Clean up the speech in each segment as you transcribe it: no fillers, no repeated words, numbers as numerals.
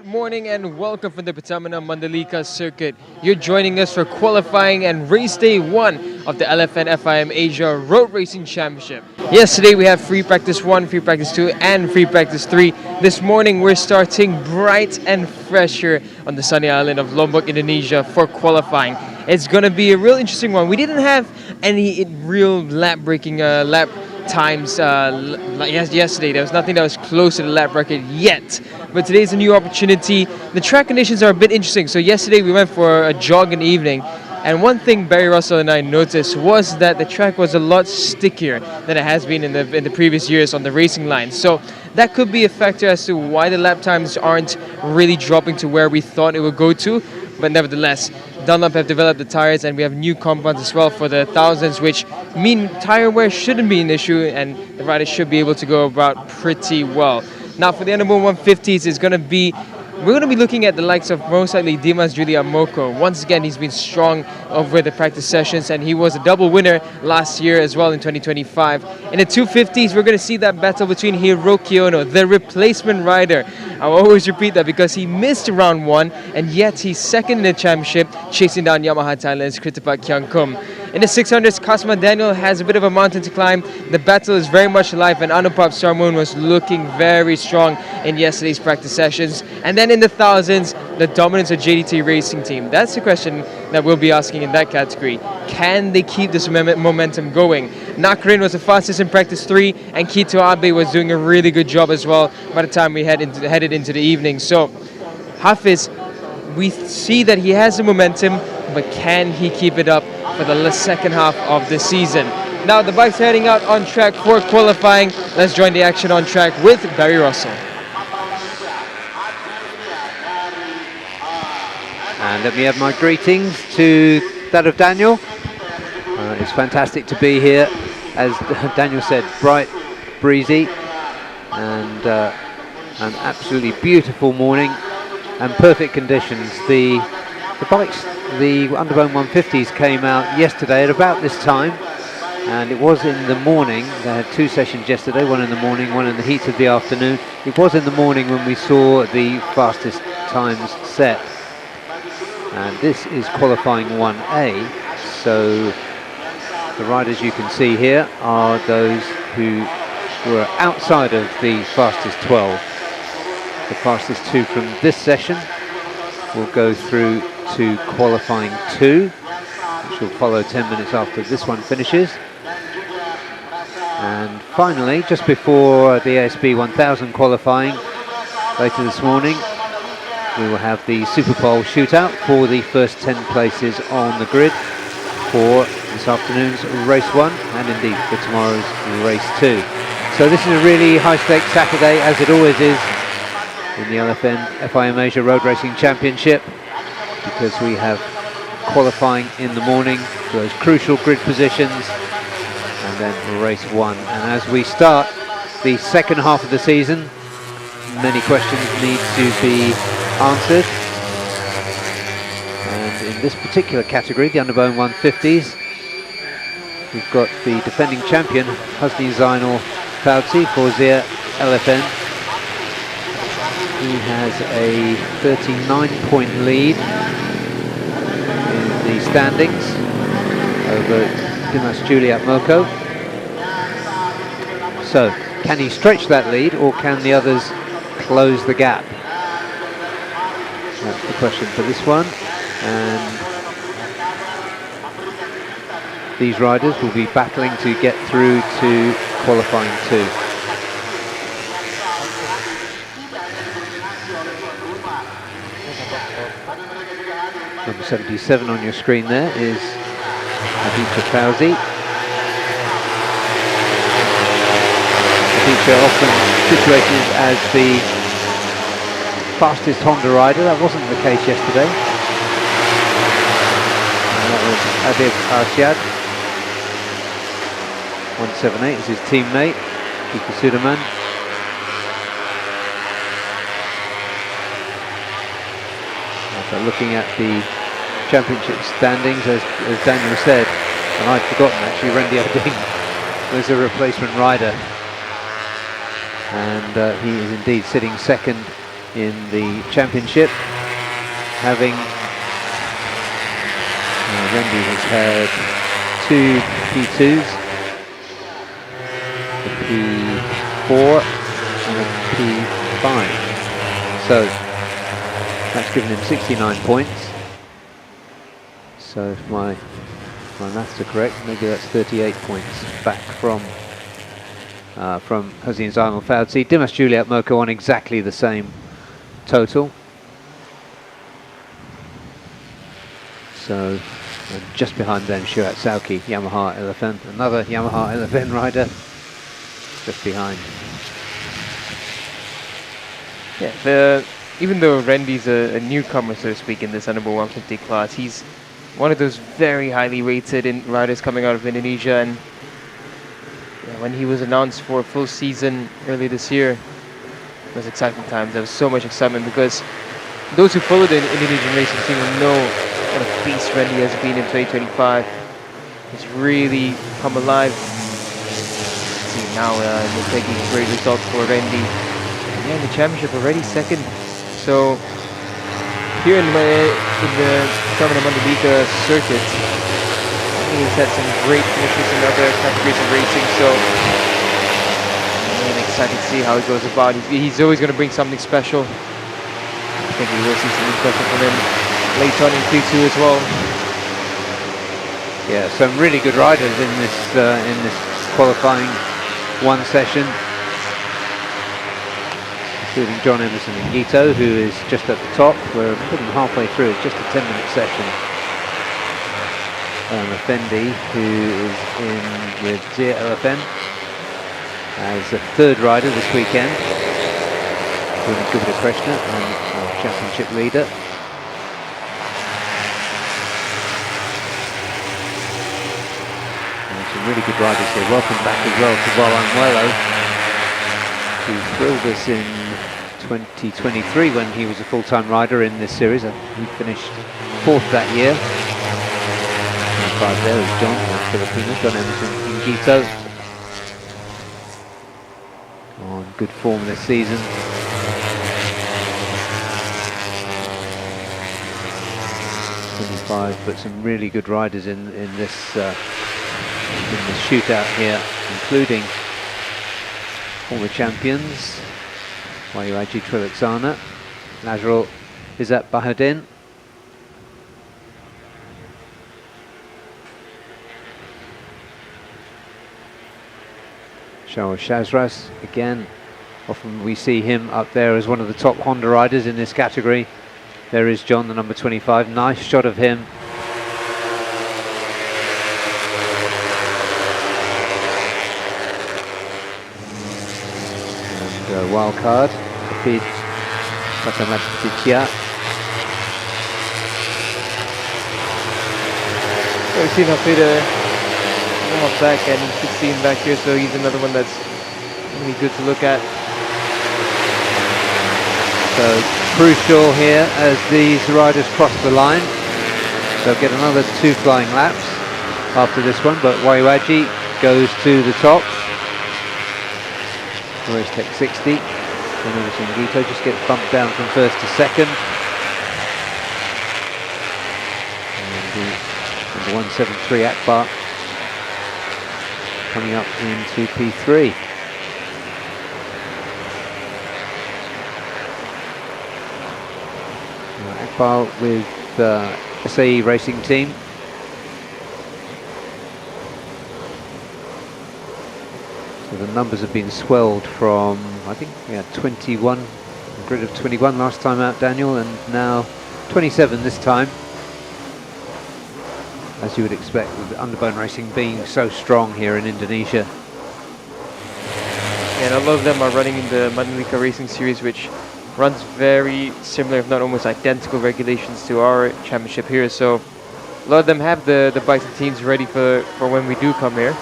Good morning and welcome from the Patamana Mandalika circuit. You're joining us for qualifying and race day 1 of the LFN FIM Asia Road Racing Championship. Yesterday we have free practice 1, free practice 2 and free practice 3. This morning we're starting bright and fresh here on the sunny island of Lombok, Indonesia for qualifying. It's going to be a real interesting one. We didn't have any real lap-breaking lap times yesterday. There was nothing that was close to the lap record yet, but today's a new opportunity. The track conditions are a bit interesting. So yesterday we went for a jog in the evening, and one thing Barry Russell and I noticed was that the track was a lot stickier than it has been in the previous years on the racing line. So that could be a factor as to why the lap times aren't really dropping to where we thought it would go to. But nevertheless, Dunlop have developed the tires, and we have new compounds as well for the thousands, which mean tire wear shouldn't be an issue, and the riders should be able to go about pretty well. Now for the under 150s, we're going to be looking at the likes of most likely Dimas Julia Moko. Once again, he's been strong over the practice sessions, and he was a double winner last year as well in 2025. In the 250s, we're going to see that battle between Hiroki Ono, the replacement rider. I'll always repeat that because he missed round 1, and yet he's second in the championship, chasing down Yamaha Thailand's Kritipat Kyangkum. In the 600s, Kasma Daniel has a bit of a mountain to climb. The battle is very much alive, and Anupap Sarmoon was looking very strong in yesterday's practice sessions. And then in the thousands, the dominance of JDT Racing Team. That's the question that we'll be asking in that category. Can they keep this momentum going? Nakarin was the fastest in practice 3, and Kito Abe was doing a really good job as well by the time we headed into the evening. So Hafiz, we see that he has the momentum, but can he keep it up for the second half of the season? Now the bike's heading out on track for qualifying. Let's join the action on track with Barry Russell. And let me add my greetings to that of Daniel. It's fantastic to be here. As Daniel said, bright, breezy, and an absolutely beautiful morning and perfect conditions. The bikes, the Underbone 150s came out yesterday at about this time, and it was in the morning. They had 2 sessions yesterday, one in the morning, one in the heat of the afternoon. It was in the morning when we saw the fastest times set. And this is qualifying 1A, so the riders you can see here are those who were outside of the fastest 12. The fastest 2 from this session will go through to qualifying 2, which will follow 10 minutes after this one finishes. And finally, just before the ASB 1000 qualifying later this morning, we will have the Super Bowl shootout for the first 10 places on the grid for this afternoon's race 1, and indeed for tomorrow's race 2. So this is a really high-stakes Saturday, as it always is in the LFN FIM Asia Road Racing Championship, because we have qualifying in the morning for those crucial grid positions, and then race 1. And as we start the second half of the season, many questions need to be answered, and in this particular category, the Underbone 150s, we've got the defending champion Husni Zainal Fauzi for Zia LFN. He has a 39-point lead in the standings over Dimas Juliat Moko. So can he stretch that lead, or can the others close the gap? That's the question for this one, and these riders will be battling to get through to qualifying 2. Number 77 on your screen there is Aditya Fauzi. Aditya often situated as the fastest Honda rider. That wasn't the case yesterday. And that was Adib Arshad. 178 is his teammate, Kiko Sudaman. So looking at the championship standings, as Daniel said, and I'd forgotten actually, Randy Oding was a replacement rider, and he is indeed sitting second in the championship, having Randy has had 2 P2s, a P4 and a P5. So that's given him 69 points. So if my maths are correct, maybe that's 38 points back from Hossein Zainal Fauzi. Dimas Juliet Moko on exactly the same total. So and just behind them, Shuat Sauki, Yamaha LFN, another Yamaha LFN rider, just behind. Yeah, even though Randy's a newcomer, so to speak, in this under 150 class, he's one of those very highly rated riders coming out of Indonesia. And yeah, when he was announced for a full season earlier this year, it was exciting times. There was so much excitement because those who follow the Indonesian racing scene will know what a beast Randy has been in 2025. He's really come alive. See now we're taking great results for Randy. Yeah, in the championship already second. So here in the Taman Mandalika circuit, he's had some great finishes in other categories of racing. So I'm excited to see how he goes about. He's always going to bring something special. I think we will see something special from him later on in Q2 as well. Yeah, some really good riders in this qualifying one session, including John Emerson and Gito, who is just at the top. We're more than halfway through. It's just a 10-minute session. Effendi, who is in with Zia LFN as a third rider this weekend, including Gupta Krishna and our championship leader. And some really good riders here. Welcome back as well to Valan who thrilled us in 2023 when he was a full-time rider in this series. He finished 4th that year. 25 there is John, Filipino, John Emerson and Gito. On good form this season. But some really good riders in this shootout here, including former champions Wayuaji Trilaksana, Nazrul Izzat Bahadin, Shawar Shazras, again, often we see him up there as one of the top Honda riders in this category. There is John, the number 25, nice shot of him. And wild card, Hafid Fatamat Titia. We've seen Hafid off back, and you can see him back here, so he's another one that's really good to look at. So crucial here as these riders cross the line. They'll get another 2 flying laps after this one, but Wayuaji goes to the top. Race Tech 60. And Emerson Gito just gets bumped down from 1st to 2nd. And the number 173 Akbar coming up into P3. Akbar with SAE Racing Team. So the numbers have been swelled from, I think we had 21, a grid of 21 last time out, Daniel, and now 27 this time. As you would expect, with underbone racing being so strong here in Indonesia. And a lot of them are running in the Mandalika Racing Series, which runs very similar, if not almost identical regulations to our championship here. So a lot of them have the bikes and teams ready for when we do come here.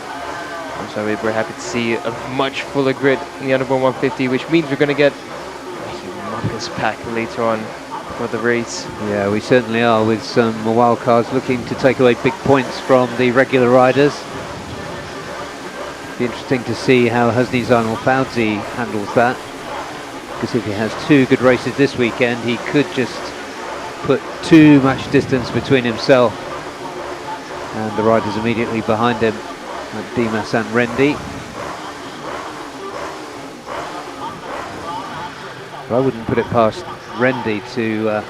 So we're happy to see a much fuller grid in the underbone 150, which means we're going to get a humongous pack later on for the race. Yeah, we certainly are, with some wildcards looking to take away big points from the regular riders. Be interesting to see how Hossein Zainal Fauzi handles that. because if he has two good races this weekend, he could just put too much distance between himself and the riders immediately behind him, like Dimas and Rendi. But I wouldn't put it past Rendi to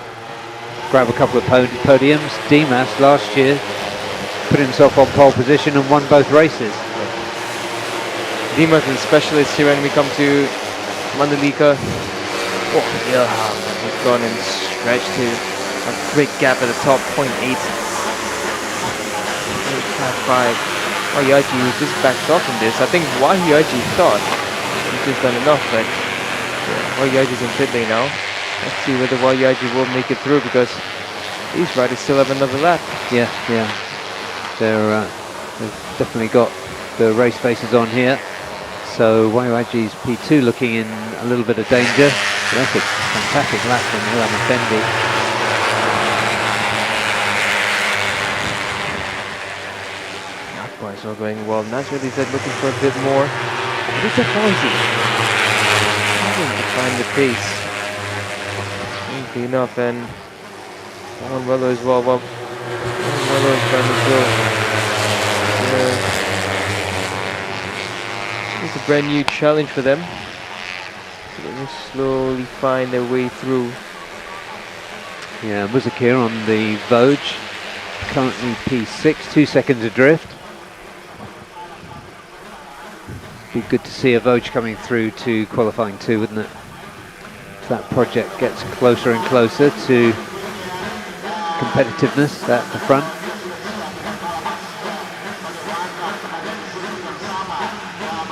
grab a couple of podiums. Dimas last year put himself on pole position and won both races. Dimas is a specialist here when we come to Mandalika. Oh, yeah, we've gone and stretched to a quick gap at the top, 0.8. 855. Wahiaji just backed off in this. I think Wahiaji thought he's just done enough, but yeah, Wahiaji's in pit lane now. Let's see whether Wahiaji will make it through, because these riders still have another lap. Yeah. They've definitely got the race faces on here. So Wahiaji's P2 looking in a little bit of danger. But that's a fantastic lap from LFN Effendi. Akbar is all going well. Naturally, said looking for a bit more. But it's a Fauzi. Trying to find the pace. Easy enough, and Juan Wello as well. Well, Juan Wello is trying to go. It's a brand new challenge for them. So they will slowly find their way through. Yeah, Muzakir on the Vosges, currently P6, 2 seconds adrift. Be good to see a Vosges coming through to qualifying 2, wouldn't it? If that project gets closer and closer to competitiveness at the front.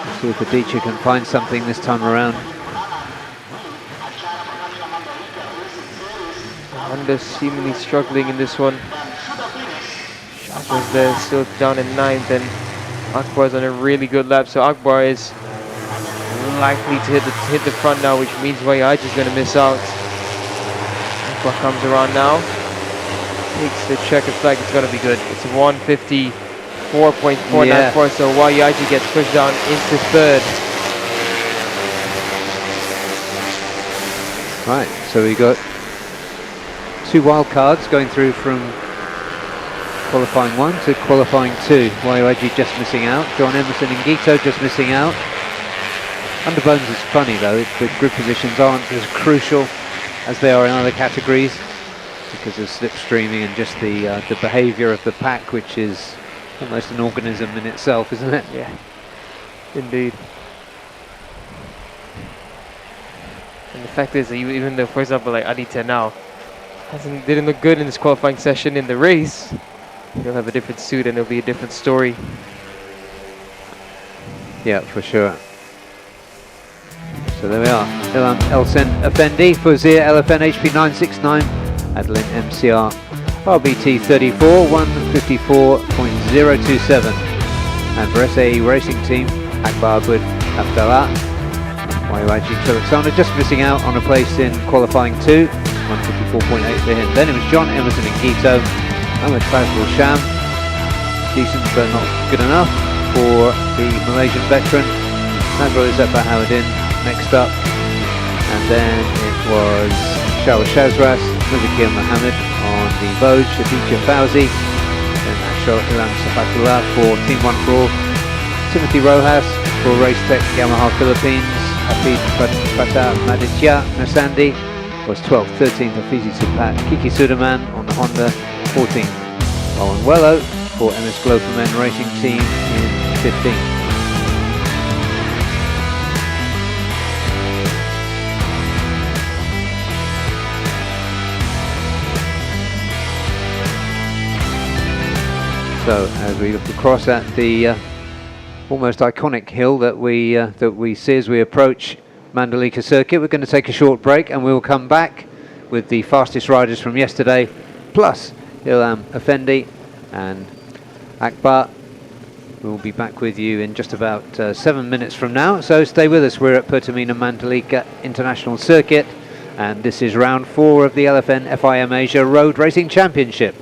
Let's see if Adichie can find something this time around. Honda seemingly struggling in this one. Shaz there, still down in 9th, and Akbar's on a really good lap, so Akbar is likely to hit the front now, which means Wahiaji is going to miss out. Akbar comes around now, takes the checkered flag. It's going to be good. It's 154.494, so Wahiaji gets pushed down into 3rd. Right, so we got 2 wild cards going through from qualifying 1 to qualifying 2. Wahiaji just missing out. John Emerson and Gito just missing out. Underbones is funny though. The grid positions aren't as crucial as they are in other categories because of slipstreaming and just the behaviour of the pack, which is almost an organism in itself, isn't it? Yeah, indeed. And the fact is that even though, for example, like Aditya now didn't look good in this qualifying session in the race, he'll have a different suit and it'll be a different story. Yeah, for sure. So there we are. LFN Effendi, Fuzir, LFN HP 969, Adeline MCR, RBT 34, 154.027. And for SAE Racing Team, Akbar Abud Abdallah, Wahiaji Alexander just missing out on a place in qualifying 2, 154.8 for him. Then it was John Emerson and Gito, Ahmed Fazlul Sham, decent but not good enough for the Malaysian veteran. Nazrul Izzat Bahauddin next up, and then it was Shawal Shazras, Muzakir Mohammed on the Vosges, Aditya Fauzi, then Ashar Ilan Safatullah for Team 1 for All, Timothy Rojas for Race Tech Yamaha Philippines, Hafid Fatah Maditya Nasandi was 12th, 13th for Fizi Supat, Kiki Sudaman on the Honda 14th, Owen Wello for MS Gloverman Racing Team in 15th. So as we look across at the almost iconic hill that we see as we approach Mandalika Circuit, we're going to take a short break and we'll come back with the fastest riders from yesterday, plus Ilham Effendi and Akbar. We'll be back with you in just about 7 minutes from now, so stay with us. We're at Pertamina Mandalika International Circuit, and this is round 4 of the LFN FIM Asia Road Racing Championship.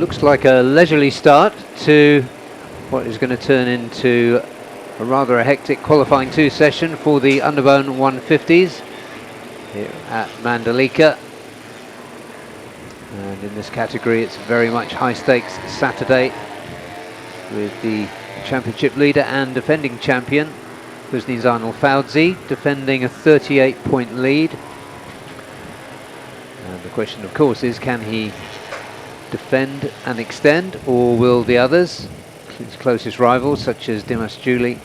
looks like a leisurely start to what is going to turn into a rather hectic qualifying 2 session for the Underbone 150s here at Mandalika. And in this category it's very much high stakes Saturday, with the championship leader and defending champion Husni Zainal Fauzi defending a 38-point lead. And the question of course is, can he defend and extend, or will the others, his closest rivals such as Dimas Juli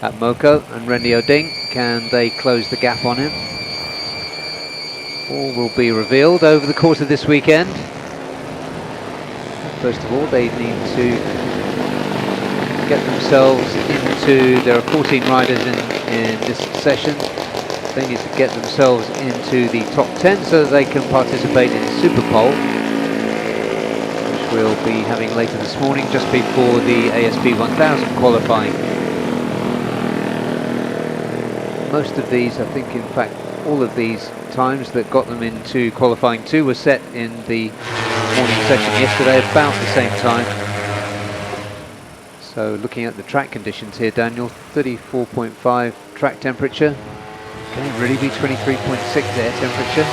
at Moko and Randy Oding, can they close the gap on him? All will be revealed over the course of this weekend. First of all, they need to get themselves into, there are 14 riders in this session. They need to get themselves into the top 10 so that they can participate in Super Pole, which we'll be having later this morning just before the ASB 1000 qualifying. Most of these, I think in fact all of these times that got them into qualifying 2 were set in the morning session yesterday about the same time. So looking at the track conditions here, Daniel, 34.5 track temperature. Can it really be 23.6 air temperature?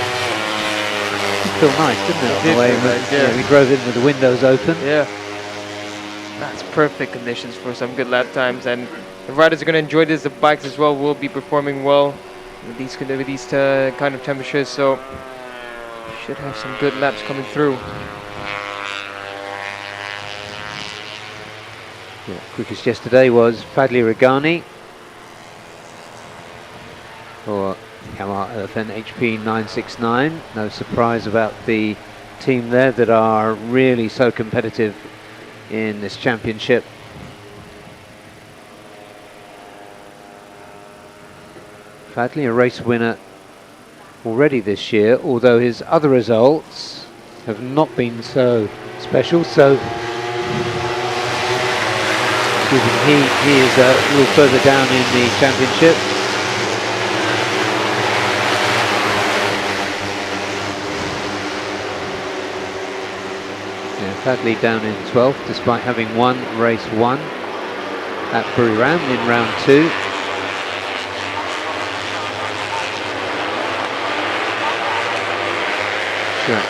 It felt nice, didn't it? On the way, yeah. We drove in with the windows open. Yeah, that's perfect conditions for some good lap times, and the riders are going to enjoy this. The bikes as well will be performing well with these kind of temperatures, so should have some good laps coming through. Yeah, quickest yesterday was Fadli Regani for Yamaha LFN HP 969. No surprise about the team there that are really so competitive in this championship. Fadli, a race winner already this year, although his other results have not been so special. So he is a little further down in the championship. Yeah, Fadli down in 12th despite having won race 1 at Buriram in round 2.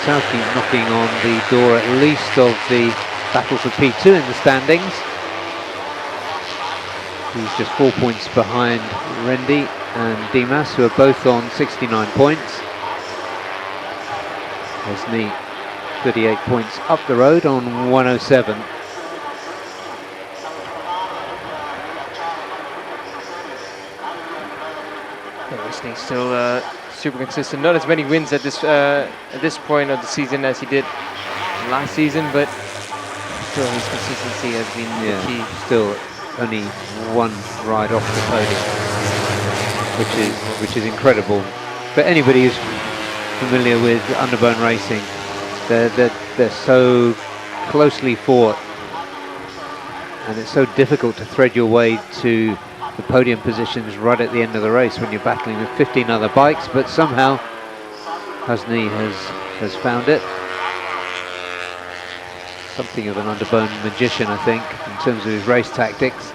Southgate knocking on the door at least of the battle for P2 in the standings. He's just 4 points behind Rendi and Dimas, who are both on 69 points. Husni 38 points up the road on 107. Husni still super consistent. Not as many wins at this point of the season as he did last season, but still his consistency has been the key. Still only 1 ride off the podium, which is incredible. But anybody who's familiar with Underbone racing, they're so closely fought, and it's so difficult to thread your way to the podium positions right at the end of the race when you're battling with 15 other bikes, but somehow Husni has found it. Something of an Underbone magician, I think, in terms of his race tactics.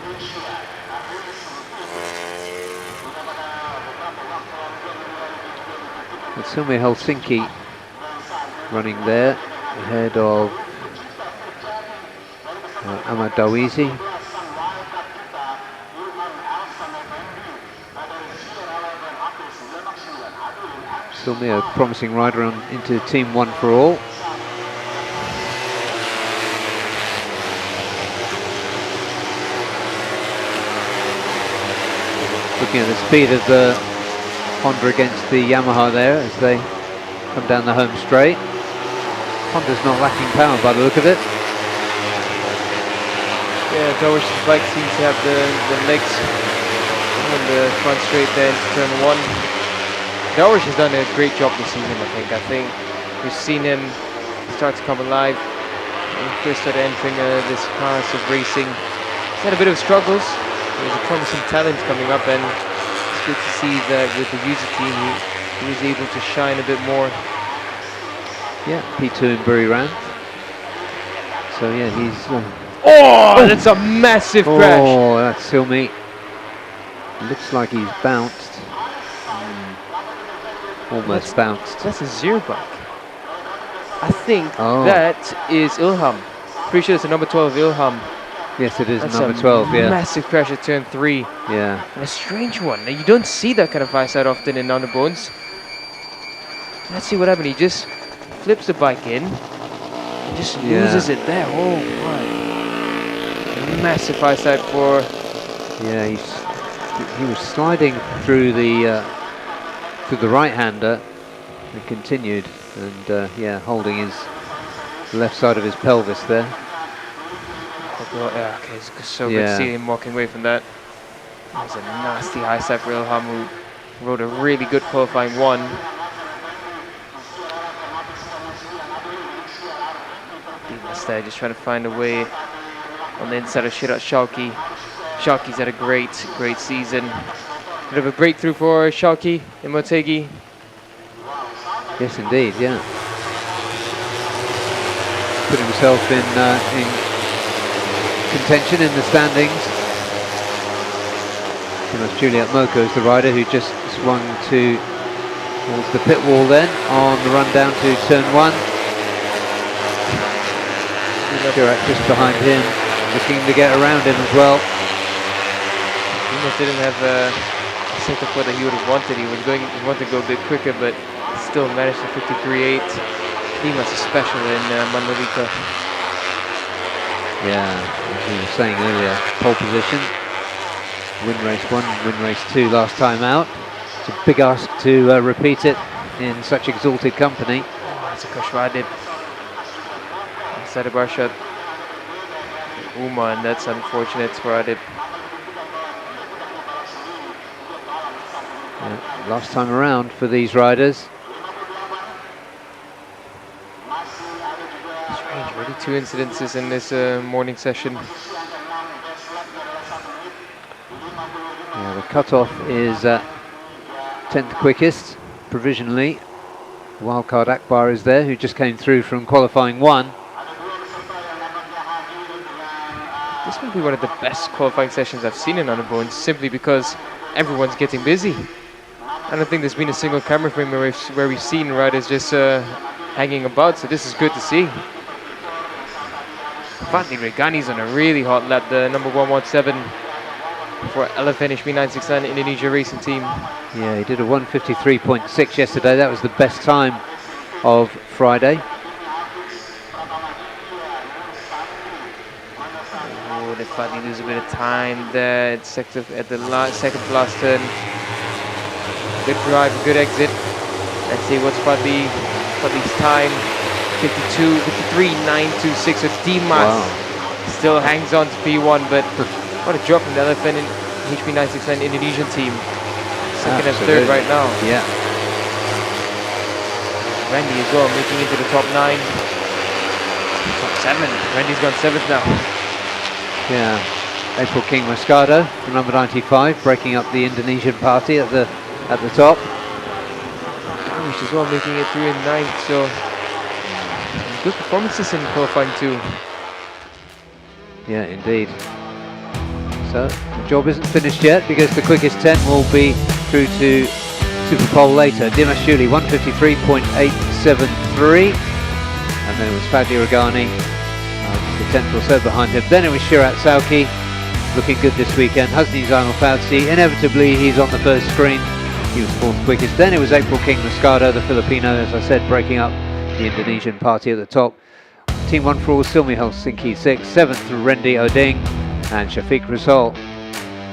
But Silmir Helsinki running there ahead of Ahmad Dawizi. Silmir, a promising rider into Team One for All. Looking at the speed of the Honda against the Yamaha there as they come down the home straight. Honda's not lacking power by the look of it. Yeah, Dawish's bike seems to have the legs on the front straight there into turn 1. Dawish has done a great job this season, I think we've seen him start to come alive when he first started entering this class of racing. He's had a bit of struggles. There's a promising talent coming up, and it's good to see that with the user team he was able to shine a bit more. Yeah, P2 in Buriram. So yeah, he's... Oh, that's a massive crash. Oh, that's Silmi. Looks like he's bounced. Almost bounced. That's a zero bike. I think Oh. that is Ilham. Pretty sure it's a number 12 Ilham. Yes, it is That's number 12, yeah. Massive crash at turn 3. Yeah. And a strange one. Now, you don't see that kind of high side often in underbones. Let's see what happened. He just flips the bike in and just loses it there. Oh my. A massive high side for... Yeah, he was sliding through the right-hander and continued, and yeah, holding his left side of his pelvis there. Yeah, okay, it's so good to see him walking away from that. That was a nasty high side for Ilham, who rode a really good qualifying 1. Dimas there, just trying to find a way on the inside of Shirat Shalki. Shalki's had a great season. Bit of a breakthrough for Shalki in Motegi. Yes, indeed, yeah. Put himself in contention in the standings. Dimas Juliet Moko is the rider who just swung towards the pit wall then on the run down to turn 1. Shirat just behind him, looking to get around him as well. Dimas didn't have a second foot that he would have wanted. He wanted to go a bit quicker, but still managed to 53.8. Dimas is special in Mandalika. Yeah, as we were saying earlier, pole position, win race 1, win race 2 last time out. It's a big ask to repeat it in such exalted company. Oh, it's a Kashwadib. Outside of Barshad. Uma, and that's unfortunate for Adib. Yeah, last time around for these riders. Strange, already 2 incidences in this morning session. Yeah, the cutoff is 10th quickest, provisionally. Wildcard Akbar is there, who just came through from qualifying 1. This might be one of the best qualifying sessions I've seen in Underbones, simply because everyone's getting busy. I don't think there's been a single camera frame where we've seen riders just hanging about, so this is good to see. Fadli Regani's on a really hot lap, the number 117 for LFN FIM 969 Indonesia racing team. Yeah, he did a 1:53.6 yesterday. That was the best time of Friday. Oh, they finally lose a bit of time there at second to last turn. Good drive, good exit. Let's see what's Fadli's time. 53.926. So Dimas still hangs on to P1, but what a drop from the LFN HP 969 Indonesian team. Second and third right now. Yeah. Randy as well, making into the top 9. Top 7. Randy's gone 7th now. Yeah. April King Moscado, the number 95, breaking up the Indonesian party at the top. Amish as well, making it through in 9th. So good performances in qualifying too. Yeah, indeed. So the job isn't finished yet, because the quickest 10 will be through to Super Pole later. Dimas Juli 1:53.873, and then it was Fadli Regani, the 10th or so behind him. Then it was Shirat Sauki, looking good this weekend. Husni Zainal Fauzi, inevitably he's on the first screen. He was 4th quickest. Then it was April King Moscado, the Filipino, as I said, breaking up the Indonesian party at the top. Team 1 for all, Silmi Helsinki 6th, 7th Rendi Oding, and Shafiq Rasol.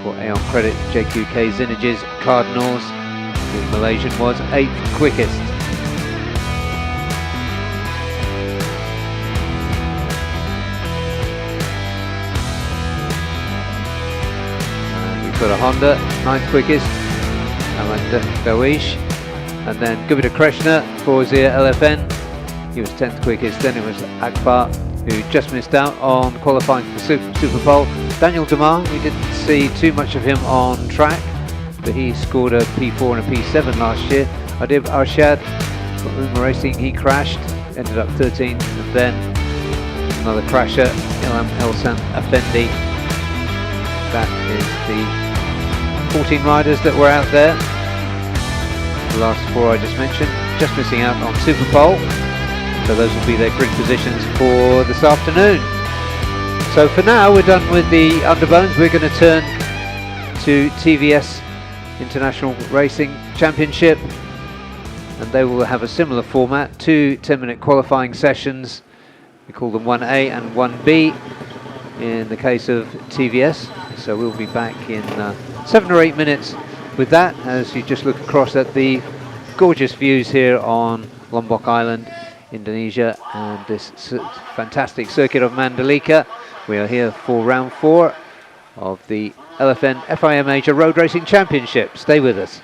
For Aeon Credit, JQK Zinages Cardinals, the Malaysian was 8th quickest. And we've got a Honda, 9th quickest, Ahmad Dawish, and then Gupita Krishna for Zia LFN. He was 10th quickest. Then it was Akbar, who just missed out on qualifying for Super Pole. Daniel Damar, we didn't see too much of him on track, but he scored a P4 and a P7 last year. Adib Arshad for Uma Racing, he crashed, ended up 13th, and then another crasher, Ilham Elsan Effendi. That is the 14 riders that were out there. The last 4 I just mentioned, just missing out on Super Pole. So those will be their grid positions for this afternoon. So for now, we're done with the underbones. We're going to turn to TVS International Racing Championship, and they will have a similar format, 2 10-minute qualifying sessions. We call them 1A and 1B in the case of TVS. So we'll be back in 7 or 8 minutes with that, as you just look across at the gorgeous views here on Lombok Island, Indonesia, and this fantastic circuit of Mandalika. We are here for round 4 of the LFN FIM Asia Road Racing Championship. Stay with us.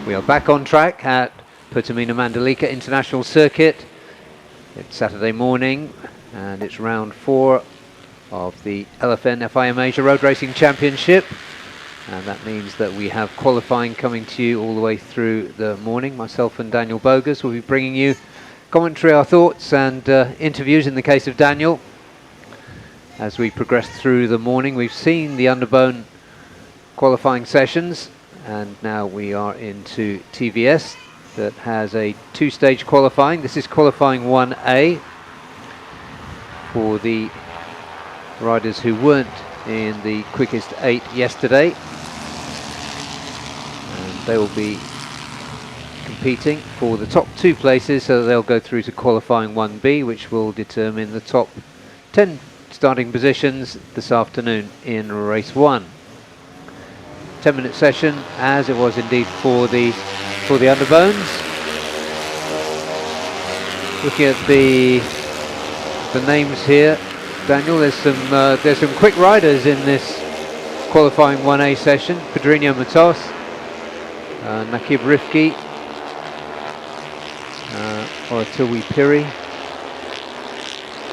We are back on track at Pertamina Mandalika International Circuit. It's Saturday morning and it's round 4 of the LFN FIM Asia Road Racing Championship. And that means that we have qualifying coming to you all the way through the morning. Myself and Daniel Bogus will be bringing you commentary, our thoughts and interviews in the case of Daniel. As we progress through the morning, we've seen the Underbone qualifying sessions, and now we are into TVS that has a 2-stage qualifying. This is qualifying 1A for the riders who weren't in the quickest 8 yesterday, and they will be competing for the top 2 places, so they'll go through to qualifying 1B, which will determine the top 10 starting positions this afternoon in race 1. 10-minute session, as it was indeed for the Underbones. Looking at the names here, Daniel, there's some quick riders in this qualifying 1A session. Pedrinho Matos, Nakib Rifki, Oratilwi Piri.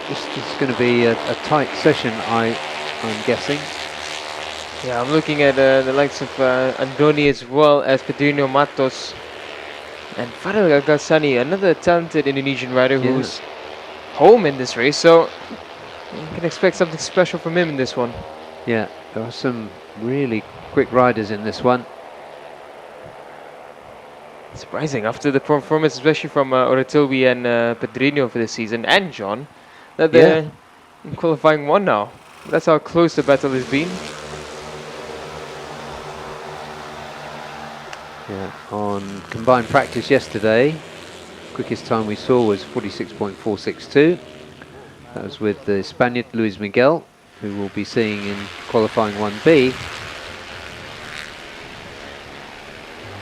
This is going to be a tight session, I'm guessing. Yeah, I'm looking at the likes of Andoni as well as Pedrinho Matos and Fadil Agassani, another talented Indonesian rider who's home in this race, so you can expect something special from him in this one. Yeah, there are some really quick riders in this one. Surprising after the performance, especially from Oratilwi and Pedrinho for this season, and John, that they're in qualifying 1 now. That's how close the battle has been. Yeah, on combined practice yesterday, quickest time we saw was 46.462. That was with the Spaniard Luis Miguel, who we'll be seeing in qualifying 1B.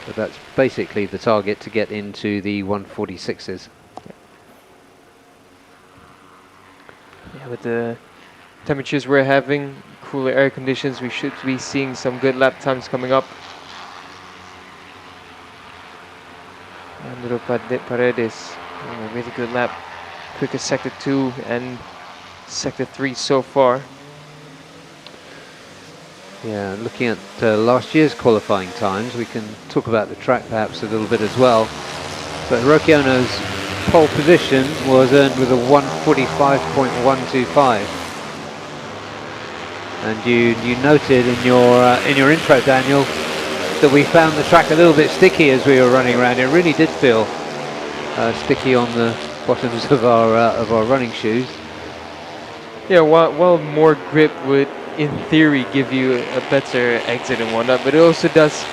But that's basically the target to get into the 146s. Yeah, with the temperatures we're having, cooler air conditions, we should be seeing some good lap times coming up. Andro Paredes, a really good lap. Quickest sector 2 and sector 3 so far. Yeah, looking at last year's qualifying times, we can talk about the track perhaps a little bit as well. But Hiroki Ono's pole position was earned with a 1:45.125. And you noted in your intro, Daniel, that we found the track a little bit sticky as we were running around. It really did feel sticky on the bottoms of our running shoes. Yeah, while more grip would, in theory, give you a better exit and whatnot, but it also does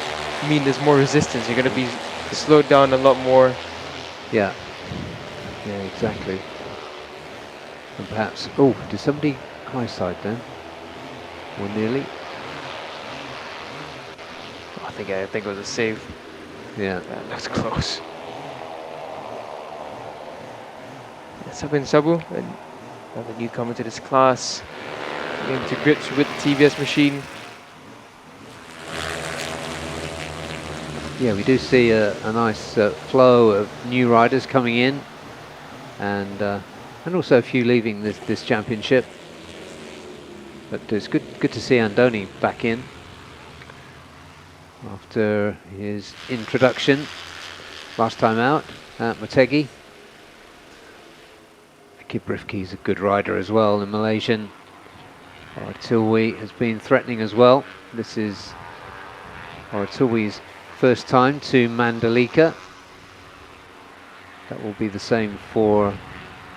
mean there's more resistance. You're going to be slowed down a lot more. Yeah, exactly. And perhaps, oh, did somebody high side then? Or nearly? I think it was a save. Yeah, that was close. Sabin Sabu, another newcomer to this class, getting to grips with the TVS machine. yeah, we do see a nice flow of new riders coming in, and also a few leaving this championship. But it's good to see Andoni back in after his introduction last time out at Motegi. Kibrifki is a good rider as well, the Malaysian. Oratilwi has been threatening as well. This is Oratilwi's first time to Mandalika. That will be the same for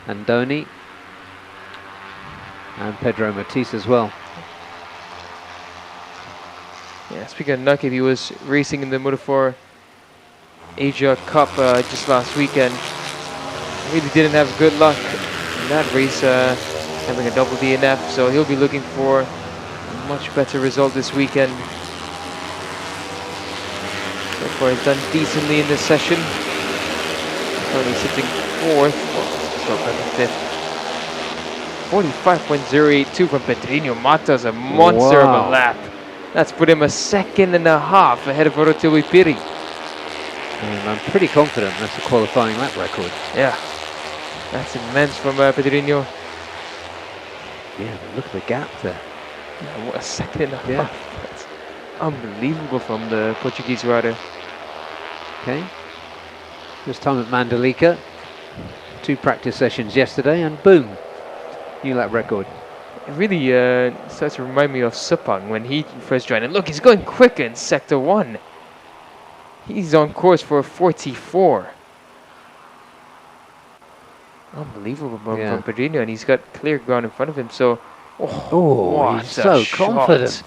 Andoni and Pedro Matisse as well. Yeah, speaking of Nakib, he was racing in the Motor4 Asia Cup just last weekend. Really didn't have good luck in that race, having a double DNF, so he'll be looking for a much better result this weekend. So far he's done decently in this session. Currently sitting 4th, well, fifth. 45.082 from Pedrinho Matos, a monster of a lap. That's put him a 2.5 seconds ahead of Oratilwi Piri. And I'm pretty confident that's a qualifying lap record. Yeah, that's immense from Pedrinho. Yeah, but look at the gap there. Yeah, what a second and a Yeah. half. That's unbelievable from the Portuguese rider. Okay. This time at Mandalika. 2 practice sessions yesterday, and boom, new lap record. It really starts to remind me of Sepang when he first joined. And look, he's going quicker in Sector 1. He's on course for a 44. Unbelievable from Pedrinho, and he's got clear ground in front of him. So, what he's a so shot. confident.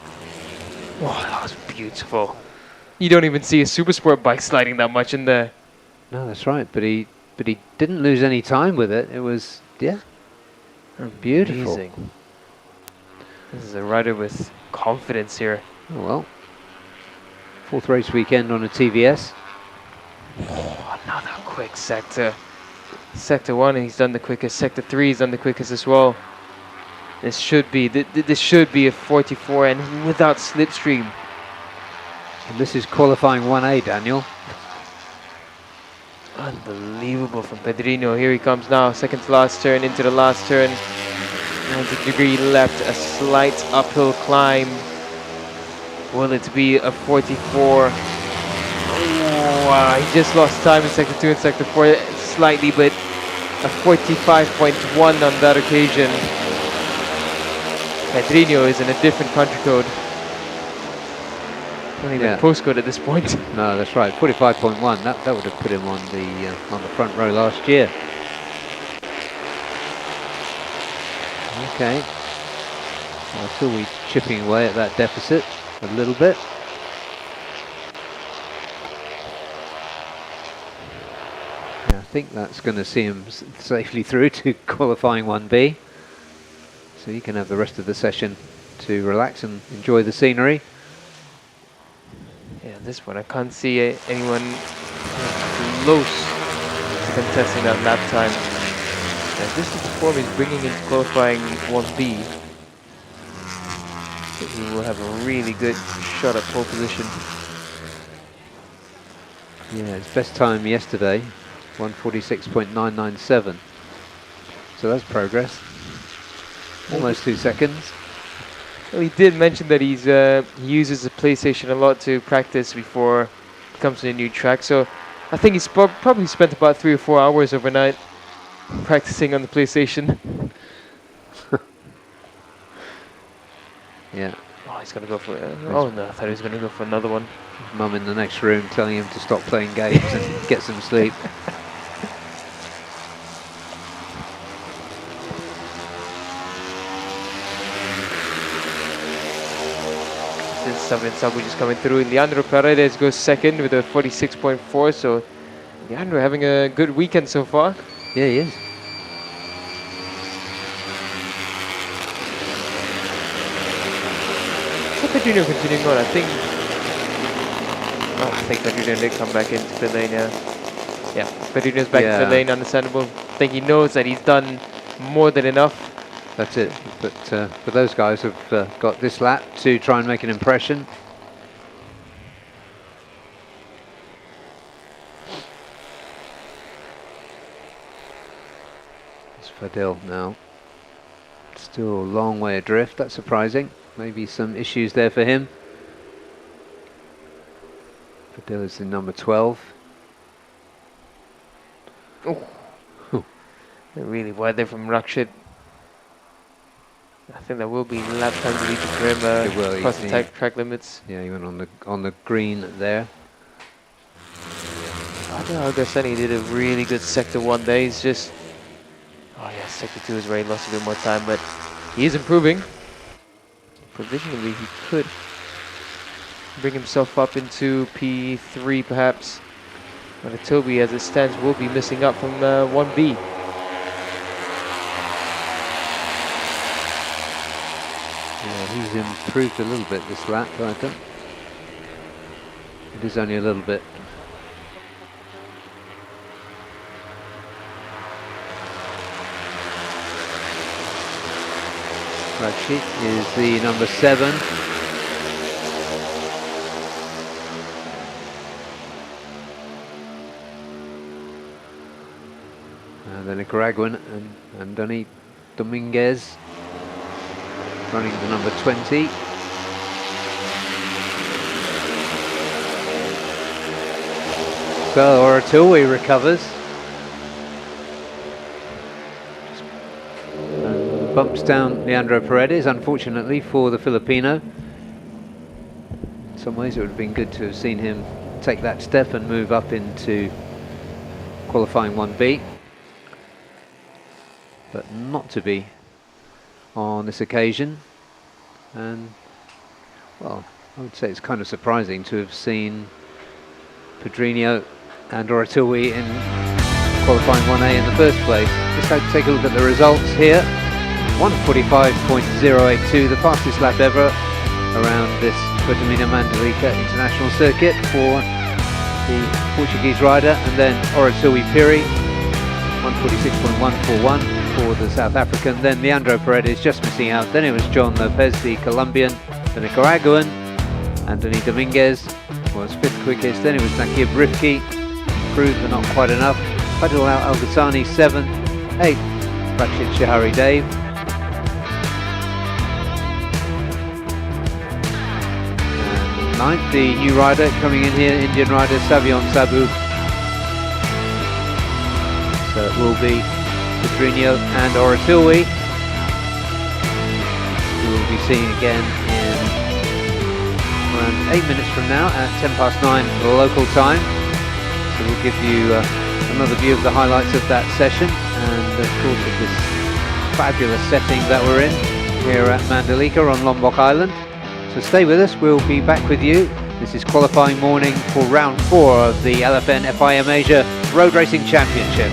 Oh, that was beautiful. You don't even see a super sport bike sliding that much in there. No, that's right. But he didn't lose any time with it. It was beautiful. Amazing. This is a rider with confidence here. Oh well. 4th race weekend on a TVS. Oh, another quick sector. Sector 1, and he's done the quickest. Sector 3, he's done the quickest as well. This should be a 44, and without slipstream. And this is qualifying 1A, Daniel. Unbelievable from Pedrinho. Here he comes now. Second to last turn, into the last turn. 90-degree left, a slight uphill climb. Will it be a 44? Oh, wow, he just lost time in Sector 2 and Sector 4 slightly, but a 45.1 on that occasion. Pedrinho is in a different country code. Not even postcode at this point. No, that's right. 45.1. That would have put him on the front row last year. Okay. Well, still we chipping away at that deficit a little bit. Yeah, I think that's going to see him safely through to qualifying 1B. So you can have the rest of the session to relax and enjoy the scenery. Yeah, this one I can't see anyone close to contesting that lap time. And this is the form he's bringing in qualifying 1B. He will have a really good shot at pole position. Yeah, his best time yesterday, 1:46.997. So that's progress. Almost 2 seconds. Well, he did mention that he uses the PlayStation a lot to practice before he comes to a new track. So I think he's probably spent about 3 or 4 hours overnight practicing on the PlayStation. Yeah. Oh, he's going to go for it. Oh no, I thought he was going to go for another one. His mum in the next room telling him to stop playing games and get some sleep. This is Sabin Sabu just coming through. Leandro Paredes goes second with a 46.4. So Leandro having a good weekend so far. Yeah, he is. So Pedrinho continuing on. I think Pedrinho did come back into the lane. Yeah, Pedrinho's back into the lane. Understandable. I think he knows that he's done more than enough. That's it. But for those guys who've got this lap to try and make an impression. It's Fadil now. Still a long way adrift. That's surprising. Maybe some issues there for him. Fadil is the number 12. Oh, they're really wide there from Rakshit. I think there will be lap time deleted for him across the track limits. Yeah, he went on the green there. I don't know, Ghassani did a really good Sector 1 day. He's just... Oh yeah, Sector 2 is where he lost a bit more time, but he is improving. Provisionally, he could bring himself up into P3 perhaps. But Toby, as it stands, will be missing up from 1B. Yeah, he's improved a little bit this lap, I think. It is only a little bit. Rakshit is the number 7. The Nicaraguan and Andoni Dominguez running the number 20. So Oratilwe recovers. And bumps down Leandro Paredes, unfortunately for the Filipino. In some ways it would have been good to have seen him take that step and move up into qualifying 1B. But not to be on this occasion. And, well, I would say it's kind of surprising to have seen Pedrinho and Oratilwe in qualifying 1A in the first place. Just take a look at the results here. 1:45.082, the fastest lap ever around this Pertamina Mandalika International Circuit for the Portuguese rider. And then Oratilwe Piri, 1:46.141 for the South African. Then Leandro Paredes just missing out. Then it was John Lopez, the Colombian. The Nicaraguan, Andoni Dominguez, was 5th quickest. Then it was Nakib Rifki, improved but not quite enough. Fadil Al-Ghassani 7th, 8th Rakshit Shahari Dave. And 9th, the new rider coming in here, Indian rider Savion Sabu. So it will be Pedrinho and Oratilwe, who will be seen again in around 8 minutes from now at 9:10 local time. So we'll give you another view of the highlights of that session, and of course of this fabulous setting that we're in here at Mandalika on Lombok Island. So stay with us, we'll be back with you. This is qualifying morning for round 4 of the LFN FIM Asia Road Racing Championship.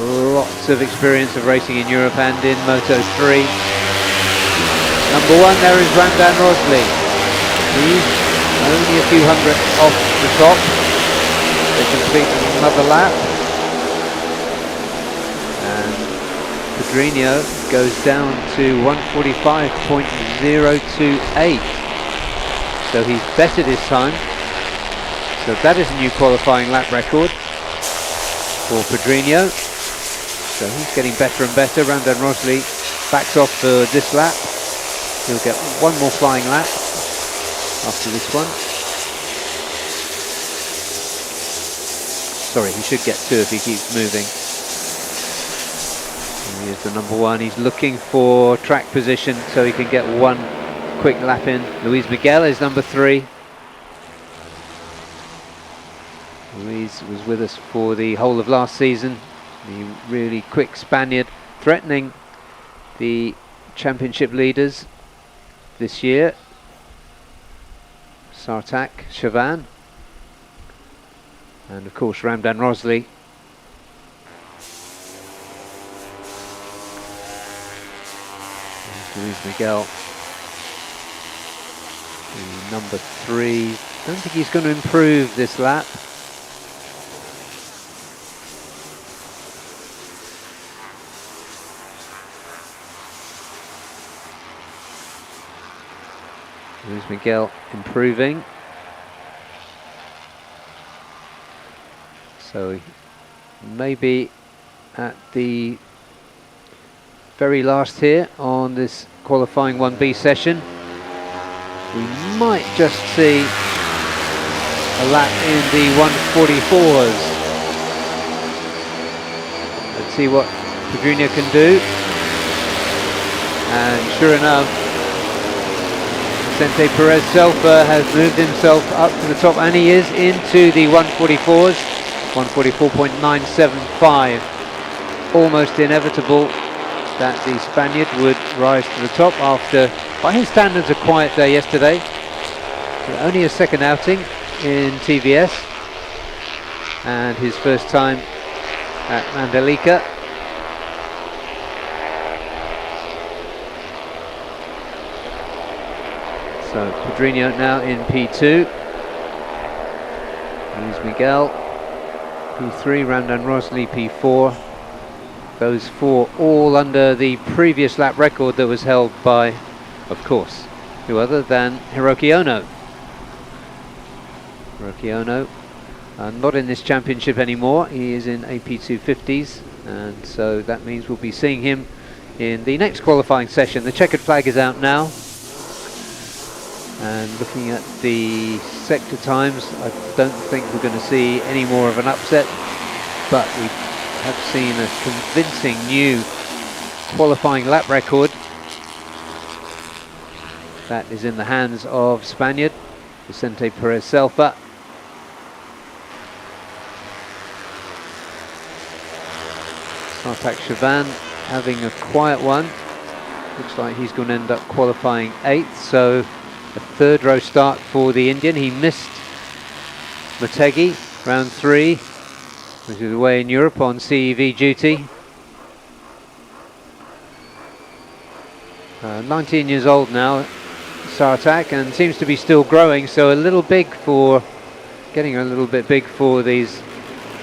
lots of experience of racing in Europe and in Moto3. Number 1 there is Ramdan Rosley. He's only a few hundred off the top. They complete another lap. And Pedrinho goes down to 1:45.028. So he's bettered his time. So that is a new qualifying lap record for Pedrinho. So he's getting better and better. Ramdan Rosley backs off for this lap. He'll get one more flying lap after this one. Sorry, he should get 2 if he keeps moving. And here's the number 1. He's looking for track position so he can get one quick lap in. Luis Miguel is number 3. Luis was with us for the whole of last season. The really quick Spaniard threatening the championship leaders this year. Sartak, Chavan, and of course Ramdan Rosley. Luis Miguel, the number 3. Don't think he's going to improve this lap. Luis Miguel improving. So maybe at the very last here on this qualifying 1B session, we might just see a lap in the 1:44s. Let's see what Pedrinho can do. And sure enough, Vicente Perez Selfa has moved himself up to the top, and he is into the 1:44s, 1:44.975. Almost inevitable that the Spaniard would rise to the top after, by his standards, a quiet day yesterday. Only his second outing in TVS and his first time at Mandalika. So Pedrinho now in P2. Luis Miguel P3, Ramdan Rosley P4. Those 4 all under the previous lap record that was held by, of course, who other than Hiroki Ono. Hiroki Ono, not in this championship anymore. He is in AP250s, and so that means we'll be seeing him in the next qualifying session. The checkered flag is out now. And looking at the sector times, I don't think we're going to see any more of an upset, but we have seen a convincing new qualifying lap record that is in the hands of Spaniard Vicente Perez Selfa. Sartak Chavan having a quiet one. Looks like he's going to end up qualifying 8th, so a 3rd row start for the Indian. He missed Motegi, round 3, which is away in Europe on CEV duty. 19 years old now, Sartak, and seems to be still growing, so a little big for, getting a little bit big for these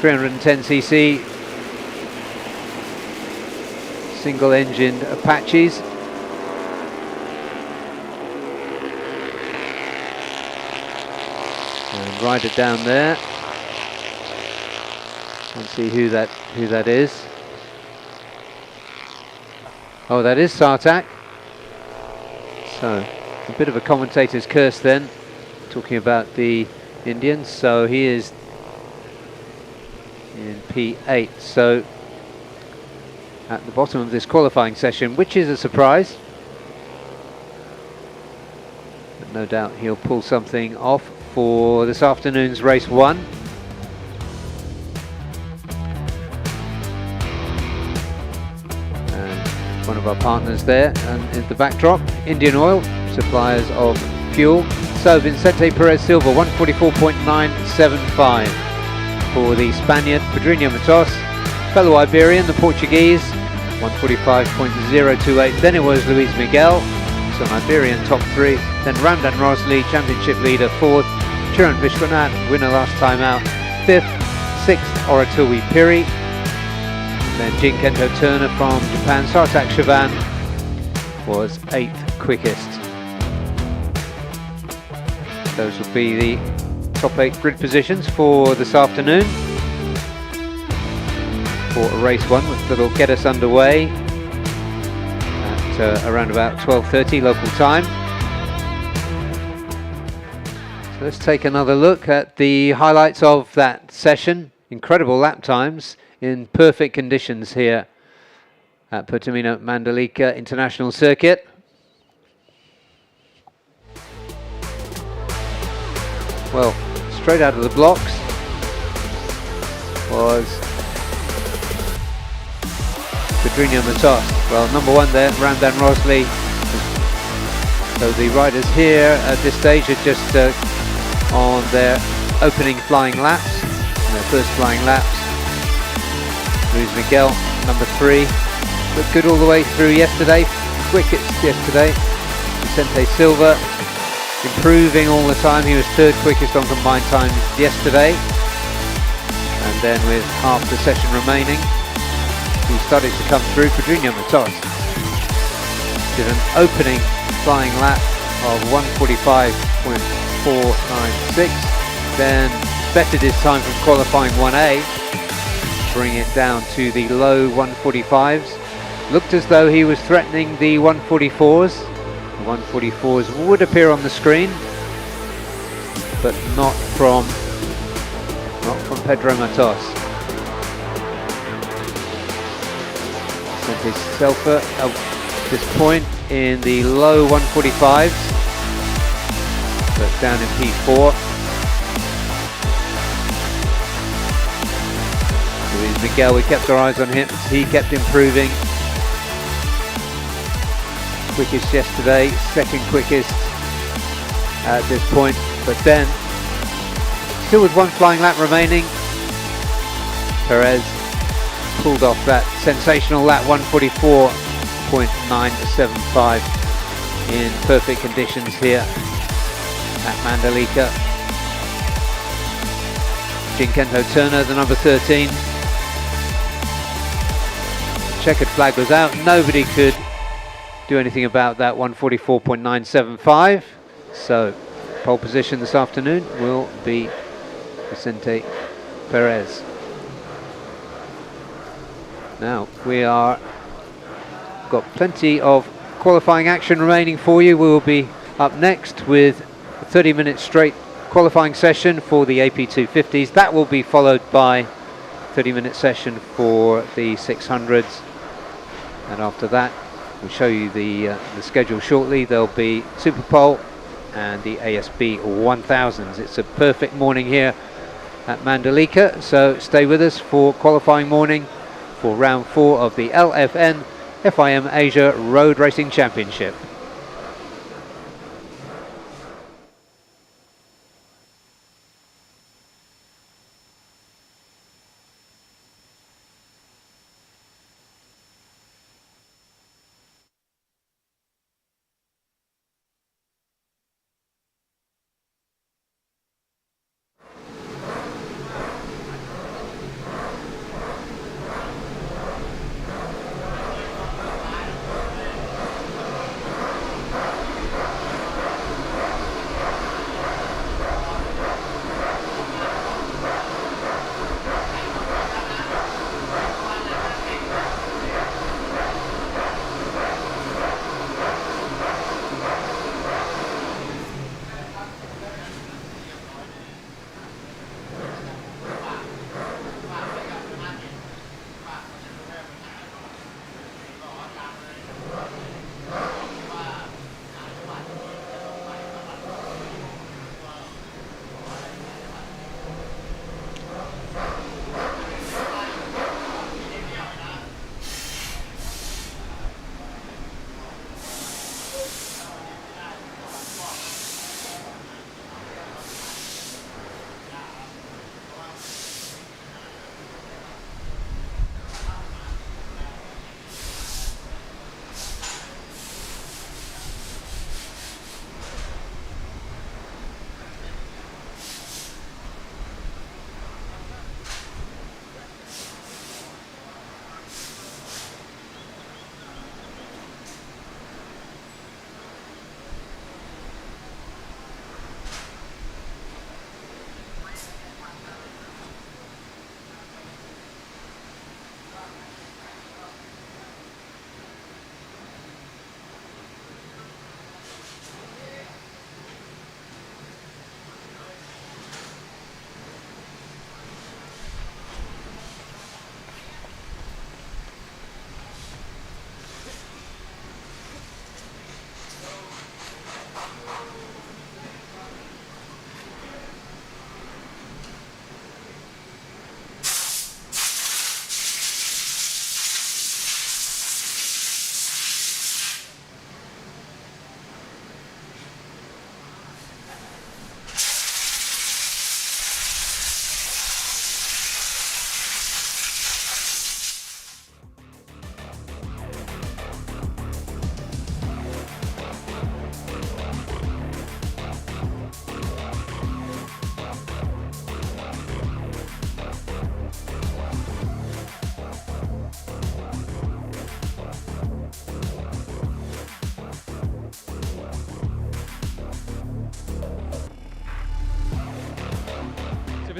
310cc single-engined Apaches. And rider down there. Let's see who that is. Oh, that is Sartak. So a bit of a commentator's curse then, talking about the Indians. So he is in P8. So at the bottom of this qualifying session, which is a surprise. But no doubt he'll pull something off for this afternoon's race 1. And one of our partners there, and in the backdrop, Indian Oil, suppliers of fuel. So Vicente Perez Silva, 1:44.975 for the Spaniard. Pedrinho Matos fellow Iberian, the Portuguese, 145.028. Then it was Luis Miguel, so an Iberian top 3. Then Ramdan Rosley, championship leader, 4th. Chirant Vishwanath, winner last time out, 5th. 6th, Oratui Piri. Then Jinkento Turner from Japan, Sartak Shavan was 8th quickest. Those will be the top 8 grid positions for this afternoon for race 1, that'll get us underway at around about 12:30 local time. So let's take another look at the highlights of that session. Incredible lap times in perfect conditions here at Pertamina Mandalika International Circuit. Well, straight out of the blocks was Pedrinho Matos. Well, number 1 there, Ramdan Rosley. So the riders here at this stage are just on their opening flying laps, their first flying laps. Luis Miguel, number 3, looked good all the way through yesterday, quickest yesterday. Vicente Silva, improving all the time. He was 3rd quickest on combined times yesterday. And then with half the session remaining, he started to come through. Pedrinho Matos did an opening flying lap of 145.496, then bettered his time from qualifying 1A, bring it down to the low 145s. Looked as though he was threatening the 144s. The 144s would appear on the screen, but not from Pedro Matos. Vicente Silva at this point in the low 145s, but down in P4. Luis Miguel, we kept our eyes on him. He kept improving. Quickest yesterday, 2nd quickest at this point, but then still with 1 flying lap remaining, Perez pulled off that sensational lap, 144.975 in perfect conditions here at Mandalika. Jinkento Turner, the number 13. Checkered flag was out. Nobody could do anything about that 144.975. So pole position this afternoon will be Vicente Perez. Now we got plenty of qualifying action remaining for you. We will be up next with a 30-minute straight qualifying session for the AP250s. That will be followed by a 30-minute session for the 600s. And after that, we'll show you the schedule shortly. There'll be Super Pole and the ASB 1000s. It's a perfect morning here at Mandalika, so stay with us for qualifying morning for round 4 of the LFN FIM Asia Road Racing Championship.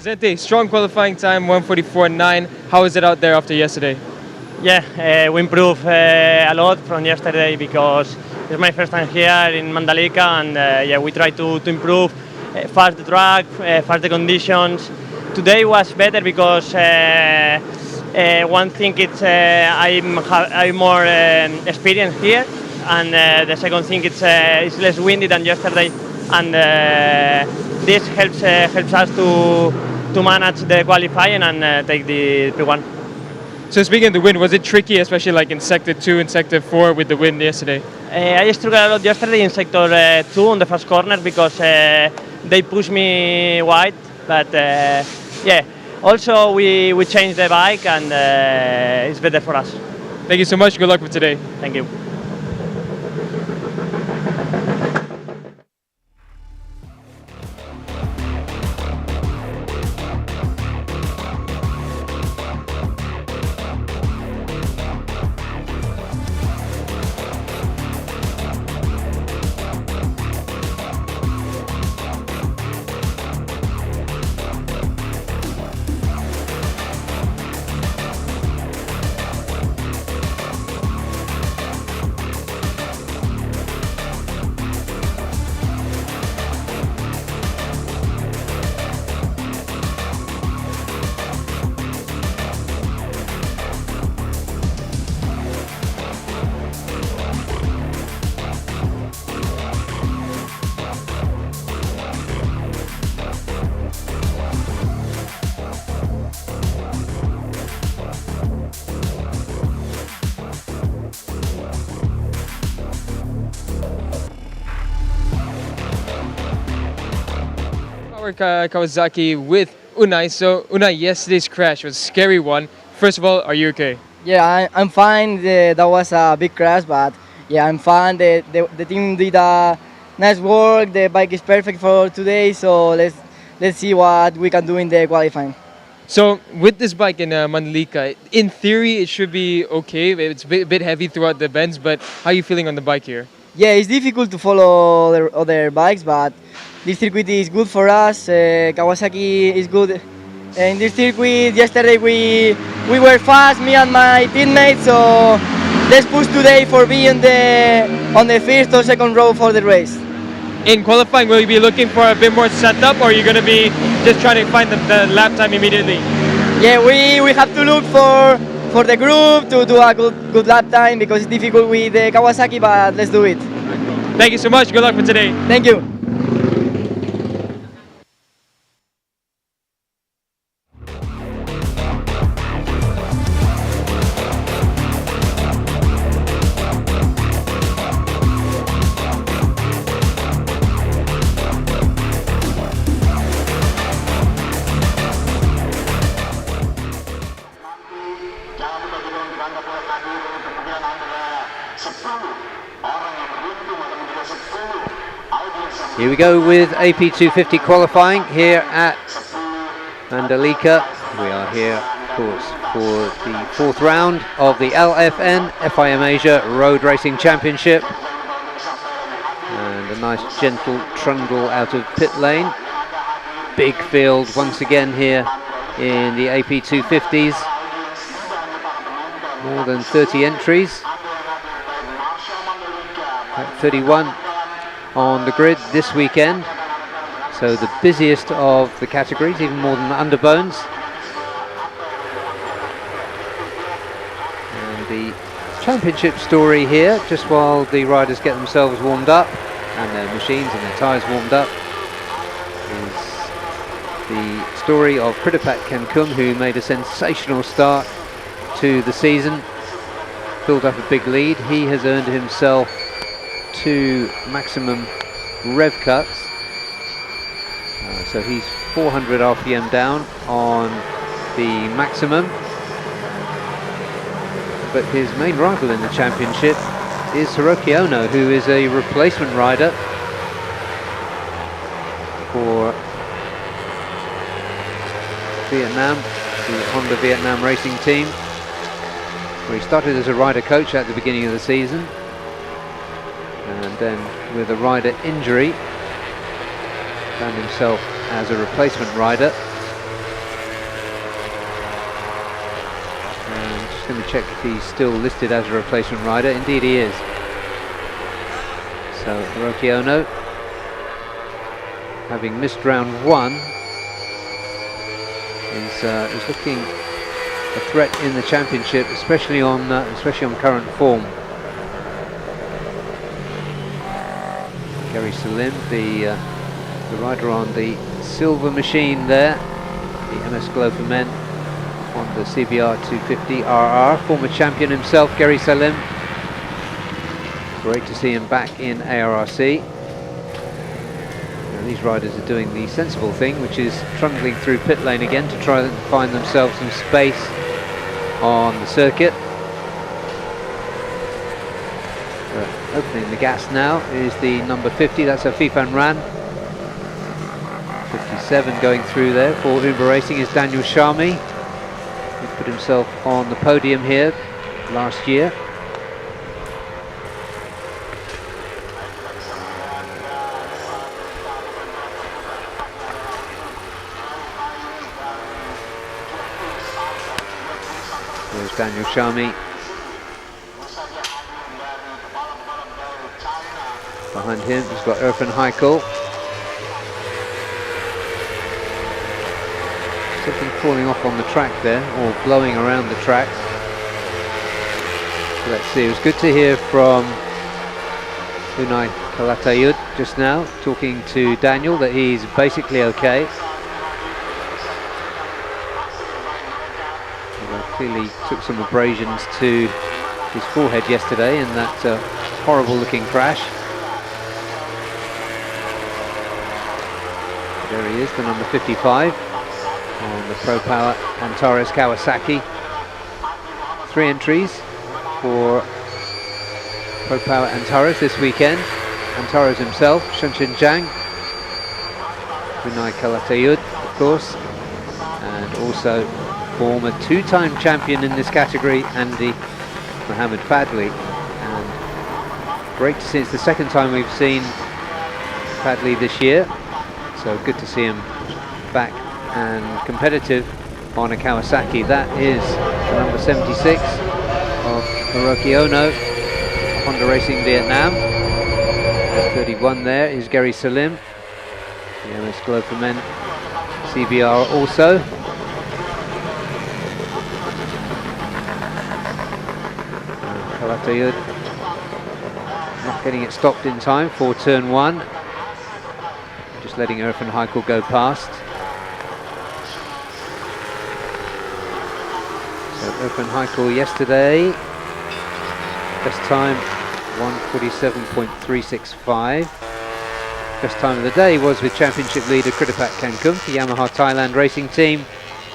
Vicente, strong qualifying time, 1:44.9. How is it out there after yesterday? Yeah, we improved a lot from yesterday because it's my first time here in Mandalika, and yeah, we try to improve fast the track, fast the conditions. Today was better because one thing it's I'm more experienced here, and the second thing it's less windy than yesterday, and this helps us to manage the qualifying and take the P1. So speaking of the wind, was it tricky, especially like in Sector 2 and Sector 4 with the wind yesterday? I struggled a lot yesterday in Sector 2 on the first corner because they pushed me wide, but yeah. Also, we changed the bike, and it's better for us. Thank you so much. Good luck for today. Thank you. Kawasaki with Unai. So Unai, yesterday's crash was a scary one. First of all, are you okay? Yeah, I'm fine. That was a big crash, but yeah, I'm fine. The team did a nice work. The bike is perfect for today, so let's see what we can do in the qualifying. So with this bike in Mandalika, in theory it should be okay. It's a bit heavy throughout the bends, but how are you feeling on the bike here? Yeah, it's difficult to follow other bikes, but this circuit is good for us. Kawasaki is good. In this circuit, yesterday we were fast, me and my teammates. So let's push today for being on the first or second row for the race. In qualifying, will you be looking for a bit more setup, or are you going to be just trying to find the lap time immediately? Yeah, we have to look for the group to do a good lap time because it's difficult with the Kawasaki, but let's do it. Thank you so much. Good luck for today. Thank you. Here we go with AP 250 qualifying here at Mandalika. We are here, of course, for the fourth round of the LFN FIM Asia Road Racing Championship. And a nice gentle trundle out of pit lane. Big field once again here in the AP 250s. More than 30 entries. 31 on the grid this weekend, so the busiest of the categories, even more than underbones. And the championship story here, just while the riders get themselves warmed up and their machines and their tyres warmed up, is the story of Pritapat Kankum, who made a sensational start to the season, built up a big lead. He has earned himself 2 maximum rev cuts, so he's 400 RPM down on the maximum, but his main rival in the championship is Hiroki Ono, who is a replacement rider for Vietnam, the Honda Vietnam racing team, where he started as a rider coach at the beginning of the season, and then with a rider injury found himself as a replacement rider. going to check if he's still listed as a replacement rider. Indeed he is. So Hiroki Ono, having missed round 1, is looking a threat in the championship, especially on current form. Gary Salim, the rider on the silver machine there, the MS Glow for Men on the CBR 250 RR, former champion himself, Gary Salim. Great to see him back in ARRC. Now, these riders are doing the sensible thing, which is trundling through pit lane again to try and find themselves some space on the circuit. Opening the gas now is the number 50, that's a FIFAN Ran. 57 going through there for Uber Racing is Daniel Sharmi. He put himself on the podium here last year. There's Daniel Sharmi. Behind him, he's got Irfan Haikal. Something falling off on the track there, or blowing around the track. So let's see, it was good to hear from Unai Kalatayud just now, talking to Daniel, that he's basically okay. Well, clearly took some abrasions to his forehead yesterday in that horrible looking crash. There he is, the number 55 on the Pro Power Antares Kawasaki. 3 entries for Pro Power Antares this weekend. Antares himself, Shunshin Zhang, Unai Kalatayud, of course, and also former 2-time champion in this category, Andy Mohamed Fadli. And great to see, it's the second time we've seen Fadli this year. So good to see him back and competitive on a Kawasaki. That is the number 76 of Hiroki Ono, Honda Racing Vietnam. The 31 there is Gary Salim, the MS Glow for Men CBR also. Kalatayud not getting it stopped in time for turn 1. Just letting Irfan Haikal go past. So Irfan Haikal yesterday, best time 1:47.365. Best time of the day was with championship leader Kritapat Kankum, the Yamaha Thailand racing team,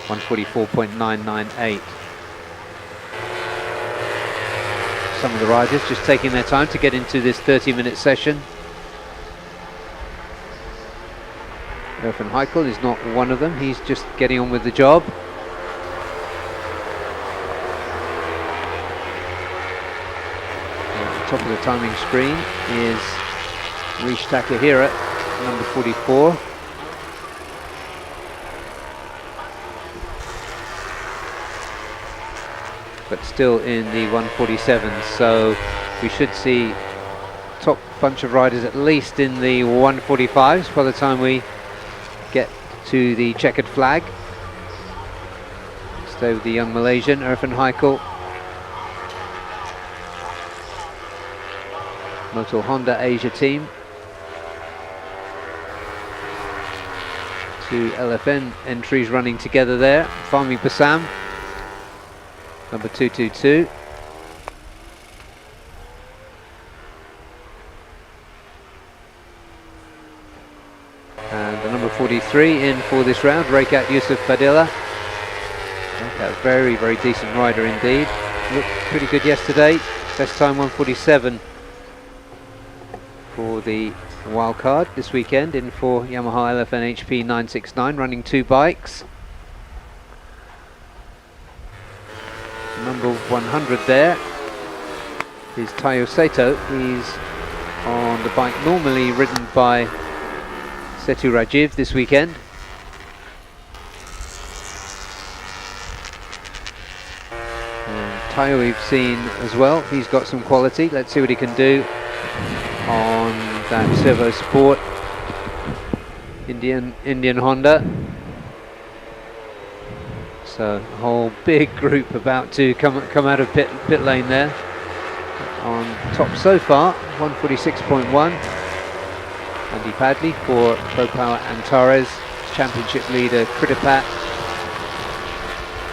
1:44.998. Some of the riders just taking their time to get into this 30-minute session. Irfan Haikal is not one of them, he's just getting on with the job. At the top of the timing screen is Rish Takahira, number 44. But still in the 1:47s, so we should see top bunch of riders at least in the 1:45s by the time we get to the checkered flag. Stay with the young Malaysian, Irfan Haikal. Moto Honda Asia team. 2 LFN entries running together there. Fahmi Bassam, number 222. And the number 43 in for this round, Rekat Yusuf Fadila. A very, very decent rider indeed. Looked pretty good yesterday. Best time 1:47 for the wild card this weekend, in for Yamaha LFN HP 969, running 2 bikes. Number 100 there is Tayo Sato. He's on the bike normally ridden by Setu Rajiv this weekend. And Tayo we've seen as well. He's got some quality. Let's see what he can do on that servo support. Indian Honda. So a whole big group about to come out of pit lane there. On top so far, 146.1. Andy Padley for Bopao Antares. Championship leader Kritapat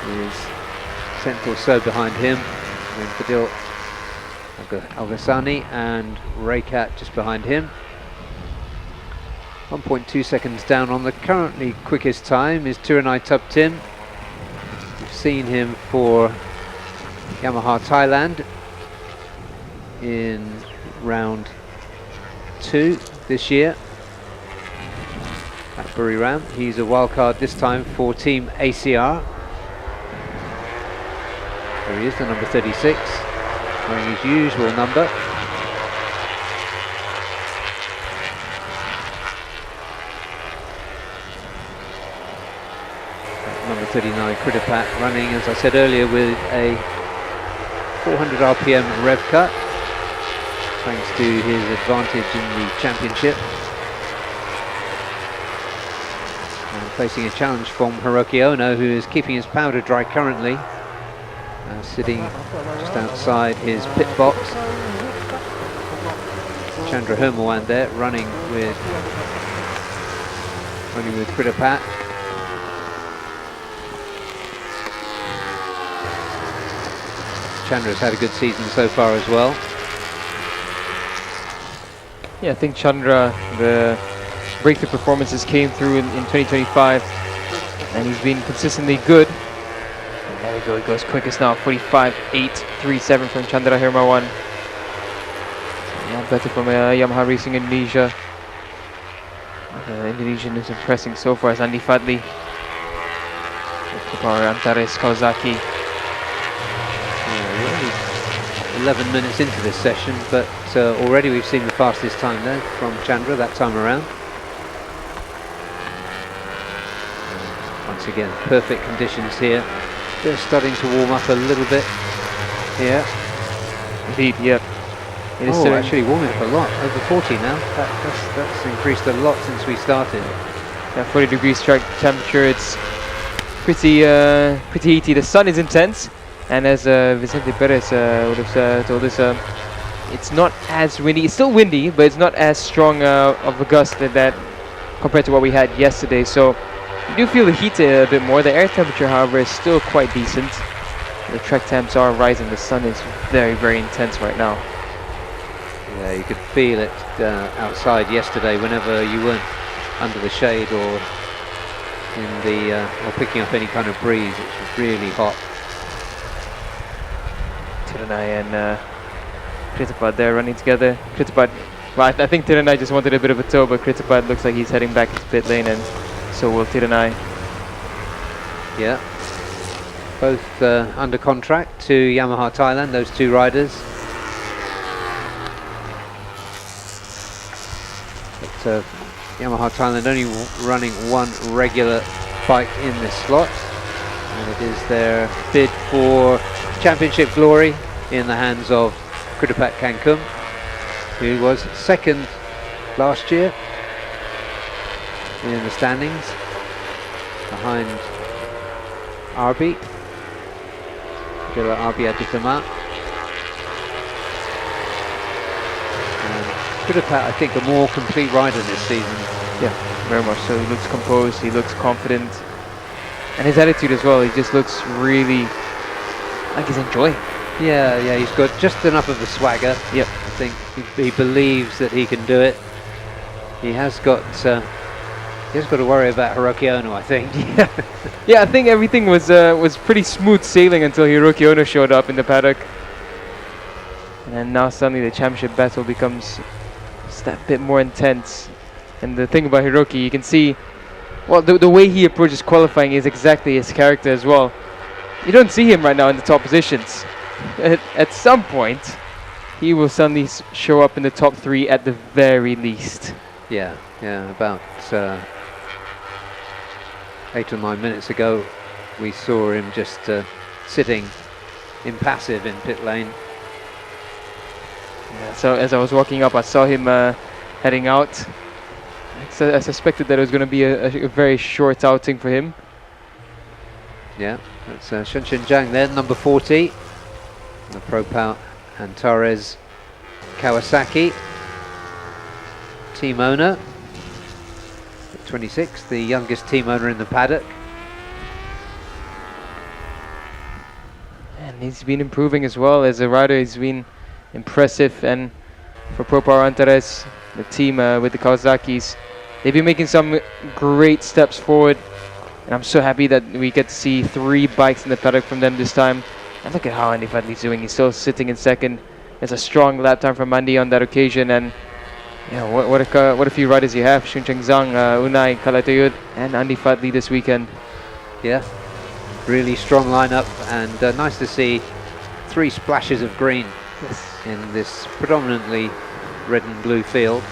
is cent or so behind him. And Fadil Algasani and Raycat just behind him. 1.2 seconds down on the currently quickest time is Tiranai Tubtim. We've seen him for Yamaha Thailand in round 2 this year at Buriram. He's a wildcard this time for Team ACR. There he is, the number 36, wearing his usual number. Number 39, Kritapat, running, as I said earlier, with a 400 RPM rev cut, thanks to his advantage in the championship. And facing a challenge from Hiroki Ono, who is keeping his powder dry currently, sitting just outside his pit box. Chandra Hermawan there, running with Kritapat. Chandra's had a good season so far as well. Yeah, I think Chandra, the breakthrough performances came through in 2025, and he's been consistently good. And there we go, he goes quickest now, 45.837 from Chandra Hermawan. Yeah, better from Yamaha Racing Indonesia. Indonesian is impressing so far as Andy Fadli. Power Antares Kawasaki. 11 minutes into this session, but already we've seen the fastest time there from Chandra that time around. Once again, perfect conditions here. Just starting to warm up a little bit here. Indeed, yep. It is actually warming up a lot, over 40 now. That's increased a lot since we started. Yeah, 40 degrees strike temperature. It's pretty heaty. The sun is intense. And as Vicente Perez would have told us, it's not as windy. It's still windy, but it's not as strong of a gust that compared to what we had yesterday. So you do feel the heat a bit more. The air temperature, however, is still quite decent. The track temps are rising. The sun is very, very intense right now. Yeah, you could feel it outside yesterday whenever you weren't under the shade or in the or picking up any kind of breeze. It's really hot. Tiranai and Kritapat there running together. Kritapat, well, I think Tiranai just wanted a bit of a tow, but Kritapat looks like he's heading back to pit lane, and so will Tiranai. Yeah, both under contract to Yamaha Thailand, those two riders. But Yamaha Thailand only running one regular bike in this slot, and it is their bid for championship glory in the hands of Kritapat Kankum, who was second last year in the standings behind Arbi, Arbi Aditama. And Kritapat, I think, a more complete rider this season. Yeah, very much so. He looks composed, he looks confident, and his attitude as well. He just looks really like he's enjoying. Yeah, he's got just enough of the swagger. Yep. I think he believes that he can do it. He has got to worry about Hiroki Ono, I think. Yeah, I think everything was pretty smooth sailing until Hiroki Ono showed up in the paddock, and now suddenly the championship battle becomes just that bit more intense. And the thing about Hiroki, you can see, well, the way he approaches qualifying is exactly his character as well. You don't see him right now in the top positions. At some point, he will suddenly show up in the top 3 at the very least. Yeah, about 8 or 9 minutes ago, we saw him just sitting impassive in pit lane. Yeah, so as I was walking up, I saw him heading out. So I suspected that it was going to be a very short outing for him. Yeah, that's Shunshin Zhang there, number 40. The pro power Antares Kawasaki, team owner. 26, the youngest team owner in the paddock. And he's been improving as well as a rider. He's been impressive, and for Pro Power Antares, the team with the Kawasaki's, they've been making some great steps forward, and I'm so happy that we get to see 3 bikes in the paddock from them this time. And look at how Andy Fadli's doing. He's still sitting in second. There's a strong lap time from Andy on that occasion, and yeah, what a few riders you have. Shuncheng Zhang, Unai Kalatayud, and Andy Fadli this weekend. Yeah, really strong lineup, and nice to see 3 splashes of green in this predominantly red and blue field.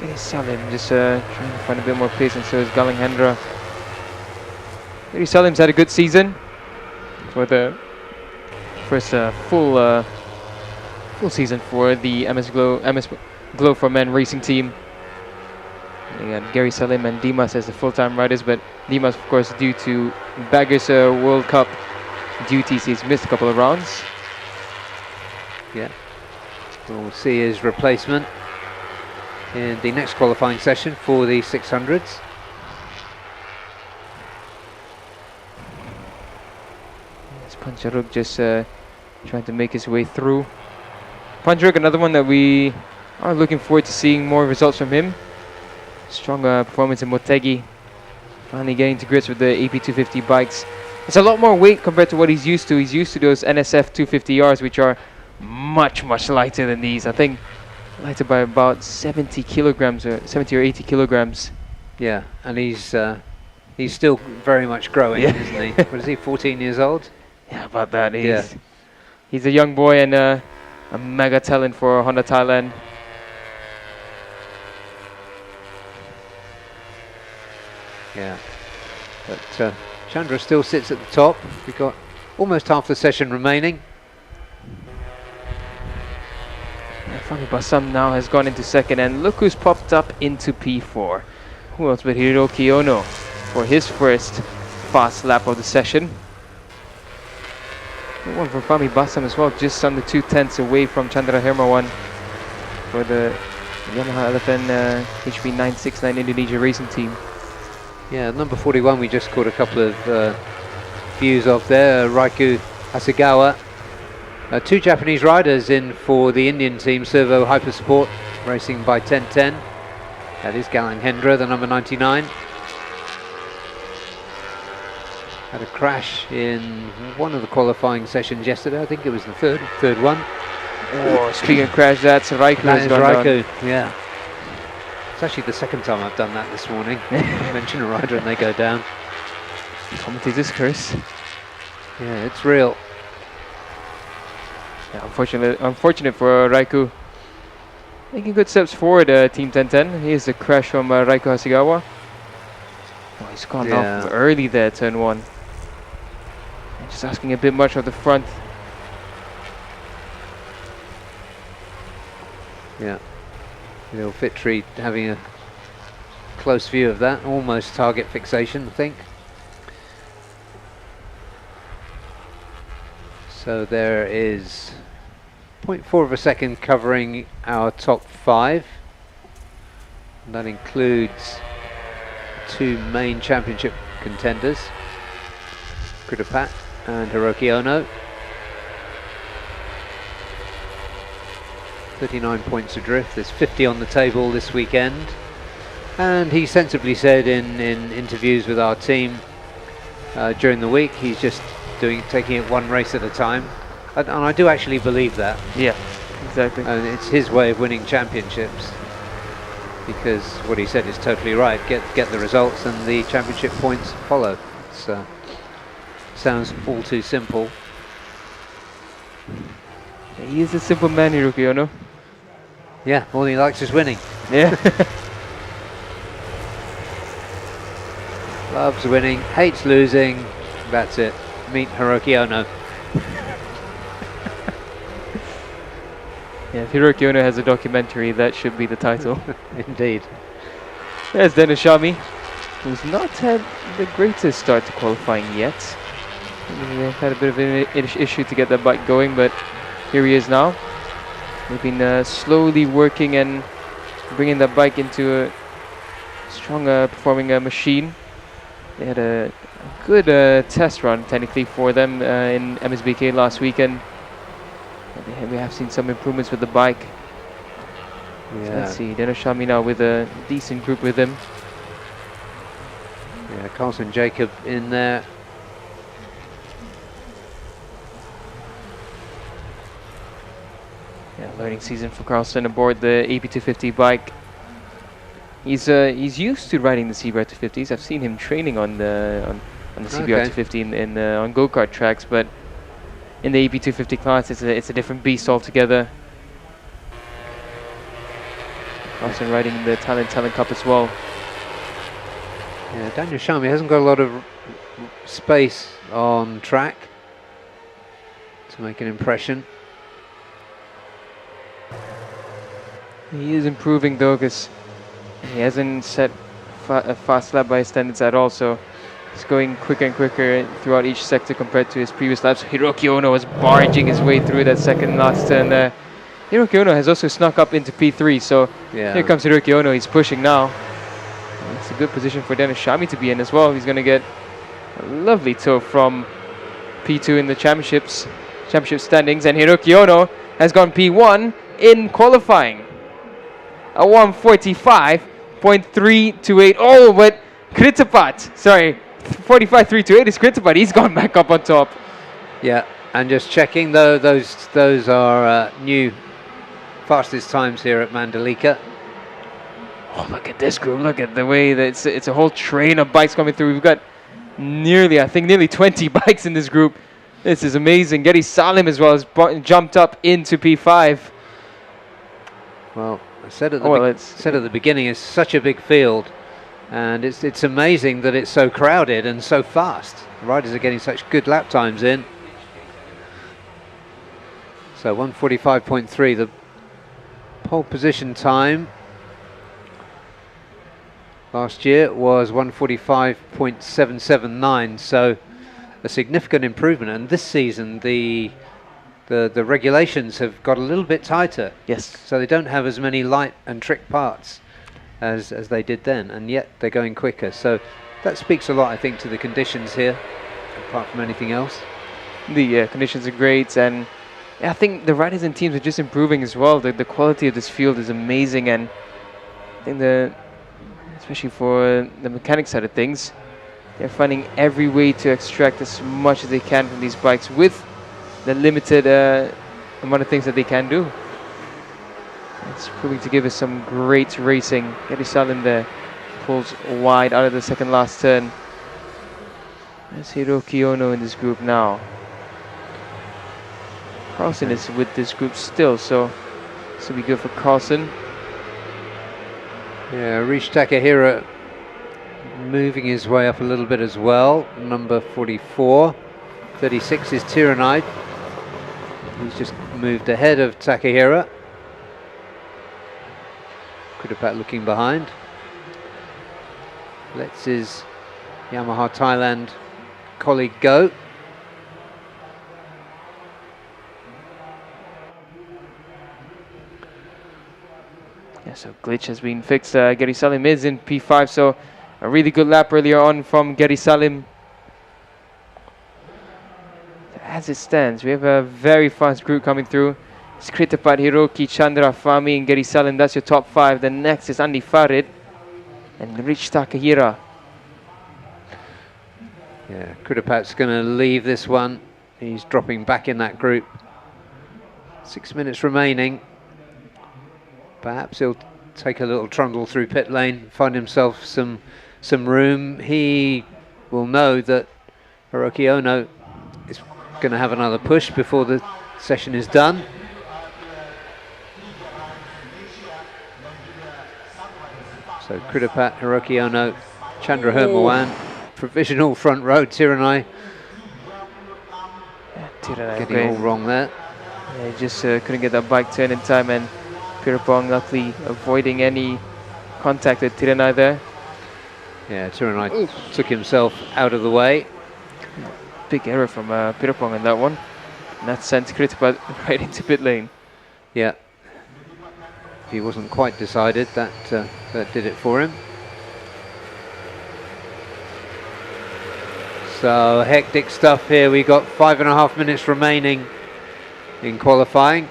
Gary Salim just trying to find a bit more pace, and so is Galing Hendra. Gary Salim's had a good season for the first full season for the MS Glow for Men racing team. And again, Gary Salim and Dimas as the full-time riders, but Dimas, of course, due to Baggers World Cup duties, he's missed a couple of rounds. Yeah, we'll see his replacement in the next qualifying session for the 600s. Yes, Pancharuk just trying to make his way through. Pancharuk, another one that we are looking forward to seeing more results from him. Strong performance in Motegi. Finally getting to grips with the AP250 bikes. It's a lot more weight compared to what he's used to. He's used to those NSF 250Rs, which are much lighter than these. I think lighter by about 70 kilograms, or 70 or 80 kilograms. Yeah, and he's still very much growing, Yeah. isn't he? What is he, 14 years old? Yeah, about that. Yeah. He's a young boy and a mega talent for Honda Thailand. Yeah, but Chandra still sits at the top. We've got almost half the session remaining. Fami Basam now has gone into second, and look who's popped up into P4. Who else but Hiroki Ono for his first fast lap of the session. Good one for Fami Basam as well, just under 2/10 away from Chandra Hermawan for the Yamaha LFN HB 969 Indonesia racing team. Yeah, number 41 we just caught a couple of views of there, Raiku Hasegawa. 2 Japanese riders in for the Indian team, Servo Hypersport, racing by 1010. That is Galang Hendra, the number 99. Had a crash in one of the qualifying sessions yesterday. I think it was the third one. Oh, speaking of crash, that's Raiku That has is gone down. Raiku, yeah. It's actually the second time I've done that this morning. Mention a rider and they go down. Commentator's curse. Yeah, it's real. Yeah, unfortunate for Raiku. Making good steps forward, Team 1010. Here's the crash from Raiku Hasegawa. Oh, he's gone off early there, turn 1. Just asking a bit much of the front. Yeah. Little Fitri having a close view of that, almost target fixation, I think. So there is 0.4 of a second covering our top 5. And that includes 2 main championship contenders, Kritapat and Hiroki Ono. 39 points adrift. There's 50 on the table this weekend, and he sensibly said in interviews with our team during the week, he's just taking it one race at a time, and I do actually believe that. Yeah, exactly. And it's his way of winning championships, because what he said is totally right. Get the results and the championship points follow. It's sounds all too simple. He is a simple man, Hiroki Ono. Yeah, all he likes is winning. Yeah. Loves winning, hates losing. That's it. Meet Hiroki Ono. Yeah, if Hiroki Ono has a documentary, that should be the title. Indeed. There's Dennis Shami, who's not had the greatest start to qualifying yet. They've had a bit of an issue to get that bike going, but here he is now. They've been slowly working and bringing that bike into a strong performing machine. They had a good test run technically for them in MSBK last weekend. We have seen some improvements with the bike. Yeah. So let's see, Dennis Shami now with a decent group with him. Yeah, Carlson Jacob in there. Yeah, learning season for Carlson aboard the AP250 bike. He's used to riding the CBR 250s. I've seen him training on the CBR 250 on go-kart tracks, but in the AP250 class, it's a different beast altogether. Also riding the Talent Cup as well. Yeah, Daniel Shami hasn't got a lot of space on track to make an impression. He is improving though, because he hasn't set a fast lap by his standards at all, so he's going quicker and quicker throughout each sector compared to his previous laps. Hiroki Ono was barging his way through that second last turn there. Hiroki Ono has also snuck up into P3, so Yeah. here comes Hiroki Ono. He's pushing now. It's a good position for Dennis Shami to be in as well. He's going to get a lovely tow from P2 in the championship standings, and Hiroki Ono has gone P1 in qualifying. A 145.328. Oh, but Kritapat, sorry, 45.328 is Kritapat. He's gone back up on top. Yeah, and just checking though, those are new fastest times here at Mandalika. Oh, look at this group. Look at the way that it's a whole train of bikes coming through. We've got nearly 20 bikes in this group. This is amazing. Getty Salim as well has jumped up into P5. Well, I said at the beginning, it's such a big field, and it's amazing that it's so crowded and so fast. The riders are getting such good lap times in. So 145.3, the pole position time last year was 145.779, so a significant improvement. And this season, the regulations have got a little bit tighter. Yes. So they don't have as many light and trick parts as they did then, and yet they're going quicker. So that speaks a lot, I think, to the conditions here, apart from anything else. The conditions are great, and I think the riders and teams are just improving as well. The quality of this field is amazing, and I think especially for the mechanic side of things, they're finding every way to extract as much as they can from these bikes with the limited amount of things that they can do. It's proving to give us some great racing. Getty Salim there pulls wide out of the second last turn. There's Hiroki Ono in this group now. Carlson is with this group still, so this will be good for Carlson. Yeah, Rish Takahira moving his way up a little bit as well. Number 44. 36 is Tyranide. He's just moved ahead of Takahira. Kudapat looking behind. Lets his Yamaha Thailand colleague go. Yeah, so glitch has been fixed. Getty Salim is in P5, so a really good lap earlier on from Getty Salim. As it stands, we have a very fast group coming through. It's Kritapat, Hiroki, Chandra, Fami, and Getty Salim. That's your top 5. The next is Andy Farid and Rich Takahira. Yeah, Kudapat's going to leave this one. He's dropping back in that group. 6 minutes remaining. Perhaps he'll take a little trundle through pit lane, find himself some room. He will know that Hiroki Ono is going to have another push before the session is done. So Kudapat, Hiroki Ono, Chandra Hermawan, provisional front row, Tiranai Tiranai getting it all wrong there. Yeah, he just couldn't get that bike turn in time, and Pirapong luckily avoiding any contact with Tiranai there. Yeah, Tiranai took himself out of the way. Big error from Pirapong in that one. And that sent Kritpat right into pit lane. Yeah. He wasn't quite decided, that did it for him. So hectic stuff here. We got 5.5 minutes remaining in qualifying.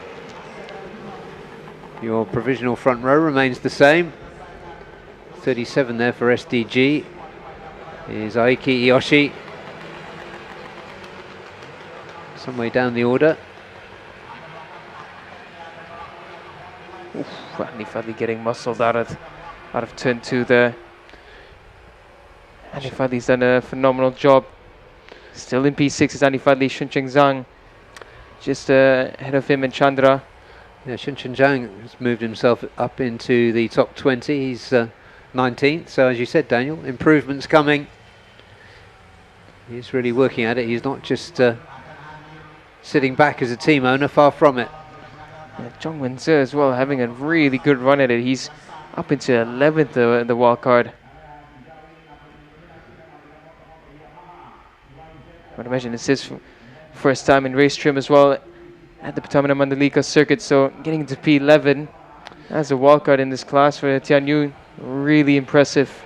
Your provisional front row remains the same. 37 there for SDG is Aiki Iyoshi. Some way down the order. Andy Fadley getting muscled out of turn 2 there. Andy Fadley's done a phenomenal job. Still in P6 is Andy Fadley, Shuncheng Zhang just ahead of him and Chandra. Yeah, Shuncheng Zhang has moved himself up into the top 20. He's 19th, so as you said, Daniel, improvements coming. He's really working at it. He's not just sitting back as a team owner, far from it. Yeah, Zhong Wen-Ze as well, having a really good run at it. He's up into 11th in the wild card. I would imagine it's his first time in race trim as well at the Patamana Mandalika circuit, so getting into P11 as a wildcard in this class for Tian Yu, really impressive.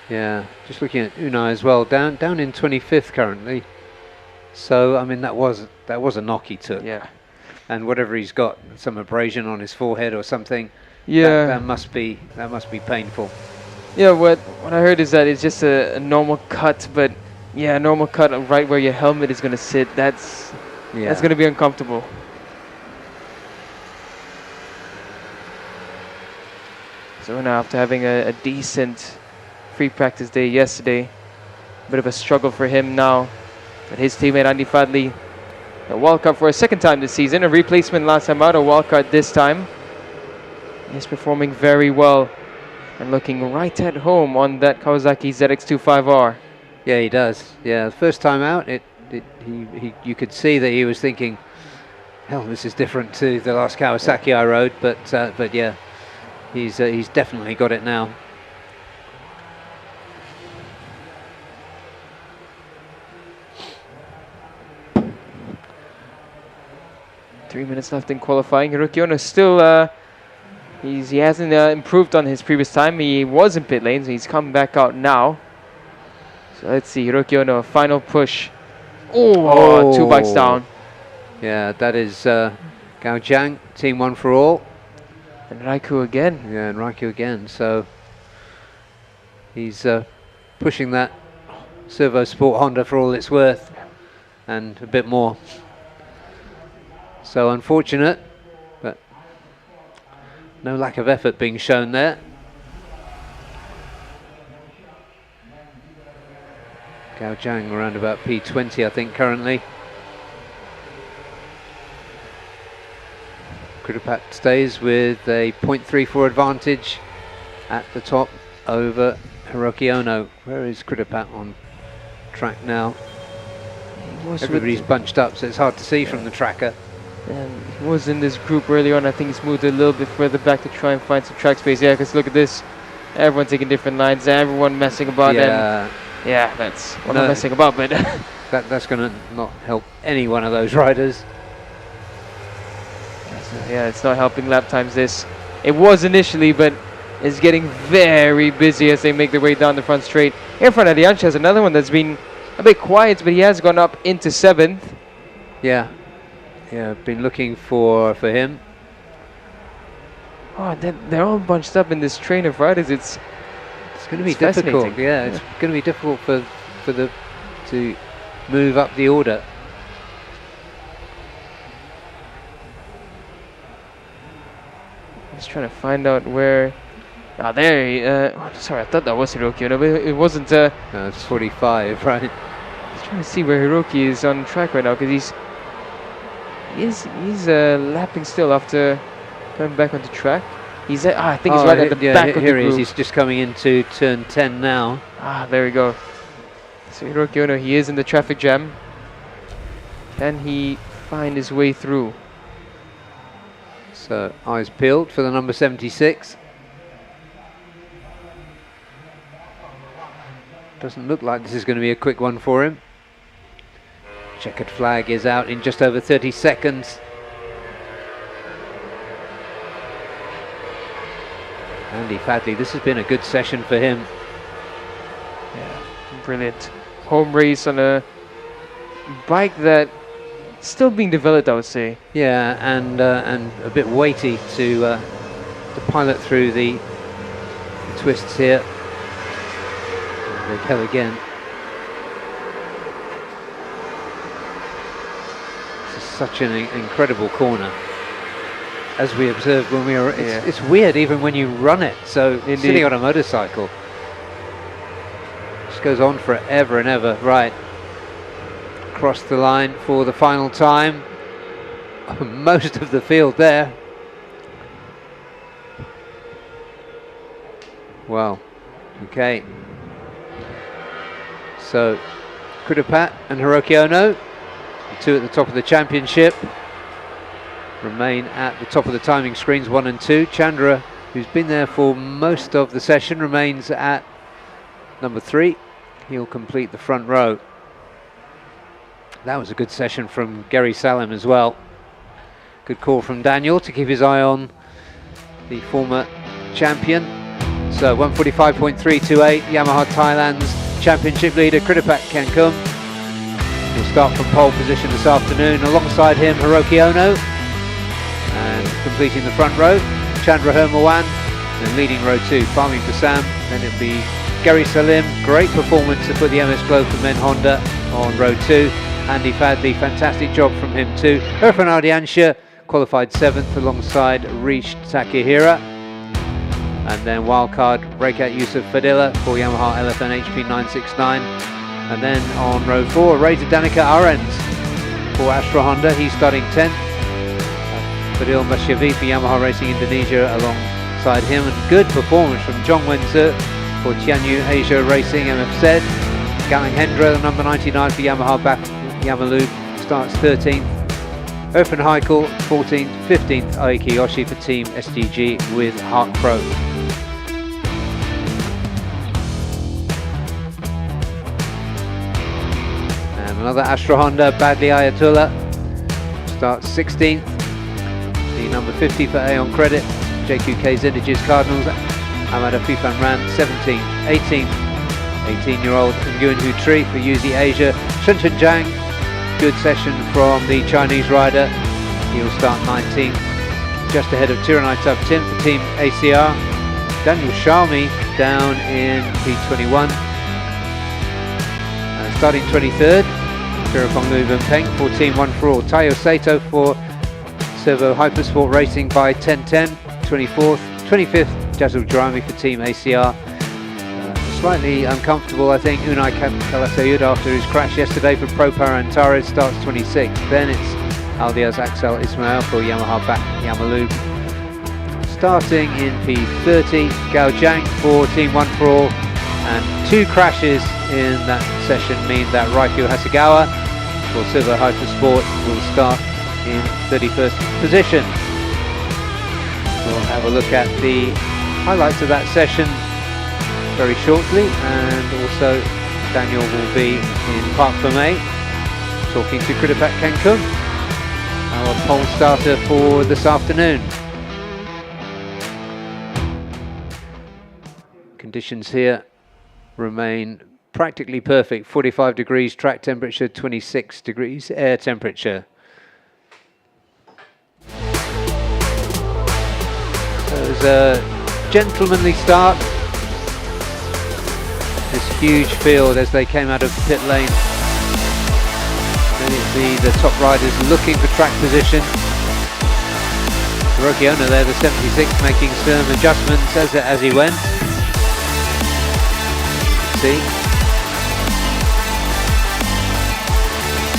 Yeah, just looking at Unai as well, down in 25th currently. So I mean that was a knock he took. Yeah. And whatever he's got, some abrasion on his forehead or something. Yeah. That must be painful. Yeah, what I heard is that it's just a normal cut, but yeah, a normal cut right where your helmet is going to sit. That's going to be uncomfortable. So now, after having a decent free practice day yesterday, a bit of a struggle for him now. But his teammate Andy Fadley, a wildcard for a second time this season, a replacement last time out, a wildcard this time. He's performing very well and looking right at home on that Kawasaki ZX25R. Yeah, he does. Yeah, the first time out, you could see that he was thinking, hell, this is different to the last Kawasaki I rode, but yeah, he's definitely got it now. Three minutes left in qualifying. Hiroki Ono still, he hasn't improved on his previous time. He was in pit lane, so he's coming back out now. So let's see, Hiroki Ono, final push. Oh, 2 bikes down. Yeah, that is Gao Jiang, team 1 for all. And Raikou again. Yeah, and Raikou again. So he's pushing that Servo Sport Honda for all it's worth, and a bit more. So unfortunate, but no lack of effort being shown there. Gao Jiang around about P20, I think, currently. Krupat stays with a 0.34 advantage at the top over Hiroki Ono. Where is Krupat on track now? Everybody's bunched up, so it's hard to see from the tracker. And he was in this group early on. I think he's moved a little bit further back to try and find some track space. Yeah, because look at this. Everyone taking different lines, everyone messing about. Yeah. Yeah, that's what I'm messing about, but that's going to not help any one of those riders. Yeah, it's not helping lap times this. It was initially, but it's getting very busy as they make their way down the front straight. In front of Lianchi has another one that's been a bit quiet, but he has gone up into 7th. Yeah, been looking for him. Oh, they're all bunched up in this train of riders. It's going to be difficult. Yeah, it's going to be difficult for the to move up the order. Just trying to find out where. Ah, there. Sorry, I thought that was Hiroki Ono, but it wasn't. No, it's 45, right? Just trying to see where Hiroki is on track right now, because he's lapping still after coming back onto track. He's at, I think he's right at the back of the here he is. group. He's just coming into turn 10 now. There we go. So Hiroki Ono, he is in the traffic jam. Can he find his way through? So eyes peeled for the number 76. Doesn't look like this is going to be a quick one for him. Checkered flag is out in just over 30 seconds. Andy Fadley, this has been a good session for him. Yeah, brilliant. Home race on a bike that still being developed, I would say. Yeah, and a bit weighty to pilot through the twists here. There they go again. This is such an incredible corner. As we observed when we were, it's weird even when you run it. So sitting on a motorcycle just goes on forever and ever. Right, across the line for the final time. Most of the field there. Wow. Okay. So Kudapat and Hiroki Ono, the two at the top of the championship, remain at the top of the timing screens, 1 and 2. Chandra, who's been there for most of the session, remains at number 3. He'll complete the front row. That was a good session from Gary Salim as well. Good call from Daniel to keep his eye on the former champion. So 145.328, Yamaha Thailand's championship leader, Kritapat Kankum. He'll start from pole position this afternoon. Alongside him, Hiroki Ono. And completing the front row, Chandra Hermawan. And leading row 2, Fahmi Passam. Then it'll be Gary Salim. Great performance to put the MS Globe for Men Honda on row 2. Andy Fadley, fantastic job from him too. Irfan Ardiansha qualified 7th alongside Rish Takehira. And then wildcard Rekat Yusuf Fadila for Yamaha LFN HP 969. And then on row 4, Reza Danica Arens for Astra Honda. He's starting 10th. Fadil Masyavi for Yamaha Racing Indonesia alongside him. And good performance from Zhong Wenze for Tianyu Asia Racing MFZ. Galang Hendra, the number 99 for Yamaha back Yamalu, starts 13th. Irfan Heikel 14th, 15th Aiki Yoshi for Team SDG with Hart Pro. And another Astra Honda, Badli Ayatollah, starts 16th. The number 50 for Aeon Credit, JQK Zendages Cardinals, Amada Fifan Ran 17th, 18th. 18-year-old Nguyen Hu Tri for UZ Asia. Shen Chen Zhang, good session from the Chinese rider. He'll start 19th. Just ahead of Tiranai Tub Tim for Team ACR. Daniel Sharmi down in P21. Starting 23rd, Pirapong Lu Peng for Team One for All. Tayo Sato for Servo Hypersport Racing by 10:10. 24th, 25th, Jazul Jarami for Team ACR. Slightly uncomfortable, I think, Unai Kalasayud after his crash yesterday for Pro Power Antares, starts 26th. Then it's Aldiaz Axel Ismail for Yamaha back Yamalu. Starting in P30, Gao Jiang for Team One for All. And 2 crashes in that session mean that Raikyu Hasegawa for Silver Hypersport will start in 31st position. We'll have a look at the highlights of that session very shortly, and also Daniel will be in Park Ferme talking to Kritapat Kankum, our pole starter for this afternoon. Conditions here remain practically perfect. 45 degrees track temperature, 26 degrees air temperature. So it was a gentlemanly start. This huge field as they came out of pit lane. Then it'll be the top riders looking for track position. Hiroki Ono there, the 76, making some adjustments as he went. See.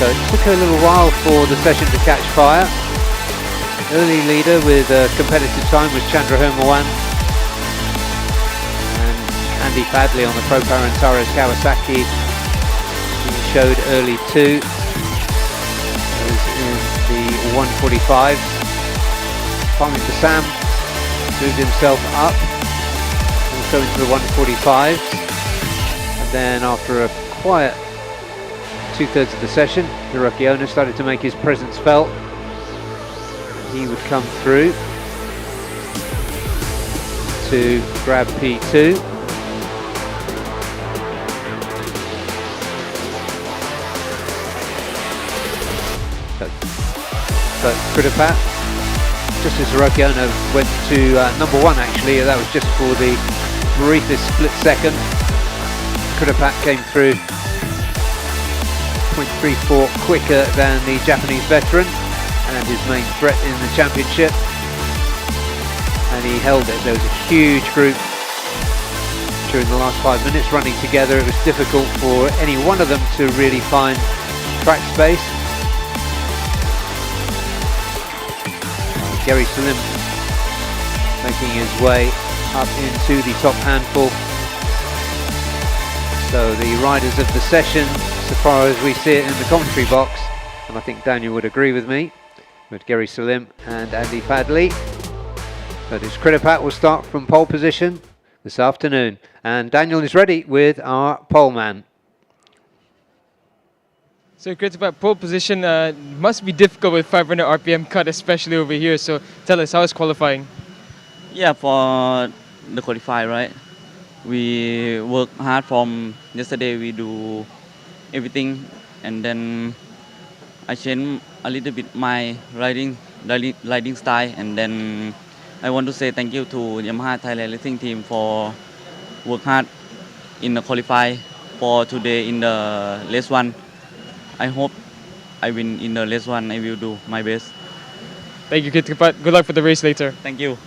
So it took a little while for the session to catch fire. early leader with a competitive time was Chandra Hermawan. And Andy Fadley on the Pro Parantaras Kawasaki. He showed early too. He was in the 145s. Finally for Sam, moved himself up, also into the 145s. And then after a quiet 2/3 of the session, Hiroki Ono started to make his presence felt. He would come through to grab P2. But Kridapat, just as Hiroki Ono went to number 1 actually, that was just for the briefest split second. Kridapat came through 0.34 quicker than the Japanese veteran and his main threat in the championship, and he held it. There was a huge group during the last 5 minutes running together. It was difficult for any one of them to really find track space. Gary Salim making his way up into the top handful. So the riders of the session, so far as we see it in the commentary box, and I think Daniel would agree with me, with Gary Salim and Andy Fadley. But his Kridapat will start from pole position this afternoon. And Daniel is ready with our pole man. So Kridapat, pole position must be difficult with 500 RPM cut, especially over here. So tell us, how is qualifying? Yeah, for the qualify, right? We work hard from yesterday. We do everything, and then I changed a little bit my riding style, and then I want to say thank you to Yamaha Thailand Racing Team for work hard in the qualify for today in the race 1. I hope I win in the race 1. I will do my best. Thank you, Kridapat. Good luck for the race later. Thank you.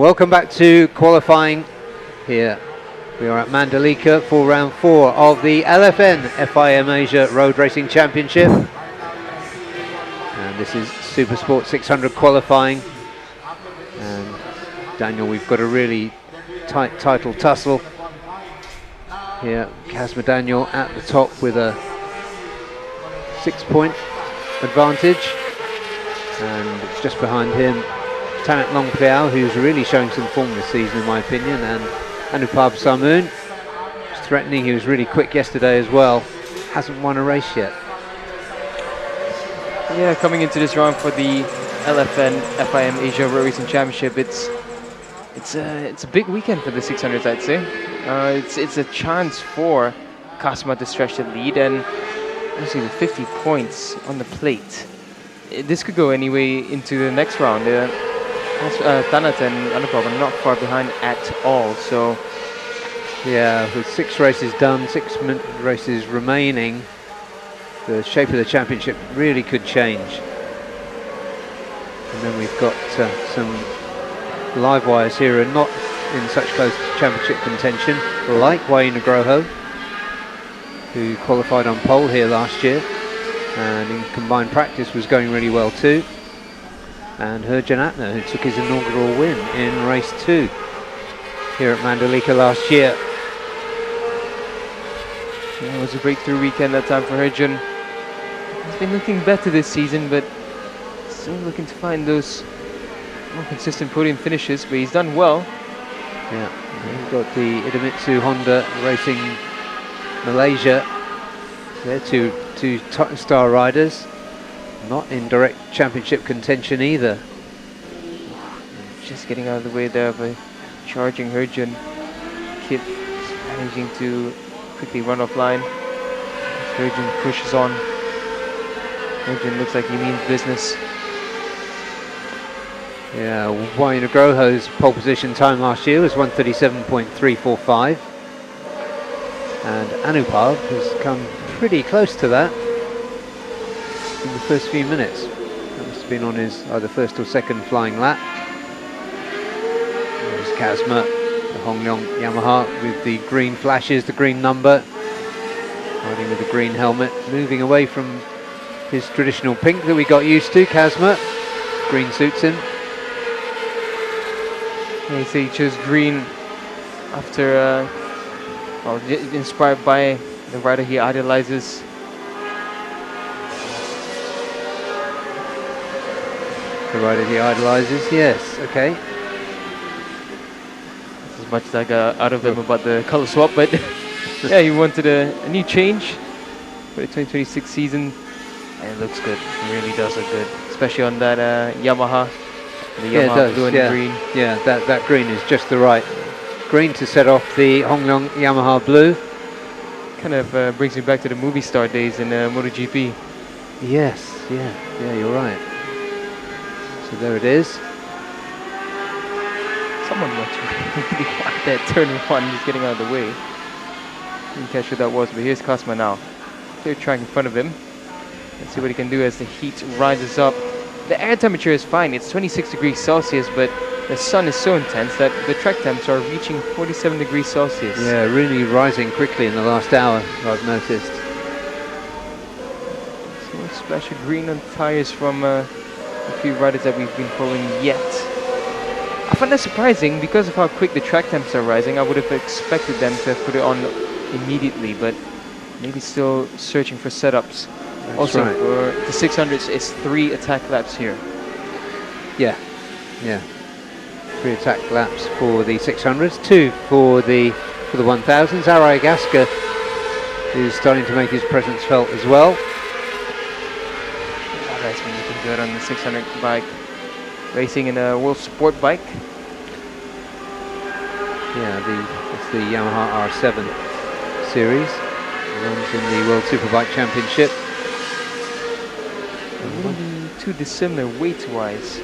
Welcome back to qualifying here. We are at Mandalika for round 4 of the LFN FIM Asia Road Racing Championship. And this is Super Sport 600 qualifying. And Daniel, we've got a really tight title tussle here. Casper Daniel at the top with a 6-point advantage. And just behind him, Tanat Longpiao, who's really showing some form this season in my opinion, and Anupab Samoon is threatening. He was really quick yesterday as well. Hasn't won a race yet. Yeah, coming into this round for the LFN FIM Asia Road Racing Championship, it's a big weekend for the 600s, I'd say. It's a chance for Kasma to stretch the lead, and obviously with 50 points on the plate, this could go anyway into the next round. Tanat and Anupam are not far behind at all, so yeah, with 6 races done, 6 races remaining, the shape of the championship really could change. And then we've got some live wires here and not in such close championship contention, like Wayne Agroho, who qualified on pole here last year and in combined practice was going really well too. And Herjan Atner, who took his inaugural win in race 2 here at Mandalika last year. Yeah, it was a breakthrough weekend that time for Herjan. He's been looking better this season, but still looking to find those more consistent podium finishes, but he's done well. Yeah, we've got the Idemitsu Honda Racing Malaysia. They're two star riders, not in direct championship contention either. Just getting out of the way there by charging Herjan. Kip managing to quickly run offline. Herjan pushes on. Herjan looks like he means business. Yeah, Wayne Agroho's pole position time last year was 1:37.345. And Anupab has come pretty close to that in the first few minutes. That must have been on his either first or second flying lap. There's Kazma, the Hongyong Yamaha with the green flashes, the green number, riding with the green helmet, moving away from his traditional pink that we got used to. Kazma, green suits him. Yeah, he said he chose green after, well, inspired by the rider he idolizes. The rider he idolizes, yes, okay. As much as I got out of him about the color swap, but yeah, he wanted a new change for the 2026 season, and it looks good. It really does look good, especially on that Yamaha. The Yeah, Yamaha it does, blue and yeah. green. Yeah, that green is just the right green to set off the Hongyong Yamaha blue. Kind of brings me back to the movie star days in MotoGP. Yes, yeah, you're right. So there it is. Someone watching really want that turn 1, just getting out of the way. Didn't catch who that was, but here's Kasma now. Clear track in front of him. Let's see what he can do as the heat rises up. The air temperature is fine, it's 26 degrees Celsius, but the sun is so intense that the track temps are reaching 47 degrees Celsius. Yeah, really rising quickly in the last hour, I've noticed. So a splash of green on tires from a few riders that we've been following yet. I find that surprising because of how quick the track temps are rising. I would have expected them to have put it on immediately, but maybe still searching for setups. That's also, right. for the 600s, it's 3 attack laps here. Yeah. 3 attack laps for the 600s, 2 for the 1000s. Arai Gaska is starting to make his presence felt as well. That's been looking good on the 600 bike. Racing in a World Sport bike. Yeah, it's the Yamaha R7 series. Runs in the World Superbike Championship. It wouldn't be too dissimilar weight-wise. I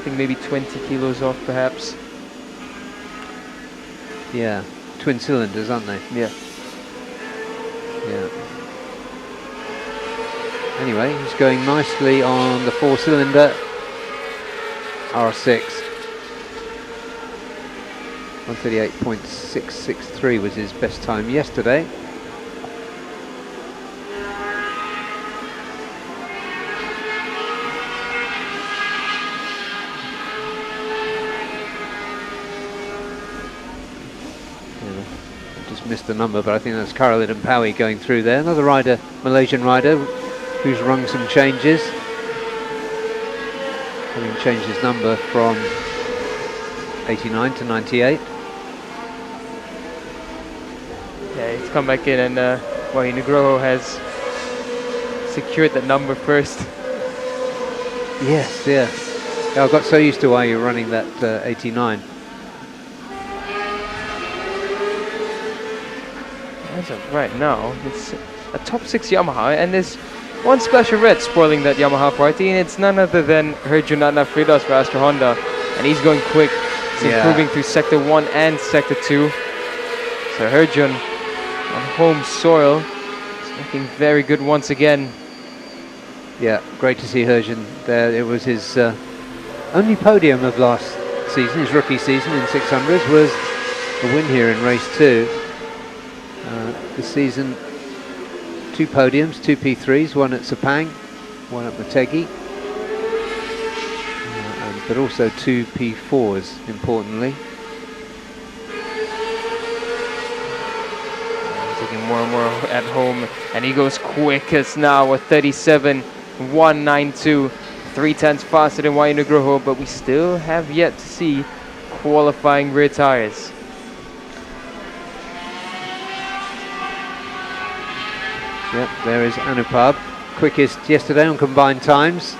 think maybe 20 kilos off, perhaps. Yeah, twin cylinders, aren't they? Yeah. Anyway, he's going nicely on the 4-cylinder R6. 1:38.663 was his best time yesterday. Missed the number, but I think that's Khalid and Pawi going through there. Another rider, Malaysian rider, who's rung some changes, having changed his number from 89 to 98. Yeah, he's come back in, and Nugroho has secured that number first. Yes, yeah. I got so used to why you're running that 89. As of right now, it's a top 6 Yamaha, and there's one splash of red spoiling that Yamaha party, and it's none other than Herjunatna Fridos for Astra Honda, and he's going quick. He's improving through Sector 1 and Sector 2. So Herjun on home soil is looking very good once again. Yeah, great to see Herjun there. It was his only podium of last season, his rookie season in 600s, was the win here in race 2. This season, 2 podiums, 2 P3s, one at Sepang, one at Motegi, but also 2 P4s, importantly. Taking more and more at home, and he goes quickest now with 37.192, 3/10 faster than Nugroho, but we still have yet to see qualifying rear tires. Yep, there is Anupab, quickest yesterday on combined times.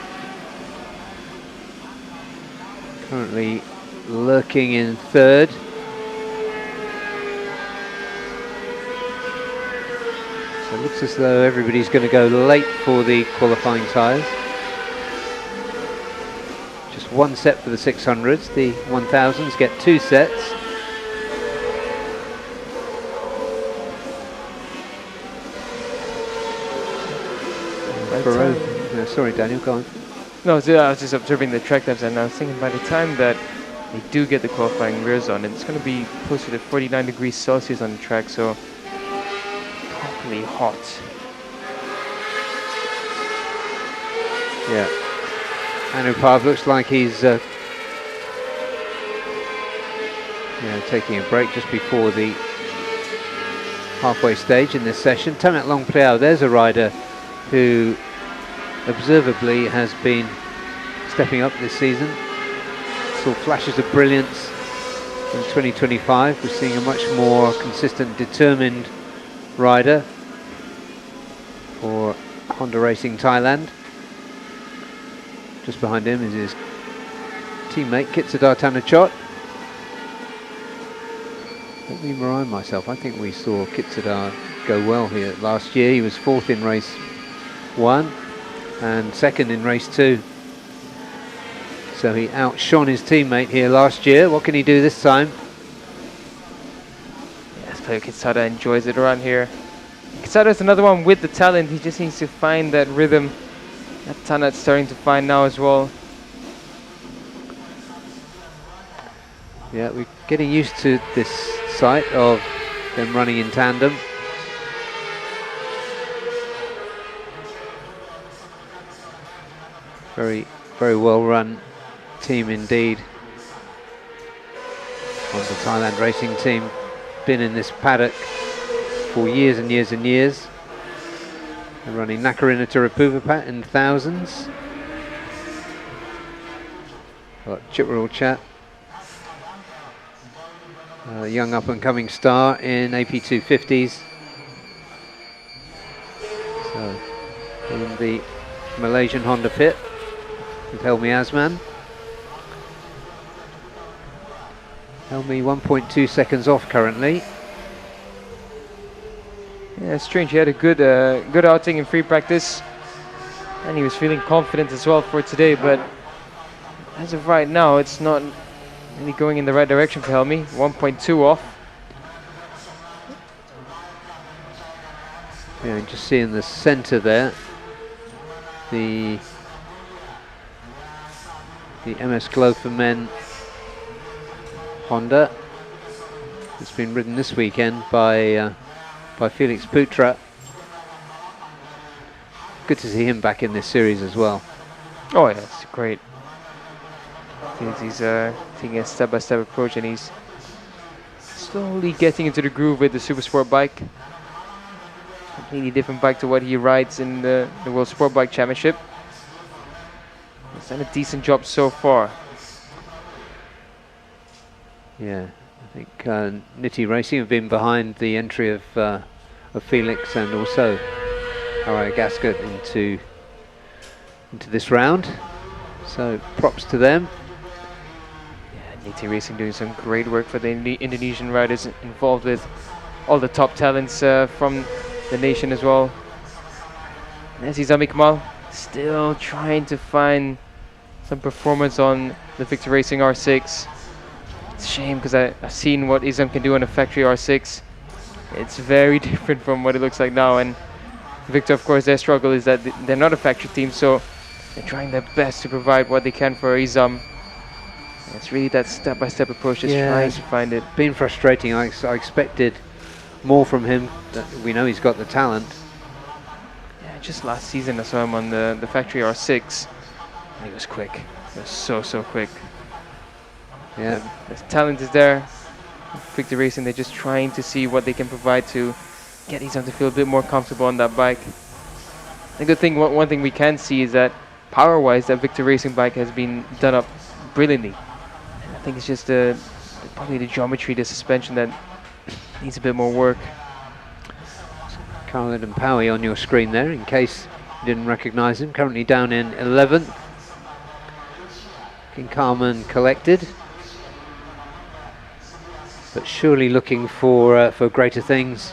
Currently lurking in 3rd. So it looks as though everybody's going to go late for the qualifying tyres. Just 1 set for the 600s. The 1000s get 2 sets. Sorry, Daniel, go on. No, I was just observing the track times, and I was thinking by the time that they do get the qualifying rear zone, it's going to be closer to 49 degrees Celsius on the track, so properly hot. Yeah, Anupab looks like he's taking a break just before the halfway stage in this session. Tamat Longpreau, there's a rider who observably has been stepping up this season. Saw flashes of brilliance in 2025. We're seeing a much more consistent, determined rider for Honda Racing Thailand. Just behind him is his teammate Kitsadar Tanachot. Let me remind myself, I think we saw Kitsadar go well here last year. He was 4th in race 1 and 2nd in race 2. So he outshone his teammate here last year. What can he do this time? Yes, player Kitsada enjoys it around here. Kitsada is another one with the talent. He just needs to find that rhythm that Tanat's starting to find now as well. Yeah, we're getting used to this sight of them running in tandem. Very, very well run team indeed. On the Thailand racing team, been in this paddock for years and years and years. They're running Nakarina Tirapuvapat in thousands. Got Chitral Chat, a young up and coming star in AP250s. So in the Malaysian Honda pit with Helmi Asman. Helmi 1.2 seconds off currently. Yeah, it's strange. He had a good outing in free practice, and he was feeling confident as well for today. But as of right now, it's not really going in the right direction for Helmi. 1.2 off. Yeah, and just seeing the centre there, the MS Glow for Men Honda. It's been ridden this weekend by Felix Putra. Good to see him back in this series as well. Oh yeah, it's great. He's taking a step-by-step approach, and he's slowly getting into the groove with the Super Sport bike. Completely different bike to what he rides in the World Sport Bike Championship. He's done a decent job so far. Yeah, I think Nitty Racing have been behind the entry of Felix and also Araya Gasket into this round. So props to them. Yeah, NT Racing doing some great work for the Indonesian riders involved, with all the top talents from the nation as well. And Zami Kamal still trying to find some performance on the Victor Racing R6. It's a shame because I've seen what Izam can do on a factory R6. It's very different from what it looks like now, and Victor, of course, their struggle is that they're not a factory team, so they're trying their best to provide what they can for Izam. And it's really that step-by-step approach, just trying to find it. Been frustrating. I expected more from him. We know he's got the talent. Yeah, just last season I saw him on the factory R6, and he was quick. He was so quick. Yeah, The talent is there. Victor Racing, they're just trying to see what they can provide to get Izam to feel a bit more comfortable on that bike. The good thing, one thing we can see is that power-wise, that Victor Racing bike has been done up brilliantly. And I think it's just probably the geometry, the suspension that needs a bit more work. Khalid and Powie on your screen there, in case you didn't recognise him. Currently down in 11th. Looking calm and collected, but surely looking for greater things.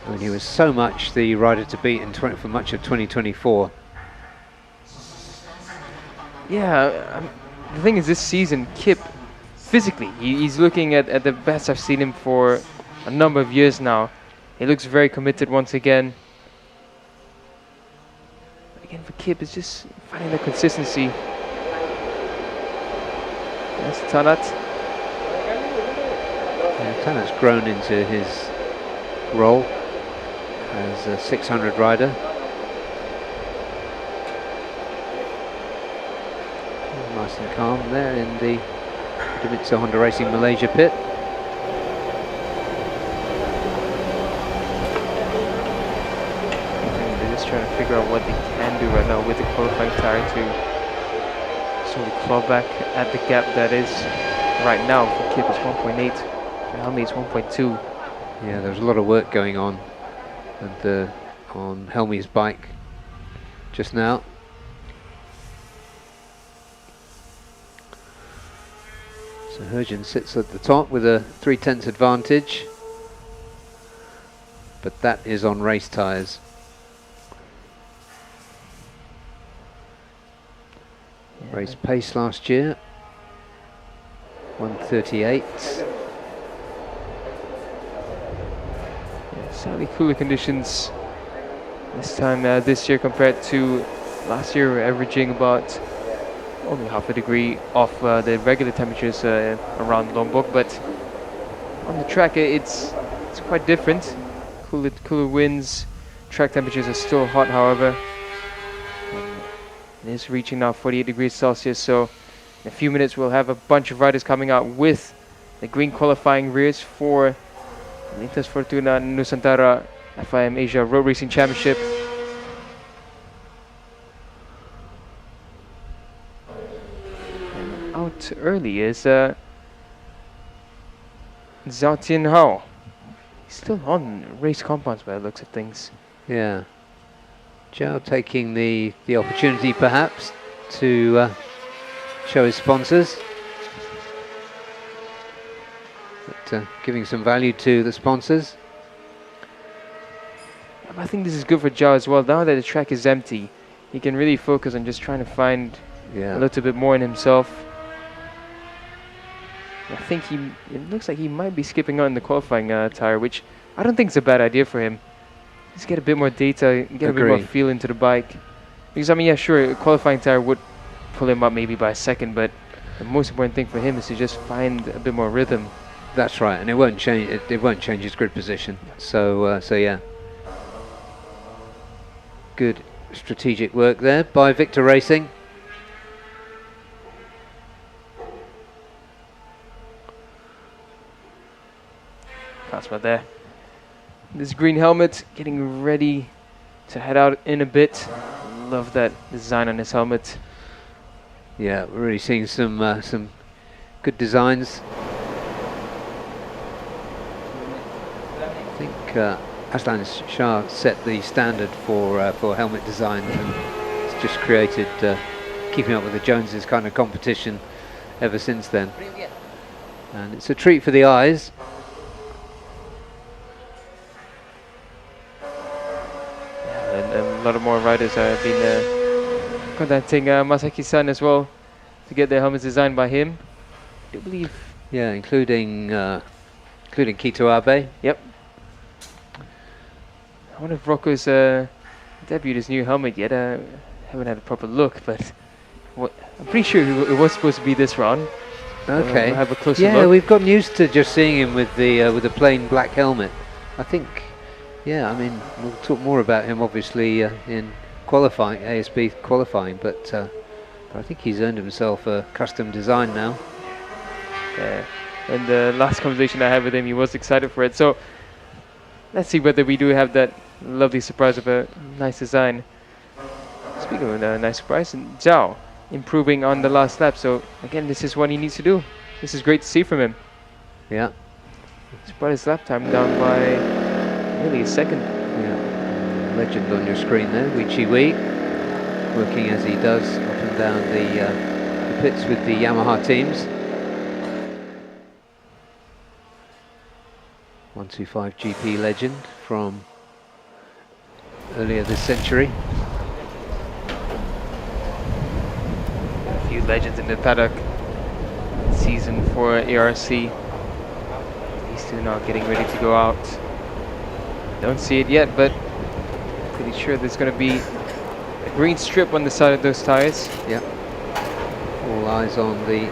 When he was so much the rider to beat for much of 2024. Yeah, the thing is, this season, Kip, physically, he's looking at the best I've seen him for a number of years now. He looks very committed once again. Again, for Kip, it's just finding the consistency. That's Tanat. Yeah, Tanat's grown into his role as a 600 rider. Nice and calm there in the Dimitso Honda Racing Malaysia pit. They're just trying to figure out what they can do right now with the qualifying tire to sort of claw back at the gap that is right now. For Kip it's 1.8, for Helmi it's 1.2. Yeah, there's a lot of work going on on Helmi's bike just now. So Hergen sits at the top with a 3/10 advantage, but that is on race tyres. Yeah. Race pace last year, 1:38. Slightly cooler conditions this time this year compared to last year. We're averaging about only half a degree off the regular temperatures around Lombok, but on the track it's quite different. Cooler winds. Track temperatures are still hot, however. It is reaching now 48 degrees Celsius, so in a few minutes we'll have a bunch of riders coming out with the green qualifying rears for Lintas Fortuna Nusantara FIM Asia Road Racing Championship. And out early is Zhao Tianhao. He's still on race compounds by the looks of things. Yeah, Zhao taking the opportunity perhaps to show his sponsors. But, giving some value to the sponsors. I think this is good for Zhao as well. Now that the track is empty, he can really focus on just trying to find a little bit more in himself. I think it looks like he might be skipping on the qualifying tire, which I don't think is a bad idea for him. Just get a bit more data, get a bit more feel into the bike. Because I mean, yeah, sure, a qualifying tire would pull him up maybe by a second, but The most important thing for him is to just find a bit more rhythm. That's right, and it won't change. It won't change his grid position. So yeah, good strategic work there by Victor Racing. Kasma there. This green helmet getting ready to head out in a bit. Love that design on his helmet. Yeah, we're really seeing some good designs. I think Aslan Shah set the standard for helmet design, and it's just created keeping up with the Joneses kind of competition ever since then. And it's a treat for the eyes. And a lot of more riders have been contacting Masaki-san as well to get their helmets designed by him. I do believe. Yeah, including Kito Abe. Yep. I wonder if Rocco's debuted his new helmet yet. Haven't had a proper look, but I'm pretty sure it was supposed to be this round. Okay. We'll have a closer yeah, look. we've gotten used to just seeing him with the plain black helmet. I think. Yeah, I mean, we'll talk more about him obviously in qualifying, ASB qualifying, but I think he's earned himself a custom design now. Yeah. And the last conversation I had with him, he was excited for it. So let's see whether we do have that lovely surprise of a nice design. Speaking of a nice surprise, and Zhao improving on the last lap. So again, this is what he needs to do. This is great to see from him. Yeah. He's brought his lap time down by nearly a second. Yeah. Legend on your screen there, Wee Wee, working as he does up and down the pits with the Yamaha teams. 125 GP legend from earlier this century. A few legends in the paddock. Season for ARC. These two now getting ready to go out. Don't see it yet, but pretty sure there's going to be a green strip on the side of those tires. Yeah. All eyes on the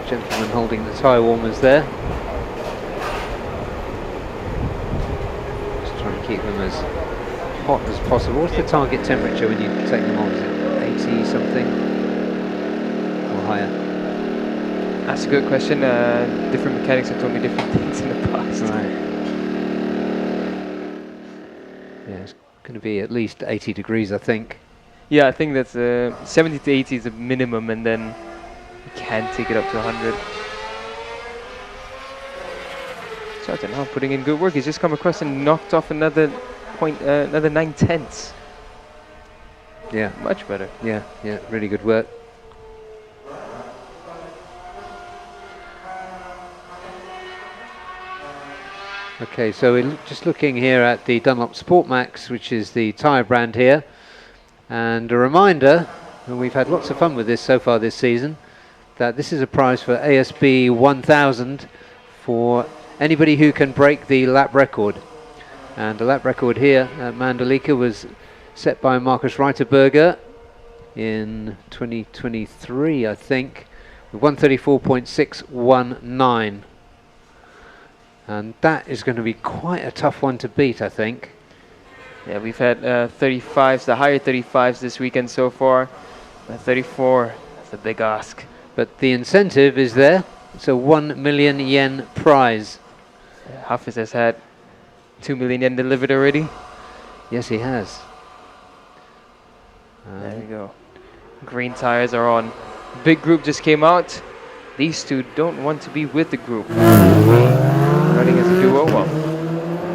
gentleman holding the tyre warmers there. Just trying to keep them as hot as possible. What's the target temperature when you take them on? Is it 80 something or higher? That's a good question. Different mechanics have told me different things in the past. Right. Yeah, it's going to be at least 80 degrees, I think. Yeah, I think that's 70 to 80 is a minimum, and then you can take it up to 100. Sarton now putting in good work. He's just come across and knocked off another point, another 9/10. Yeah. Much better. Yeah, really good work. Okay, so we're just looking here at the Dunlop Sport Max, which is the tyre brand here. And a reminder, and we've had lots of fun with this so far this season, that this is a prize for ASB 1000 for anybody who can break the lap record. And the lap record here at Mandalika was set by Markus Reiterberger in 2023, I think, with 134.619. And that is going to be quite a tough one to beat, I think. Yeah, we've had 35s, the higher 35s this weekend so far. 34, that's a big ask. But the incentive is there. It's a 1 million yen prize. Hafiz has had 2 million yen delivered already. Yes, he has. There we go. Green tires are on. Big group just came out. These two don't want to be with the group. Running as a duo. Well,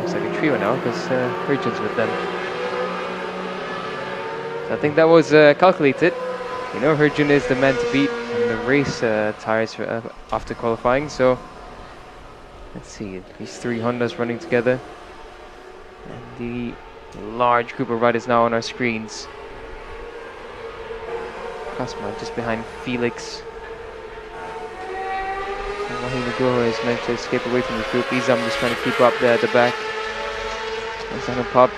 looks like a trio now because Hurjun's with them. So I think that was calculated. You know, Hurjun is the man to beat on the race tires after qualifying. So let's see, these three Hondas running together. And the large group of riders now on our screens. Kasma just behind Felix. Nugroho has managed to escape away from the group. Izam just trying to keep up there at the back. That's pop.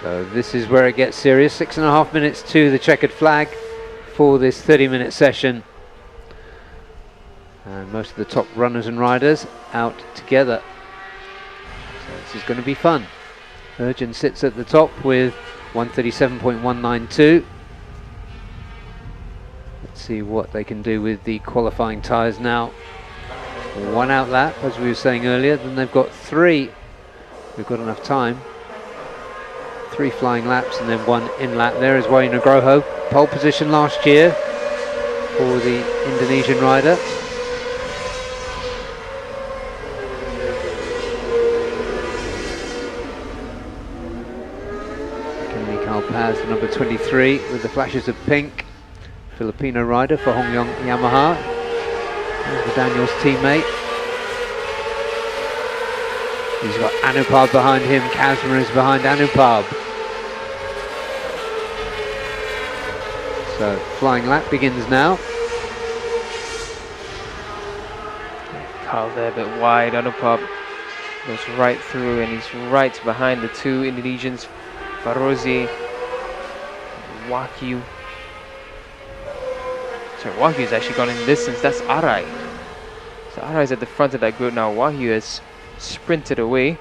So this is where it gets serious. 6.5 minutes to the checkered flag for this 30-minute session. And most of the top runners and riders out together. So this is going to be fun. Ercan sits at the top with 137.192. Let's see what they can do with the qualifying tyres now. One out lap, as we were saying earlier, then they've got 3. We've got enough time. 3 flying laps and then 1 in lap. There is Wahyu Nugroho, pole position last year for the Indonesian rider. Paz, number 23, with the flashes of pink. Filipino rider for Hongyong Yamaha. There's Daniel's teammate. He's got Anupab behind him. Kazma is behind Anupab. So flying lap begins now. Carl there a bit wide. Anupab goes right through and he's right behind the 2 Indonesians, Farozi, Wahyu. So Wahyu's actually gone in distance. That's Arai. So Arai's at the front of that group now. Wahyu has sprinted away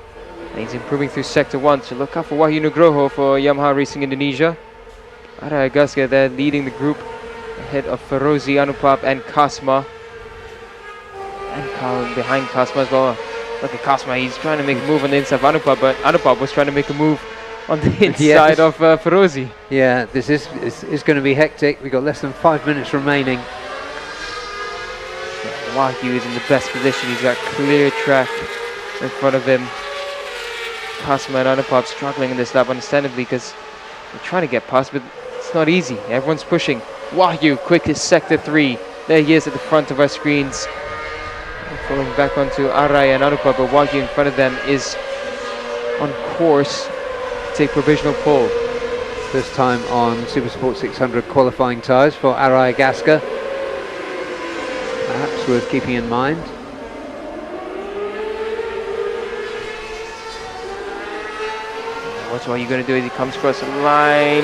and he's improving through sector 1. So look out for Wahyu Nugroho for Yamaha Racing Indonesia. Arai Agaska there leading the group ahead of Farozi, Anupab and Kasma. And Carl behind Kasma as well. Look at Kasma, he's trying to make a move on the inside of Anupab, but Anupab was trying to make a move on the inside of Farozi. Yeah, this is going to be hectic. We've got less than 5 minutes remaining. Wahyu is in the best position. He's got clear track in front of him. Kasma and Anupab struggling in this lap, understandably, because they're trying to get past, but it's not easy. Everyone's pushing. Wahyu, quickest sector 3. There he is at the front of our screens. Falling back onto Arai and Anupab, but Wahyu in front of them is on course. Take provisional pole. First time on Supersport 600 qualifying tyres for Arai Agaska. Perhaps worth keeping in mind. What's Wahyu going to do as he comes across the line?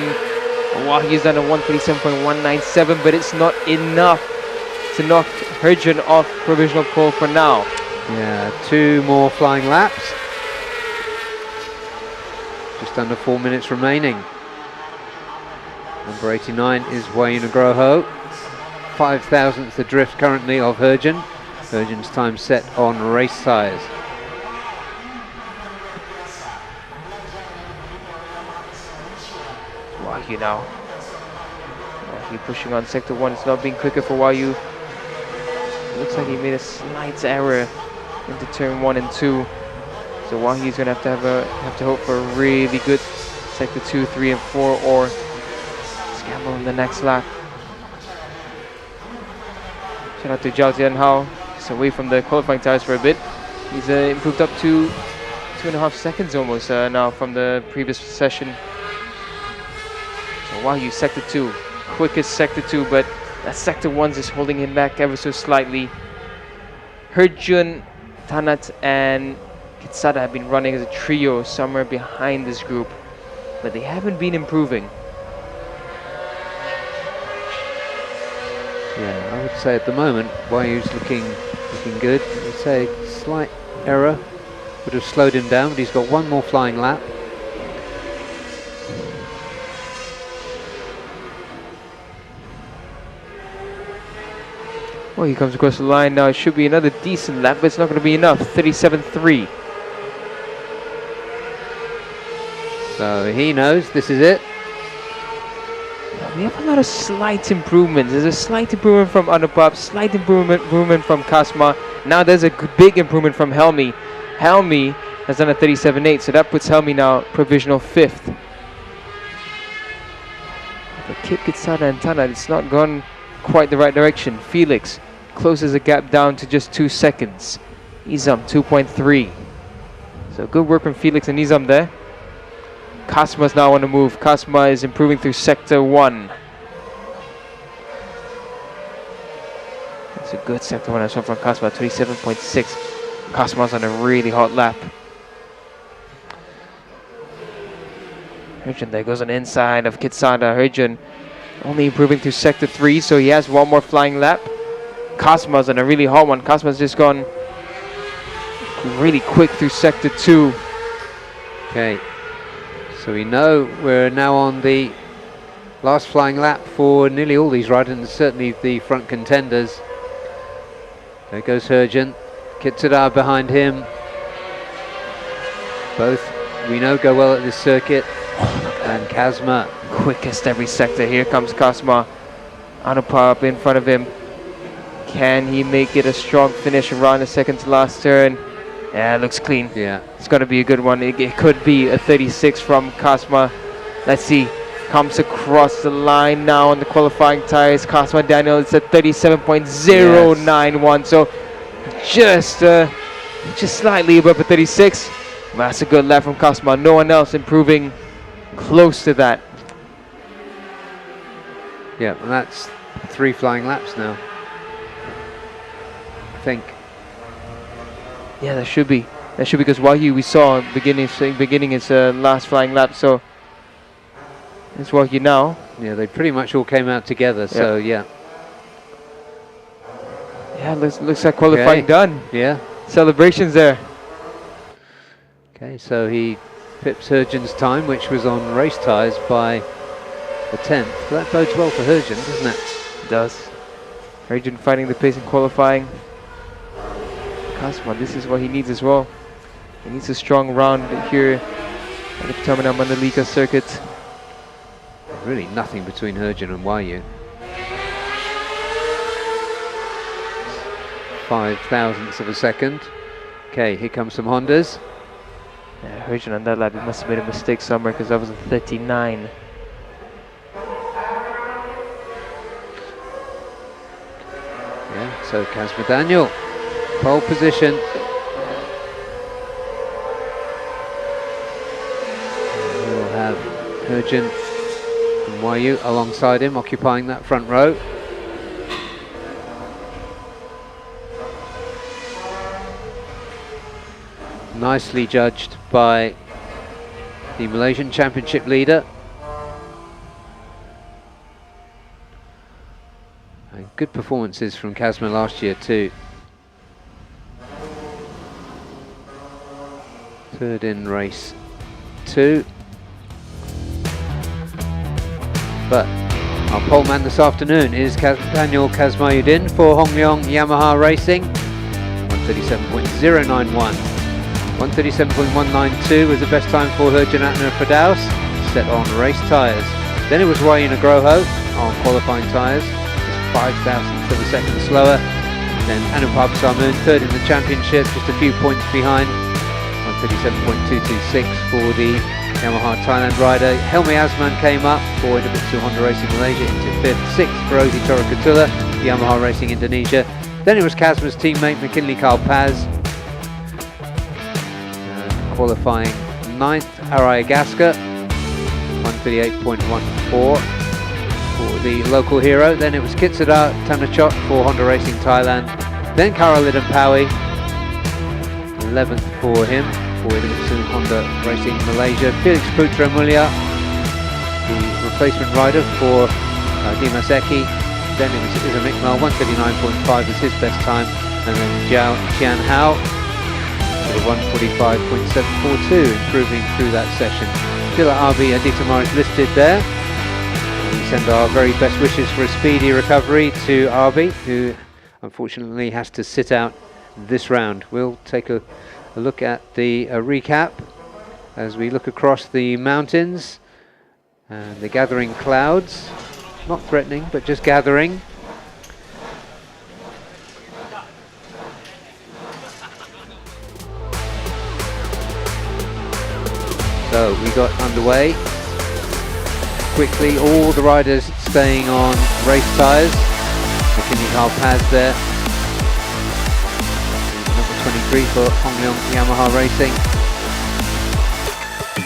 Wahyu's done a 137.197, but it's not enough to knock Ercan off provisional pole for now. Yeah, 2 more flying laps. Just under 4 minutes remaining. Number 89 is Wahyu Nugroho. 5,000th adrift currently of Ercan. Ercan's time set on race tyres. Wahyu now. Wahyu pushing on sector 1. It's not being quicker for Wahyu. Looks like he made a slight error into turn 1 and 2. So Wahyu's going to have to hope for a really good sector 2, 3 and 4, or scramble in the next lap. Shout out to Zhao Jianhao. He's away from the qualifying tyres for a bit. He's improved up to 2.5 seconds almost now from the previous session. So Wahyu sector 2, quickest sector 2, but that sector 1's is holding him back ever so slightly. Ercan, Tanat and Kitsada have been running as a trio somewhere behind this group, but they haven't been improving. Yeah, I would say at the moment Wahyu's looking good. I would say slight error would have slowed him down, but he's got 1 more flying lap. Well, he comes across the line now. It should be another decent lap, but it's not going to be enough. 37.3. So he knows this is it. We have a lot of slight improvements. There's a slight improvement from Anupab, slight improvement from Kasma. Now there's a big improvement from Helmi. Helmi has done a 37.8, so that puts Helmi now provisional 5th. But Kip Kitsada and Tana, it's not gone quite the right direction. Felix closes the gap down to just 2 seconds. Izam 2.3. So good work from Felix and Izam there. Kasma's now on the move. Kasma is improving through sector 1. It's a good sector 1 as well from Kasma, 27.6. Kasma's on a really hot lap. Ercan there goes on the inside of Kitsada. Ercan only improving through sector 3, so he has 1 more flying lap. Cosmo's on a really hot one. Cosmo's just gone really quick through sector 2. Okay, so we know we're now on the last flying lap for nearly all these riders, and certainly the front contenders. There goes Hergen, Kitsudar behind him. Both we know go well at this circuit. And Kazma. Quickest every sector. Here comes Cosmo. Anupar up in front of him. Can he make it a strong finish around the second to last turn? Yeah, it looks clean. Yeah. It's going to be a good one. It could be a 36 from Cosmo. Let's see. Comes across the line now on the qualifying tires. Cosmo Daniel is at 37.091. So just slightly above a 36. That's a good lap from Cosmo. No one else improving close to that. Yeah, and that's 3 flying laps now, I think. Yeah, that should be because Wahyu we saw beginning is last flying lap, so it's Wahyu now. Yeah, they pretty much all came out together, so yeah. Yeah, looks like qualifying done. Yeah. Celebrations there. Okay, so he pips Hergen's time, which was on race tyres, by a 10th. So that bodes well for Hergen, doesn't it? It does. Hergen finding the pace in qualifying. Cosmo, this is what he needs as well. He needs a strong round here at the Terminal Mandalika circuit. Really nothing between Hergen and Wahyu. 5 thousandths of a second. Okay, here comes some Hondas. Yeah, Hergen on that lap, he must have made a mistake somewhere because that was a 39. Yeah, so Kazma Daniel, pole position. We'll have Hergen and Wahyu alongside him, occupying that front row. Nicely judged by the Malaysian Championship leader. And good performances from Kazma last year too. Third in race 2. But our pole man this afternoon is Daniel Kazmayuddin for Hongleong Yamaha Racing. 137.091. 137.192 was the best time for Hergen Atner Firdaus, set on race tyres. Then it was Wahyu Nugroho on qualifying tyres, just 5 thousandths of a second slower. Then Anupar Samoon third in the championship, just a few points behind. 137.226 for the Yamaha Thailand rider. Helmi Asman came up for Indomitsu Honda Racing Malaysia into 5th, 6th for Ozi Torokatula, Yamaha Racing Indonesia. Then it was Kazma's teammate McKinley Carl Paz. Qualifying 9th, Araya Gaska, 138.14 for the local hero. Then it was Kitsudar Tanachot for Honda Racing Thailand. Then Karalidin Pawi, 11th for him for Indomitsu Honda Racing Malaysia. Felix Putra Mulia, the replacement rider for Dimas Eki. Then it was Izam Ikmal, 139.5 was his best time. And then Jiao Qian Hao, 145.742, improving through that session. Still at RB, Aditamar is listed there. We send our very best wishes for a speedy recovery to RB, who unfortunately has to sit out this round. We'll take a look at the recap as we look across the mountains and the gathering clouds. Not threatening, but just gathering. So we got underway quickly, all the riders staying on race tyres. McKinney Carl Paz there, number 23 for Hongleong Yamaha Racing.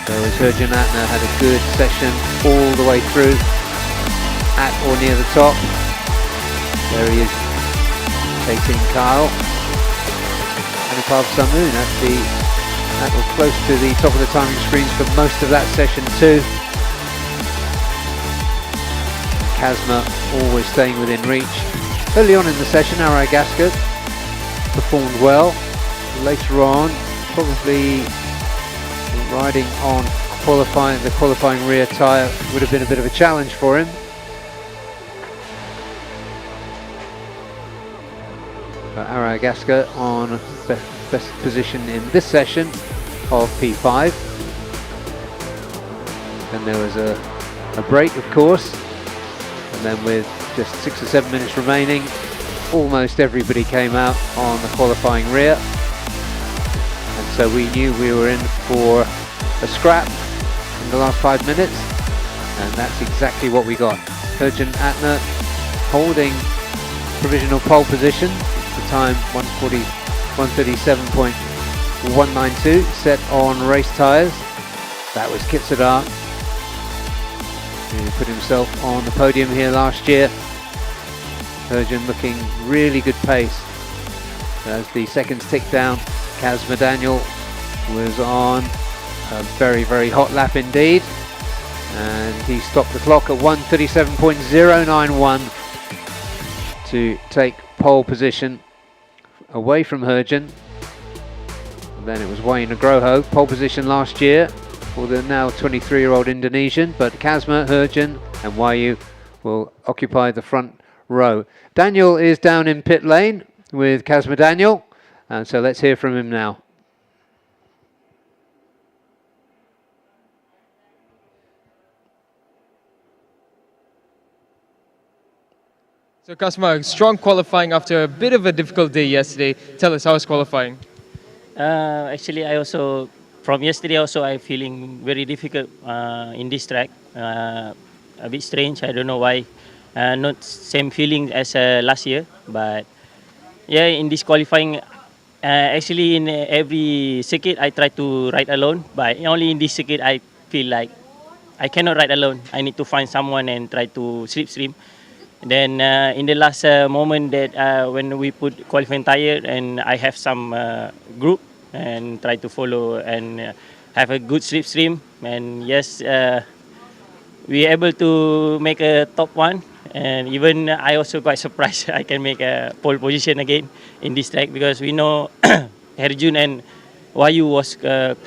So as Hergen Atner had a good session all the way through, at or near the top. There he is, chasing Kyle. Anupar Samoon at or close to the top of the timing screens for most of that session too. Kazma always staying within reach. Early on in the session, Aragasca performed well. Later on, probably riding on the qualifying rear tyre would have been a bit of a challenge for him. But Aragasca on best position in this session of P5. Then there was a break, of course, and then with just 6 or 7 minutes remaining, almost everybody came out on the qualifying rear, and so we knew we were in for a scrap in the last 5 minutes, and that's exactly what we got. Herjan Atner holding provisional pole position, the time 137.192, set on race tyres. That was Kitsadar, who put himself on the podium here last year. Herjan looking really good pace. As the seconds tick down, Kazma Daniel was on a very, very hot lap indeed. And he stopped the clock at 137.091 to take pole position away from Herjan. And then it was Wayne Agroho, pole position last year for the now 23-year-old Indonesian, but Kazma, Herjan and Wayu will occupy the front row. Daniel is down in pit lane with Kazma Daniel, and so let's hear from him now. So Kazma, strong qualifying after a bit of a difficult day yesterday. Tell us, how was qualifying? Actually, I also, from yesterday also, I'm feeling very difficult in this track. A bit strange, I don't know why. Not same feeling as last year, but yeah, in this qualifying, actually in every circuit I try to ride alone, but only in this circuit I feel like I cannot ride alone. I need to find someone and try to slipstream. Then in the last moment that when we put qualifying tire and I have some group and try to follow and have a good slipstream, and yes, we able to make a top one. And even I also quite surprised I can make a pole position again in this track, because we know Herjun and Wayu was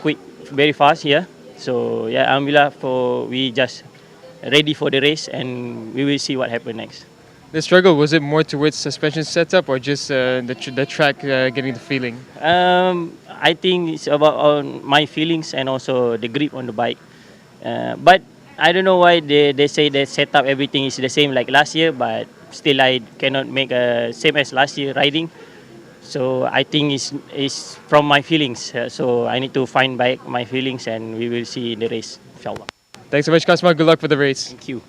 quick, very fast here. So yeah, alhamdulillah, we just ready for the race, and we will see what happens next. The struggle, was it more towards suspension setup or just the track getting the feeling? I think it's about my feelings and also the grip on the bike. But I don't know why they say that setup everything is the same like last year, but still I cannot make a same as last year riding. So I think it's from my feelings. So I need to find back my feelings, and we will see in the race, inshallah. Thanks so much, Kazma. Good luck for the race. Thank you.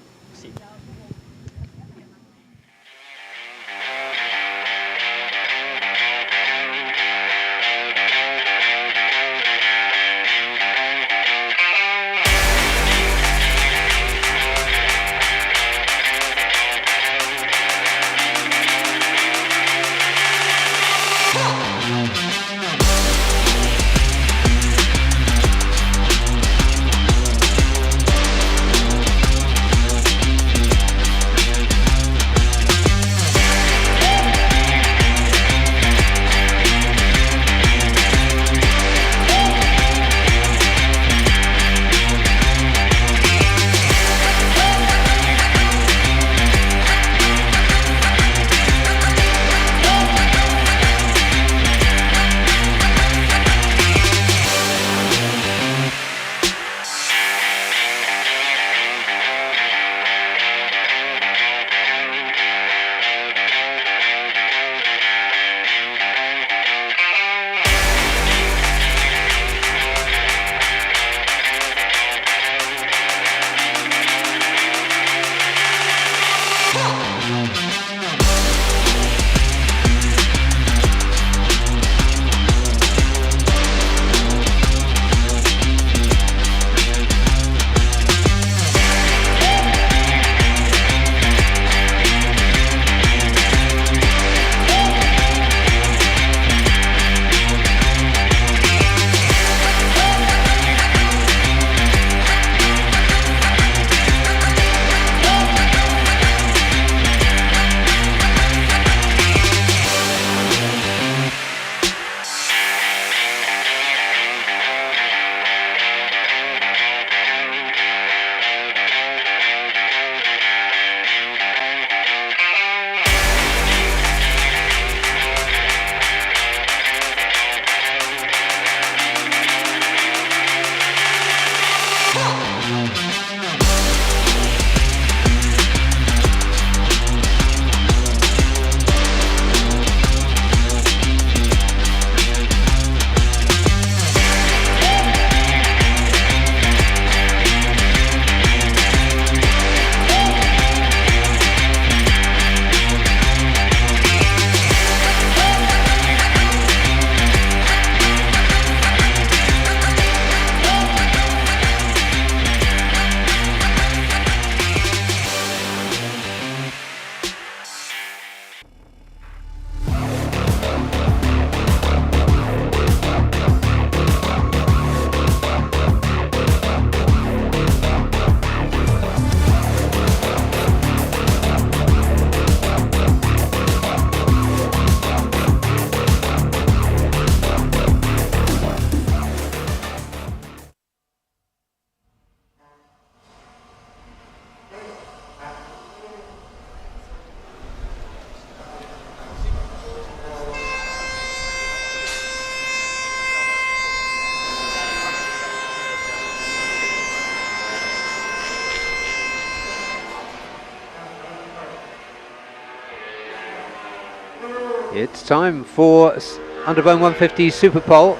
It's time for Underbone 150 Super Pole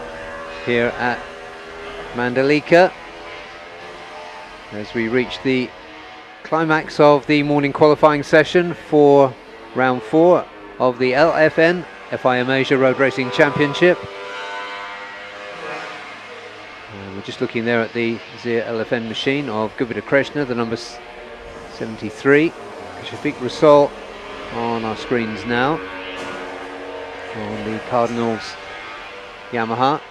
here at Mandalika as we reach the climax of the morning qualifying session for round 4 of the LFN FIM Asia Road Racing Championship. We're just looking there at the Zia LFN machine of Gupita Krishna, the number 73. Shafiq Rasol on our screens now on the Cardinals Yamaha.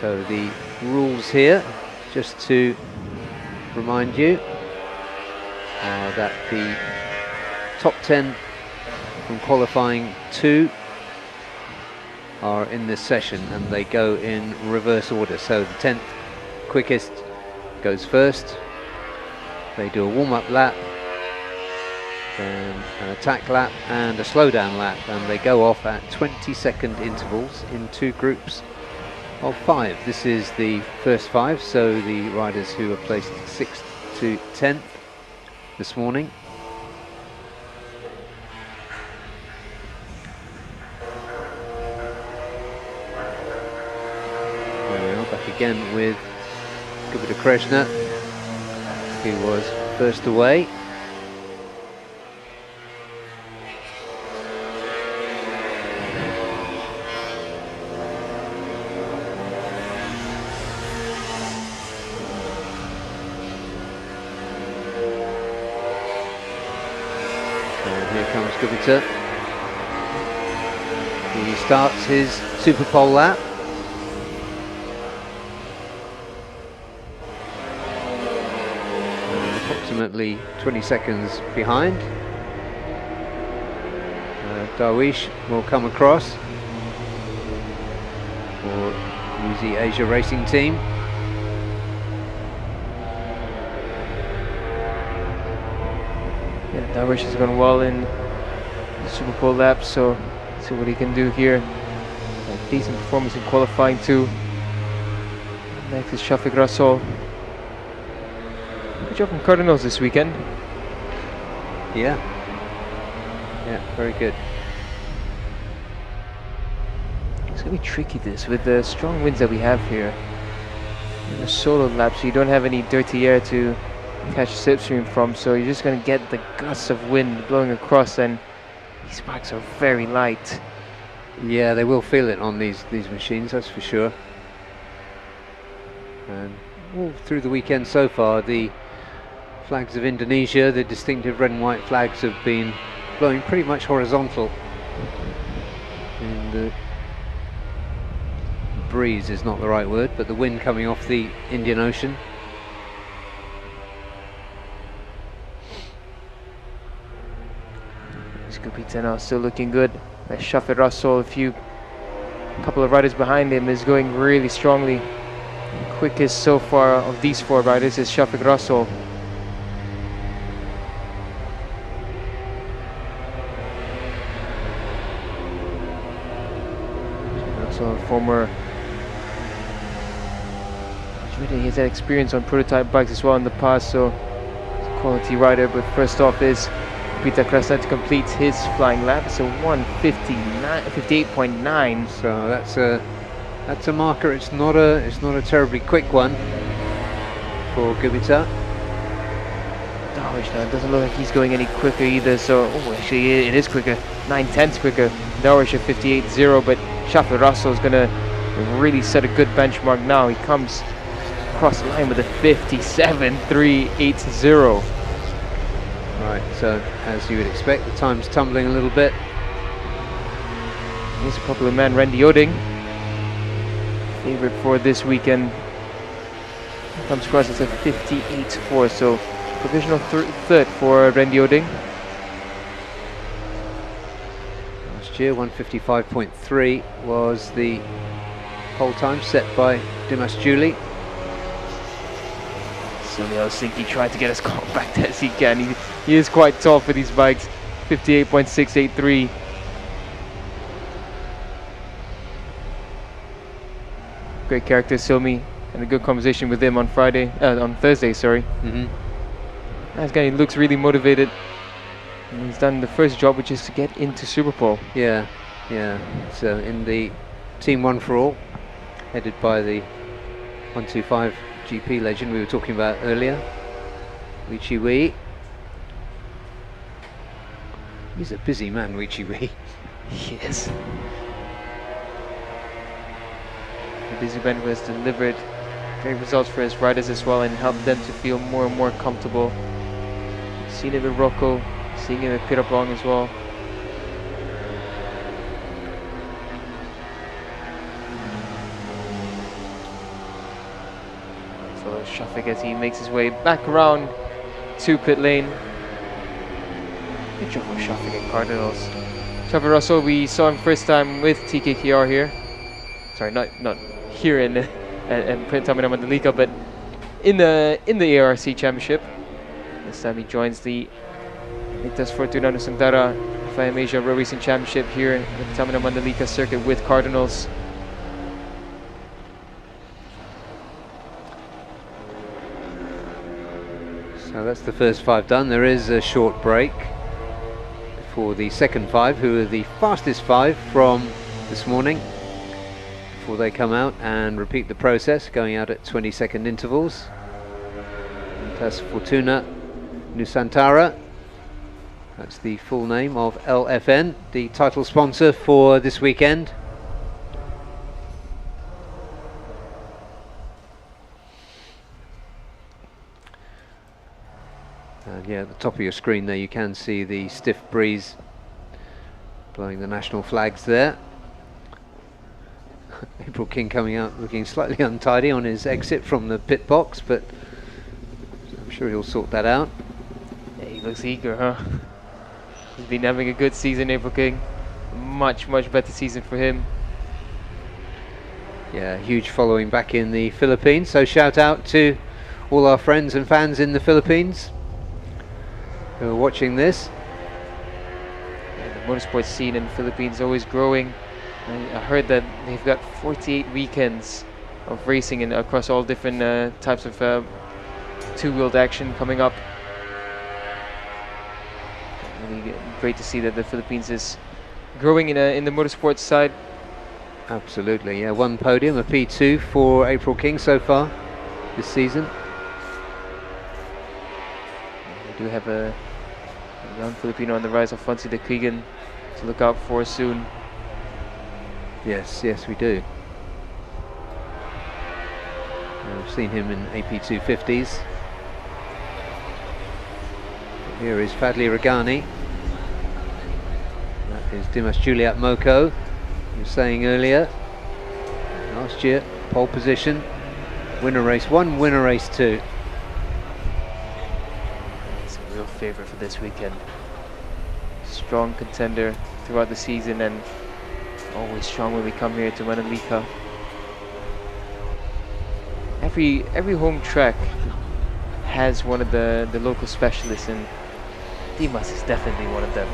So the rules here, just to remind you, that the top 10 from qualifying 2 are in this session and they go in reverse order. So the 10th quickest goes first, they do a warm-up lap, then an attack lap and a slowdown lap, and they go off at 20-second intervals in 2 groups of 5. This is the first 5, so the riders who are placed 6th to 10th this morning. There we are, back again with Gupita Krishna, who was first away. Gupita. He starts his Super Pole lap. Approximately 20 seconds behind. Darwish will come across for Uzi Asia Racing Team. Yeah, Darwish has gone well in Super Pole lap, so see what he can do here. A decent performance in qualifying too. Next is Shafiq Rasol. Good job from Cardinals this weekend. Yeah, very good. It's gonna be tricky this with the strong winds that we have here. In a solo lap, so you don't have any dirty air to catch slipstream from, so you're just gonna get the gusts of wind blowing across, and these bikes are very light. Yeah, they will feel it on these machines, that's for sure. And all through the weekend so far, the flags of Indonesia, the distinctive red and white flags, have been blowing pretty much horizontal. And the breeze is not the right word, but the wind coming off the Indian Ocean. Gupita now still looking good. Shafiq Rasol, a couple of riders behind him, is going really strongly. The quickest so far of these 4 riders is Shafiq Rasol. Also a former, he's had experience on prototype bikes as well in the past, so he's a quality rider. But first off is Gupita Krishna to complete his flying lap. It's a 1:58.9. So that's a marker. It's not a terribly quick one for Gupita. Darwish now, it doesn't look like he's going any quicker either. So actually it is quicker. 9/10 quicker. Darwish at 58.0, but Shafiq Rasol is gonna really set a good benchmark now. He comes across the line with a 57.380. Right, so as you would expect, the time's tumbling a little bit. He's a popular man, Randy Oding, favorite for this weekend. Comes across as a 58.4, so provisional third for Randy Oding. Last year, 1:55.3 was the pole time set by Dimas Julie. Helsinki tried to get as compact as he can. He is quite tall for these bikes. 58.683. Great character, Silmi, and a good conversation with him on Thursday, sorry. Mm-hmm. Nice guy, he looks really motivated. And he's done the first job, which is to get into Superpole. Yeah, yeah. So in the Team One for All, headed by the 125 GP legend we were talking about earlier, Weechi Wee. He's a busy man, Weechi Wee. He is. The busy man who has delivered great results for his riders as well and helped them to feel more and more comfortable. Seen it with Rocco, seeing it with Pirapong as well. So Shafiq as he makes his way back around to pit lane. Good job with Shafiq and Cardinals. Trevor Russell, we saw him first time with TKKR here. Sorry, not here in Tamina Mandalika, but in the ARC Championship. This time he joins the Nictas Fortuna Nusantara FIM Asia Road Racing Championship here in the Tamina Mandalika circuit with Cardinals. So that's the first 5 done. There is a short break for the second 5, who are the fastest 5 from this morning, before they come out and repeat the process, going out at 20-second intervals. Nictas Fortuna Nusantara, that's the full name of LFN, the title sponsor for this weekend. And yeah, at the top of your screen there you can see the stiff breeze blowing the national flags there. April King coming out looking slightly untidy on his exit from the pit box, but I'm sure he'll sort that out. Yeah, he looks eager, huh? He's been having a good season, April King. Much better season for him. Yeah, huge following back in the Philippines, so shout out to all our friends and fans in the Philippines who are watching this. Yeah, the motorsports scene in the Philippines is always growing. I heard that they've got 48 weekends of racing across all different types of two-wheeled action coming up. Really great to see that the Philippines is growing in the motorsports side. Absolutely, yeah, 1 podium, a P2 for April King so far this season. We do have a young Filipino on the rise, Alfonso de Quigan, to look out for soon. Yes, we do. I've seen him in AP250s. Here is Fadli Regani. That is Dimas Juliet Moko. I was saying earlier, last year, pole position, winner race 1, winner race 2. It's a real favourite for this weekend. Strong contender throughout the season and always strong when we come here to Mandalika. Every home track has one of the local specialists, and Dimas is definitely one of them.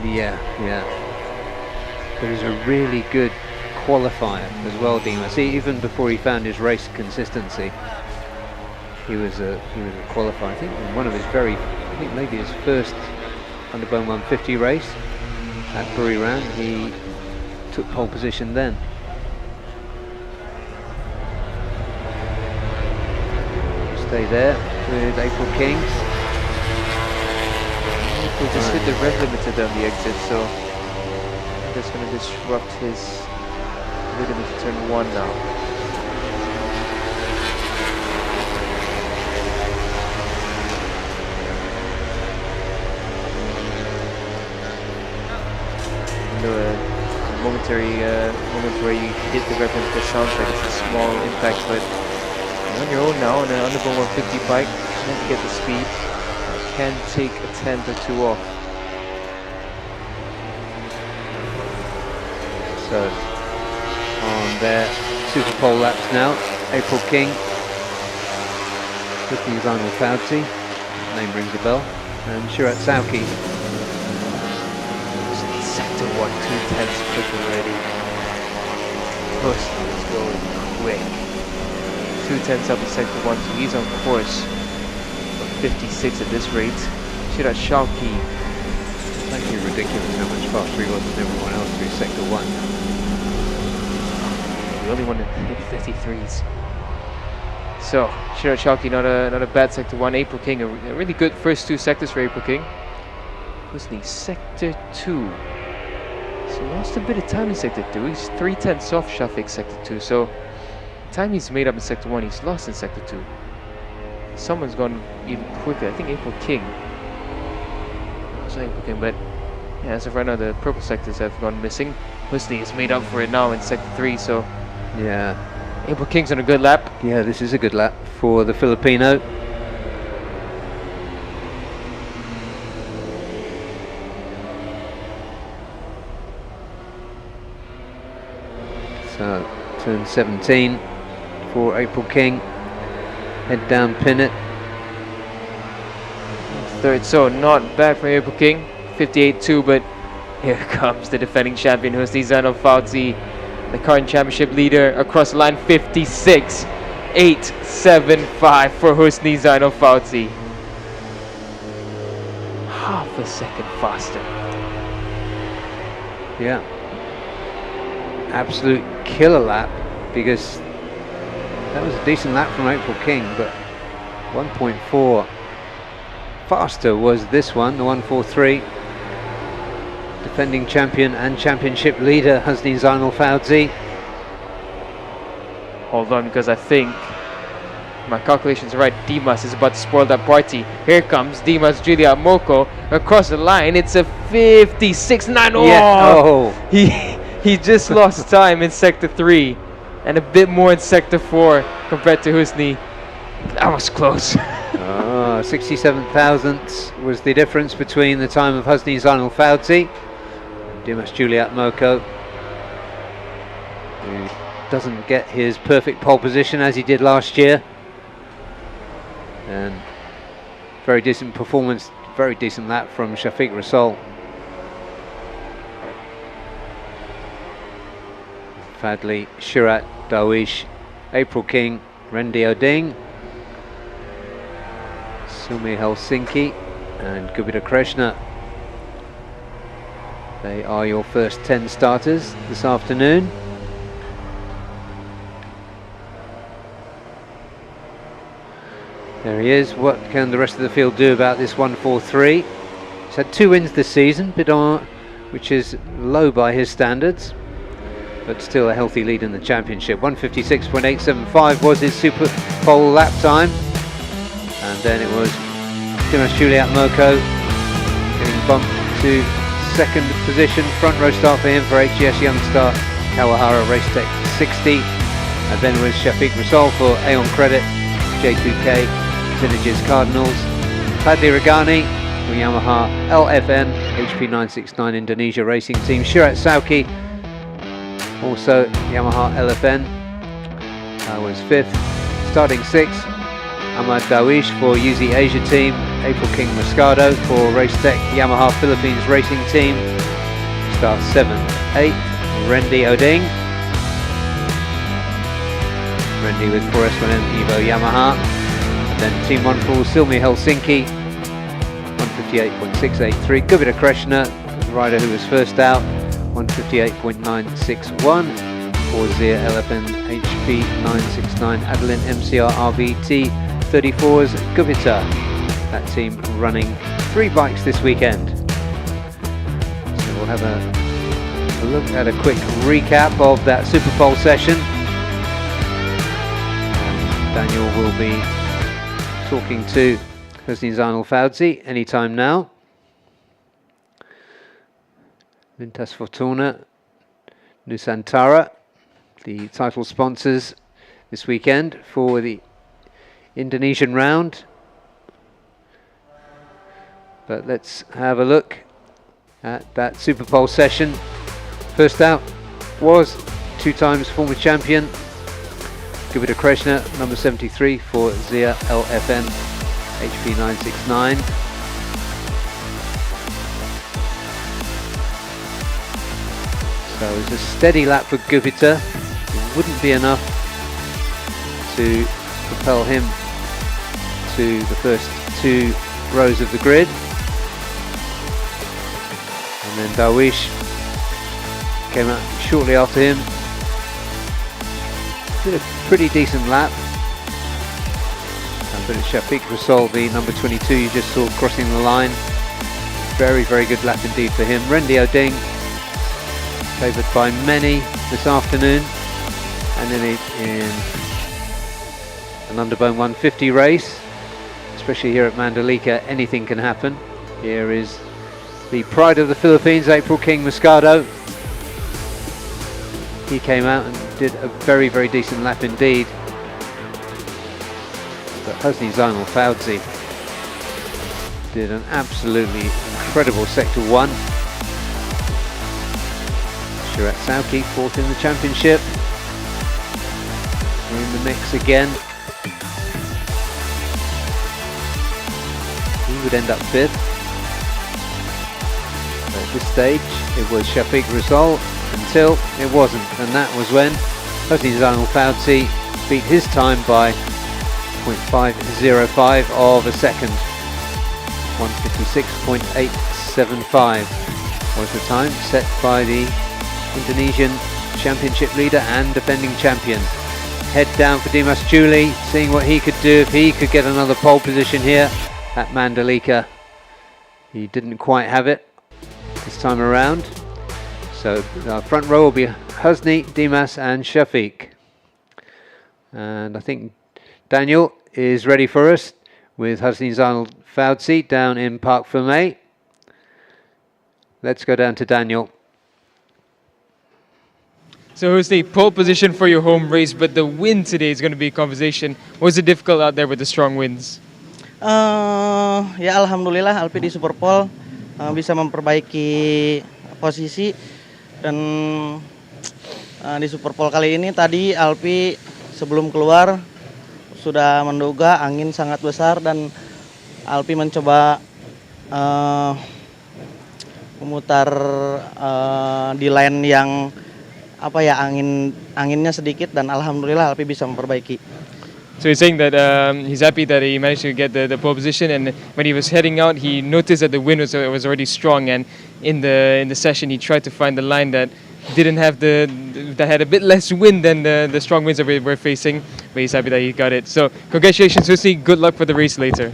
Yeah. But he's a really good qualifier as well, Dimas. Even before he found his race consistency, he was a qualifier. I think in one of his maybe his first Underbone 150 race at Buriram, he took pole position then. Stay there with April King. April just hit the rev limiter down the exit, so that's going to disrupt his rhythm into turn 1 now. A momentary moment where you hit the rev limiter, sounds like it's a small impact, but you're on your own now on an Underbone 150 bike, trying to get the speed. Can take a tenth or 2 off. So on their Super Pole laps now, April King, looking as Arnold Fauci, name rings a bell, and Shurat Sauki. Sector 1, 2/10 quick already. Person is going quick. 2/10 up in sector 1, so he's on course for 56 at this rate. Shurat Sauki absolutely ridiculous how much faster he was than everyone else through sector 1. The only one in 33s. So, Shirachaki, not a bad sector 1. April King, a really good first 2 sectors for April King. Husni, sector 2. So lost a bit of time in sector 2. He's 3/10 off Shafiq sector 2. So time he's made up in sector 1, he's lost in sector 2. Someone's gone even quicker. I think April King. It's not April King, but yeah, as of right now, the purple sectors have gone missing. Husni has made up for it now in sector 3. So Yeah. April King's on a good lap. Yeah, this is a good lap for the Filipino. So, turn 17 for April King. Head down, pin it. Third, so not bad for April King. 58.2, but here comes the defending champion, Husni Zainal Fauzi, the current championship leader, across the line. 56.875 for Husni Zainal Fauzi. Half a second faster. Yeah. Absolute killer lap, because that was a decent lap from April King, but 1.4 faster was this one, the 1:43. Defending champion and championship leader Husni Zainal Fauzi. Hold on, because I think my calculations are right. Dimas is about to spoil that party. Here comes Dimas Julia Moko across the line. It's a 56.9. Oh, Yeah. Oh. He just lost time in sector 3 and a bit more in sector 4 compared to Husni. That was close. 67 thousandths was the difference between the time of Husni Zainal Fauzi and Dimas Juliet Moko, who doesn't get his perfect pole position as he did last year. And very decent performance, very decent lap from Shafiq Rasol. Fadli, Shirat, Darwish, April King, Rendi Oding, Sumi Helsinki and Gupita Krishna. They are your first 10 starters this afternoon. There he is. What can the rest of the field do about this 1:43? He's had 2 wins this season, which is low by his standards, but still a healthy lead in the championship. 1:56.875 was his Super Pole lap time, and then it was Dimas Juliet Moko getting bumped to second position. Front row start for him for HGS Youngstar Kawahara Race Tech 60, and then was Shafiq Rasol for Aeon Credit, J2K, Synergis Cardinals, Fadli Regani for Yamaha LFN HP969 Indonesia Racing Team, Shirat Sauki also Yamaha LFN was 5th. Starting 6th, Ahmad Dawish for UZ Asia Team, April King Moscado for Race Tech Yamaha Philippines Racing Team. Starts 7th. 8th, Rendi Oding. Rendi with 4S1M Evo Yamaha. And then Team 1 for Silmi Helsinki, 1:58.683. Gupita Krishna, the rider who was first out, 1:58.961. For Zia LFN HP 969 Adeline MCR RVT 34s Gupita. That team running 3 bikes this weekend. So we'll have a look at a quick recap of that Super Pole session. And Daniel will be talking to Husni Zainal Fauzi anytime now. Lintas Fortuna, Nusantara, the title sponsors this weekend for the Indonesian round. But let's have a look at that Super Pole session. First out was 2 times former champion Gupita Krishna, number 73 for Zia LFN HP 969. So it's a steady lap for Gupita. It wouldn't be enough to propel him to the first 2 rows of the grid. And then Darwish came out shortly after him. Did a pretty decent lap. But Shafiq Rasool, the number 22 you just saw crossing the line. Very, very good lap indeed for him. Rendio Ding, favoured by many this afternoon. And then in an underbone 150 race, especially here at Mandalika, anything can happen. Here is the pride of the Philippines, April King Moscado. He came out and did a very, very decent lap indeed. But Hosni Zainal Fauzi did an absolutely incredible Sector 1. Shurat Sauki, fourth in the championship. In the mix again. He would end up fifth. But at this stage, it was Shafiq Rasool until it wasn't, and that was when Hosni Zainal Fauzi beat his time by 0.505 of a second. 156.875 was the time set by the Indonesian championship leader and defending champion. Head down for Dimas Juli, seeing what he could do if he could get another pole position here at Mandalika. He didn't quite have it this time around. So our front row will be Hosni, Dimas and Shafiq. And I think Daniel is ready for us with Hosni Zainal Fauzi down in Parc Fermé. Let's go down to Daniel. So Hosni, pole position for your home race, but the win today is going to be a conversation. Was it difficult out there with the strong winds? Ya alhamdulillah Alpi di Superpole bisa memperbaiki posisi dan di Superpole kali ini tadi Alpi sebelum keluar sudah menduga angin sangat besar dan Alpi mencoba memutar di line yang anginnya sedikit dan alhamdulillah Alpi bisa memperbaiki. So he's saying that he's happy that he managed to get the pole position, and when he was heading out, he noticed that the wind was already strong, and in the session he tried to find the line that didn't have that had a bit less wind than the strong winds that we're facing, but he's happy that he got it. So congratulations, Hosni. Good luck for the race later.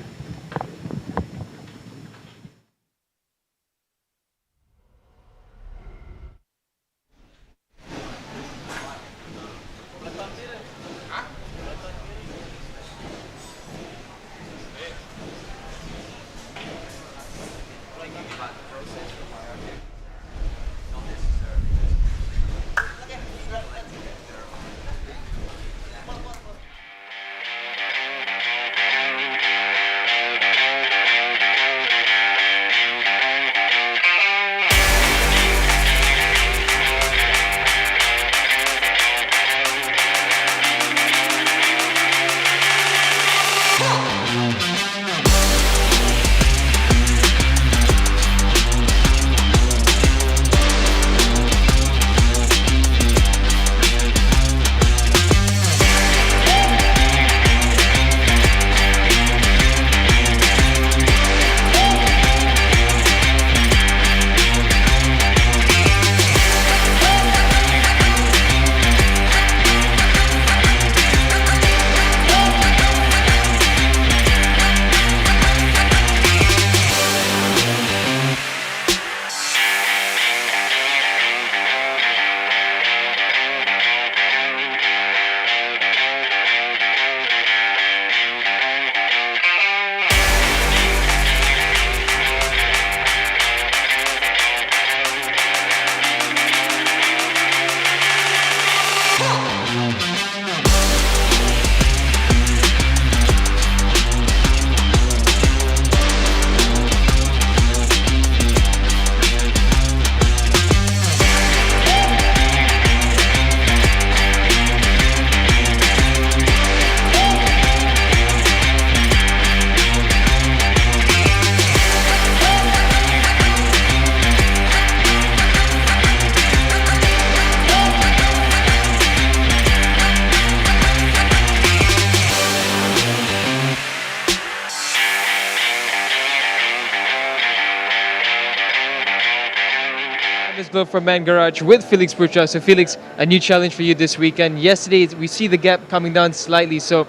Bill from Man Garage with Felix Putra. So Felix, a new challenge for you this weekend. Yesterday, we see the gap coming down slightly. So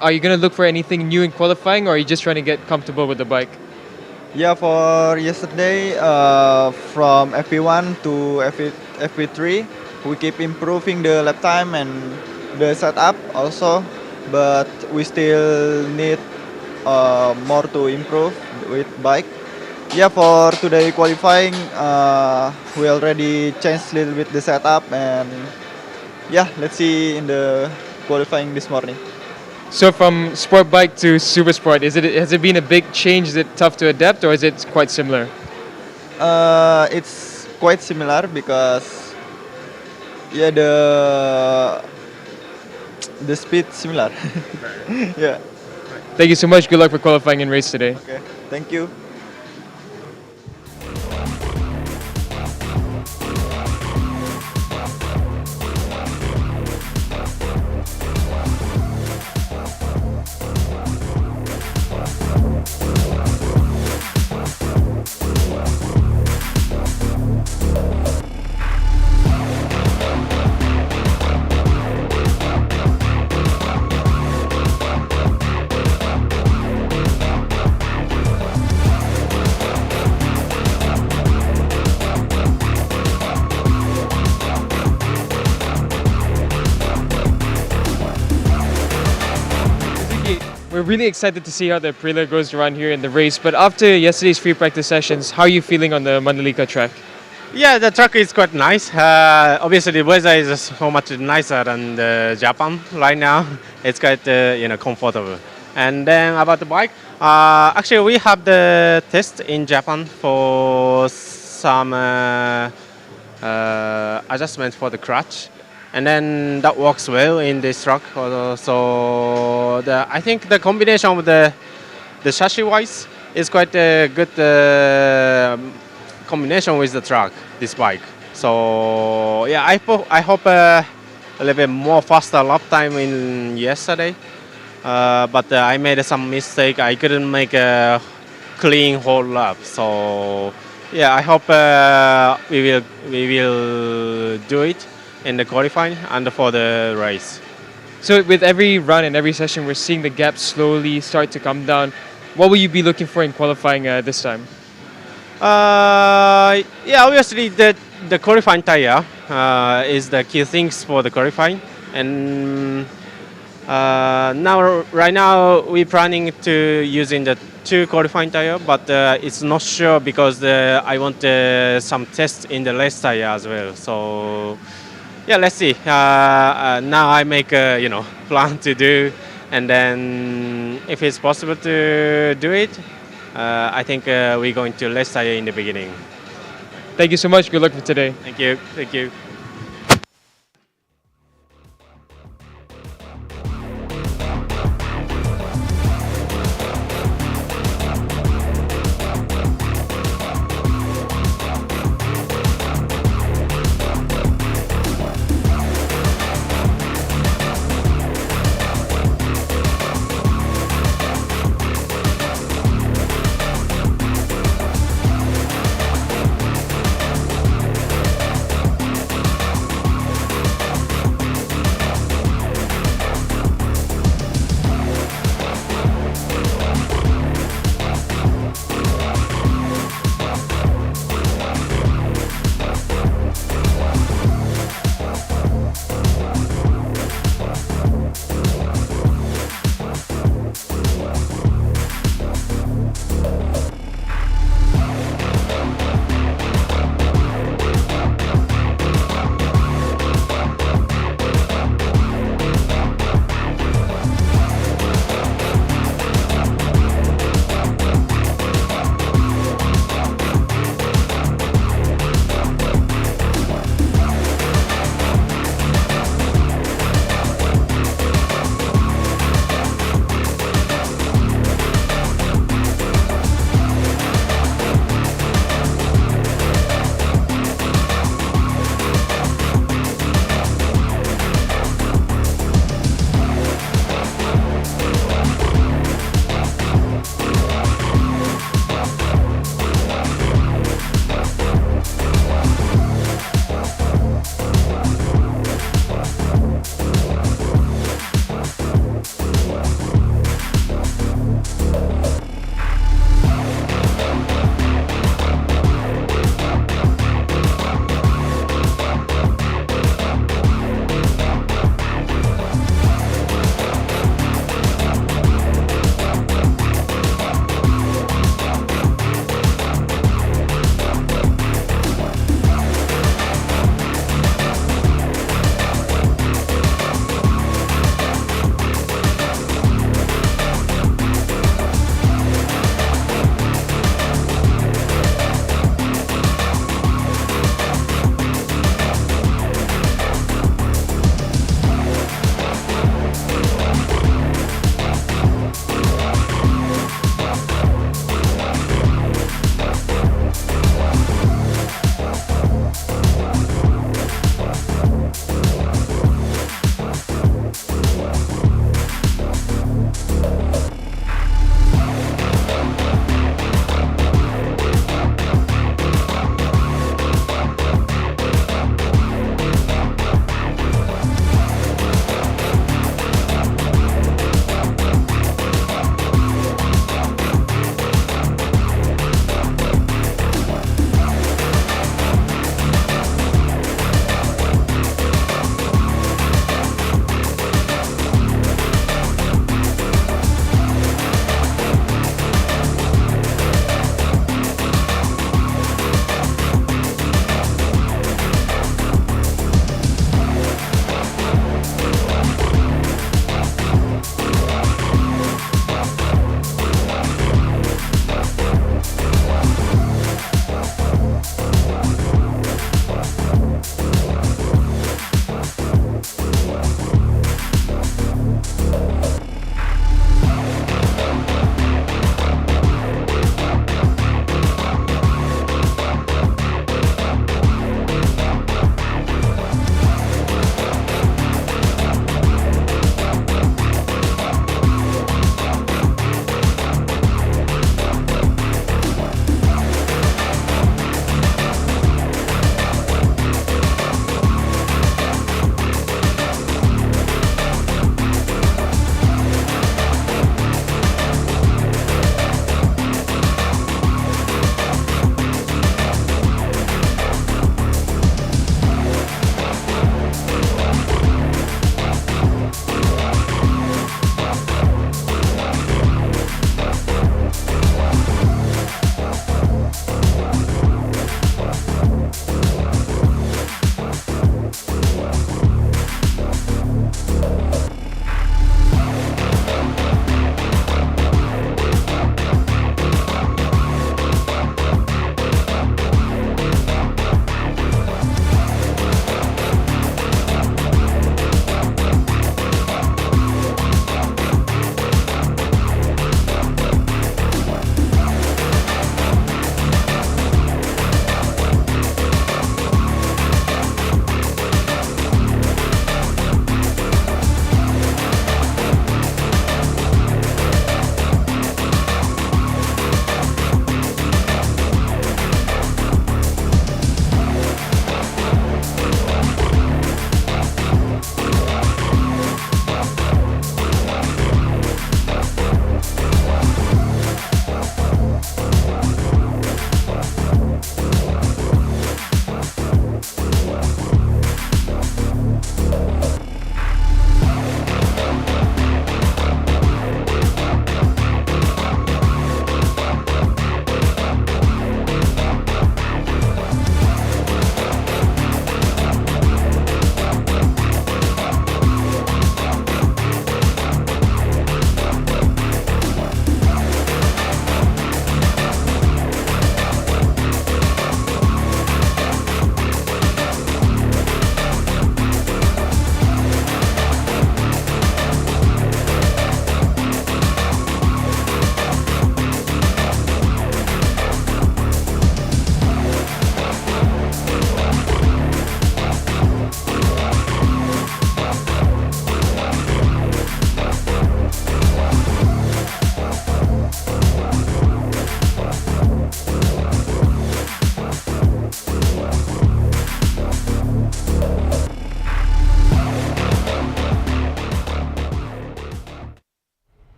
are you going to look for anything new in qualifying, or are you just trying to get comfortable with the bike? Yeah, for yesterday, from FP1 to FP3, we keep improving the lap time and the setup also, but we still need more to improve with bike. Yeah, for today qualifying, we already changed a little bit the setup, and yeah, let's see in the qualifying this morning. So from sport bike to super sport, has it been a big change? Is it tough to adapt, or is it quite similar? It's quite similar because yeah, the speed similar. Yeah. Thank you so much. Good luck for qualifying and race today. Okay. Thank you. We're really excited to see how the Aprilia goes around here in the race. But after yesterday's free practice sessions, how are you feeling on the Mandalika track? Yeah, the track is quite nice. Obviously, the weather is so much nicer than Japan right now. It's quite comfortable. And then about the bike, actually we have the test in Japan for some adjustment for the clutch, and then that works well in this truck. So I think the combination of the chassis wise is quite a good combination with the truck, this bike. So yeah, I hope a little bit more faster lap time in yesterday, but I made some mistake. I couldn't make a clean whole lap. So yeah, I hope we will do it in the qualifying and for the race. So with every run and every session, we're seeing the gap slowly start to come down. What will you be looking for in qualifying this time? Yeah, obviously the qualifying tire is the key things for the qualifying, and right now we're planning to using the 2 qualifying tire, but it's not sure because I want some tests in the race tire as well. So yeah, let's see. Now I make a plan to do, and then if it's possible to do it, I think we're going to race tire in the beginning. Thank you so much. Good luck for today. Thank you. Thank you.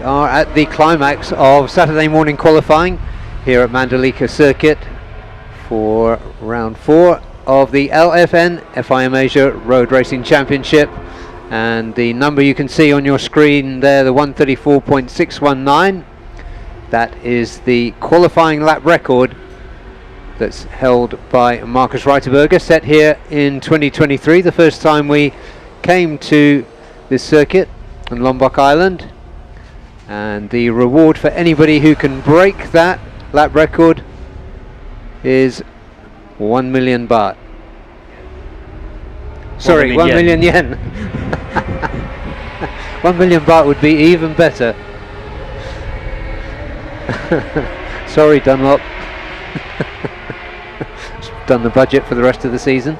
are at the climax of Saturday morning qualifying here at Mandalika Circuit for round 4 of the LFN FIM Asia Road Racing Championship, and the number you can see on your screen there, the 134.619, that is the qualifying lap record that's held by Marcus Reiterberger, set here in 2023, the first time we came to this circuit on Lombok Island. And the reward for anybody who can break that lap record is 1 million baht. Sorry, 1 million yen. 1 million baht would be even better. Sorry, Dunlop. Done the budget for the rest of the season.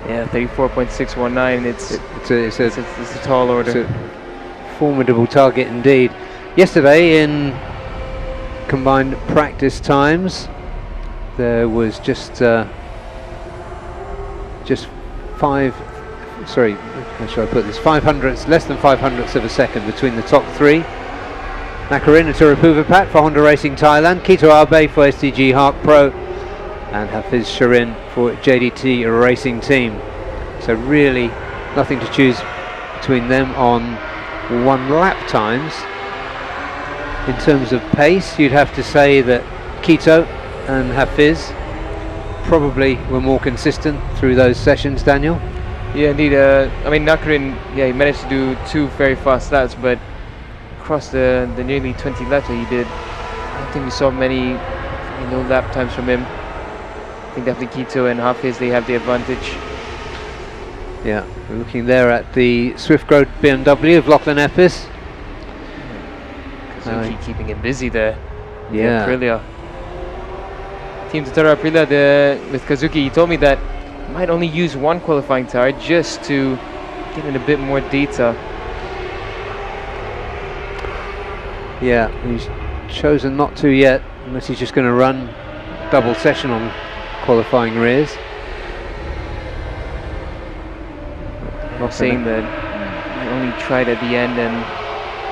Yeah, 34.619. It's a tall order. It's a formidable target indeed. Yesterday in combined practice times, there was just 5 hundredths, less than 5 hundredths of a second between the top 3. Nakarin and Turapuvapat for Honda Racing Thailand, Kito Abe for SDG Hark Pro, and Hafiz Shirin for JDT Racing Team. So really nothing to choose between them on one lap times. In terms of pace, you'd have to say that Kito and Hafiz probably were more consistent through those sessions, Daniel. Yeah, indeed. I mean, Nakarin, yeah, he managed to do 2 very fast laps, but across the nearly 20 laps that he did, I don't think we saw many lap times from him. I think definitely Kito and Hafiz, they have the advantage. Yeah, we're looking there at the Swift Road BMW of Lachlan Epis. Kazuki keeping him busy there. Yeah. Aprilia. Team Totoro Aprilia with Kazuki, he told me that he might only use one qualifying tire just to get in a bit more data. Yeah, he's chosen not to yet, unless he's just going to run double session on qualifying rears. Not saying that he only tried at the end, and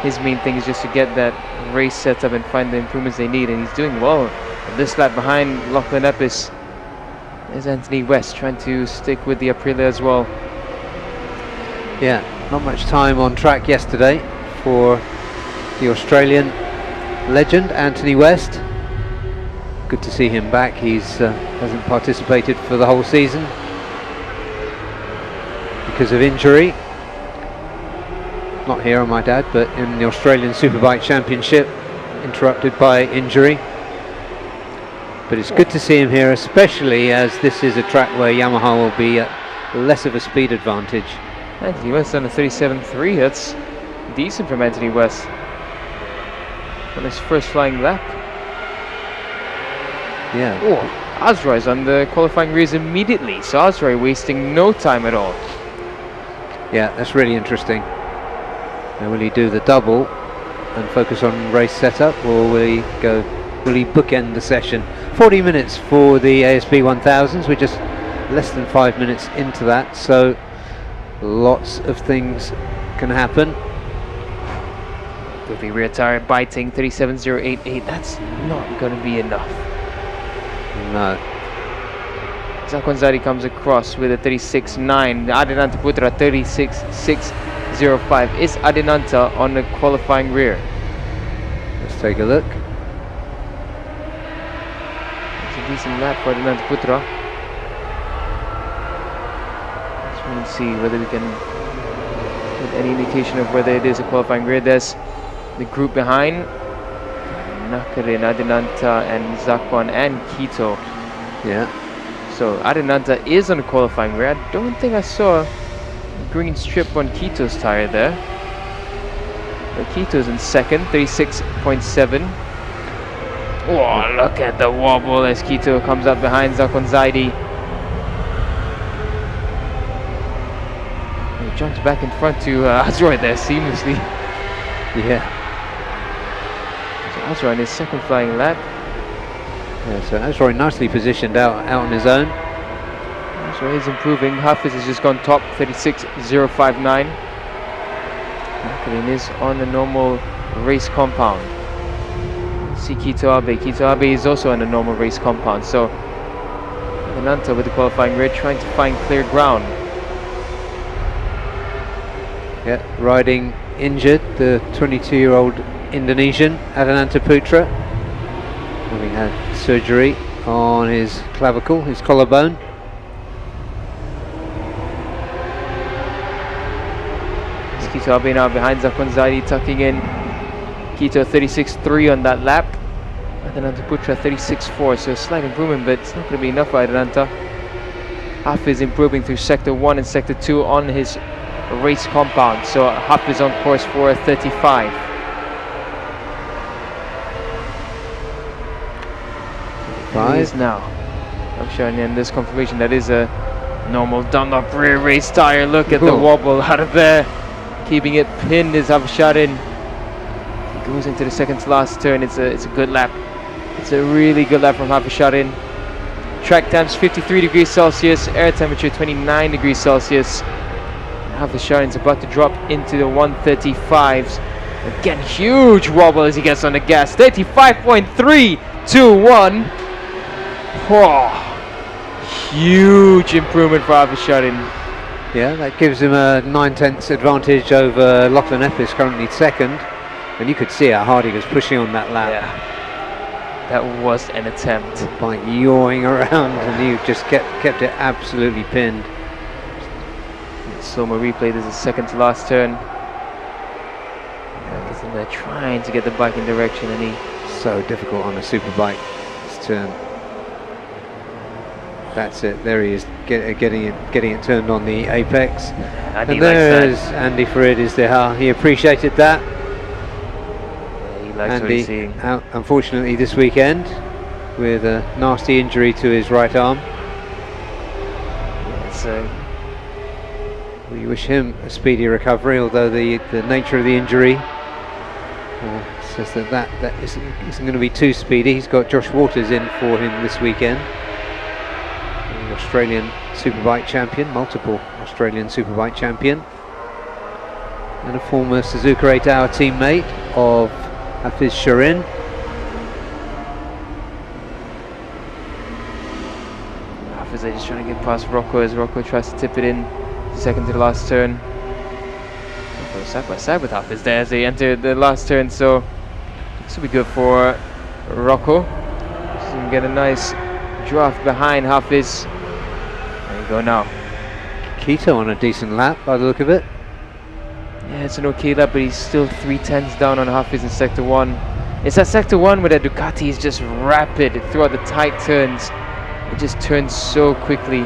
his main thing is just to get that race set up and find the improvements they need, and he's doing well. And this lap behind Lachlan Epis is Anthony West trying to stick with the Aprilia as well. Yeah, not much time on track yesterday for the Australian legend Anthony West. Good to see him back. He's hasn't participated for the whole season because of injury. Not here on my dad, but in the Australian Superbike Championship, interrupted by injury. But it's good to see him here, especially as this is a track where Yamaha will be at less of a speed advantage. Anthony West on a 37.3. That's decent from Anthony West on his first flying lap. Yeah. Oh, Azra is on the qualifying rears immediately, so Azra wasting no time at all. Yeah, that's really interesting. Now, will he do the double and focus on race setup, or will he bookend the session? 40 minutes for the ASB 1000s. We're just less than 5 minutes into that, so lots of things can happen. With the rear tire biting, 37.088. That's not going to be enough. No. Zakwanzari comes across with a 36.9. Adinanta Putra 36.605. Is Adinanta on the qualifying rear? Let's take a look. It's a decent lap for Adinanta Putra. Let's really see whether we can get any indication of whether it is a qualifying rear. There's the group behind. Nakarin, Adinanta, and Zakwan and Kito. Yeah. So Adinanta is on the qualifying rear. I don't think I saw a green strip on Kito's tire there. But Kito's in second, 36.7. Oh, look at the wobble as Kito comes up behind Zakwan Zaidi. He jumps back in front to Azroy there seamlessly. Yeah. Azroy in his second flying lap. Yeah, so Azroy nicely positioned out on his own. Azroy is improving. Hafiz has just gone top, 36.059. It is on a normal race compound. See Kito Abe. Kito Abe is also on a normal race compound. So Adananta with the qualifying grid trying to find clear ground. Yeah, riding injured, the 22-year-old Indonesian, Adananta Putra, having had surgery on his clavicle, his collarbone. Kito Abe now behind Zakwan Zaidi, tucking in. Kito 36.3 on that lap. Adananta Putra 36.4, so a slight improvement, but it's not going to be enough for Adananta. Hafiz improving through Sector 1 and Sector 2 on his race compound, so Hafiz on course for 35. It is now. I'm showing you in this confirmation that is a normal Dunlop rear race tire. Look at the wobble out of there. Keeping it pinned is Avsharin. He goes into the second to last turn. It's a good lap. It's a really good lap from Avsharin. Track temps 53 degrees Celsius, air temperature 29 degrees Celsius. Avsharin's about to drop into the 135s. Again, huge wobble as he gets on the gas. 35.321. Oh, huge improvement for Avsharin. Yeah, that gives him a 9/10 advantage over Lachlan Epis, currently second. And you could see how hard he was pushing on that lap. Yeah, that was an attempt. By yawing around, and he just kept it absolutely pinned. Slow-mo replay, there's a second to last turn. Gets in there trying to get the bike in direction, and he... So difficult on a superbike, this turn. That's it, there he is, getting it turned on the apex. Andy and likes there's that. Andy Farid is there, how he appreciated that. Yeah, he likes what he's seeing. Out unfortunately this weekend with a nasty injury to his right arm. Yeah, so we wish him a speedy recovery, although the nature of the injury says that isn't going to be too speedy. He's got Josh Waters in for him this weekend. The Australian Superbike champion, multiple Australian Superbike champion, and a former Suzuka 8-hour teammate of Hafiz Shirin. Hafiz just trying to get past Rocco as Rocco tries to tip it in. Second to the last turn. Rocco side by side with Hafiz there as they enter the last turn, so this will be good for Rocco. So you can get a nice draft behind Hafiz. There you go now. Kito on a decent lap by the look of it. Yeah, it's an okay lap, but he's still 3/10 down on Hafiz in Sector 1. It's that Sector 1 where the Ducati is just rapid throughout the tight turns. It just turns so quickly.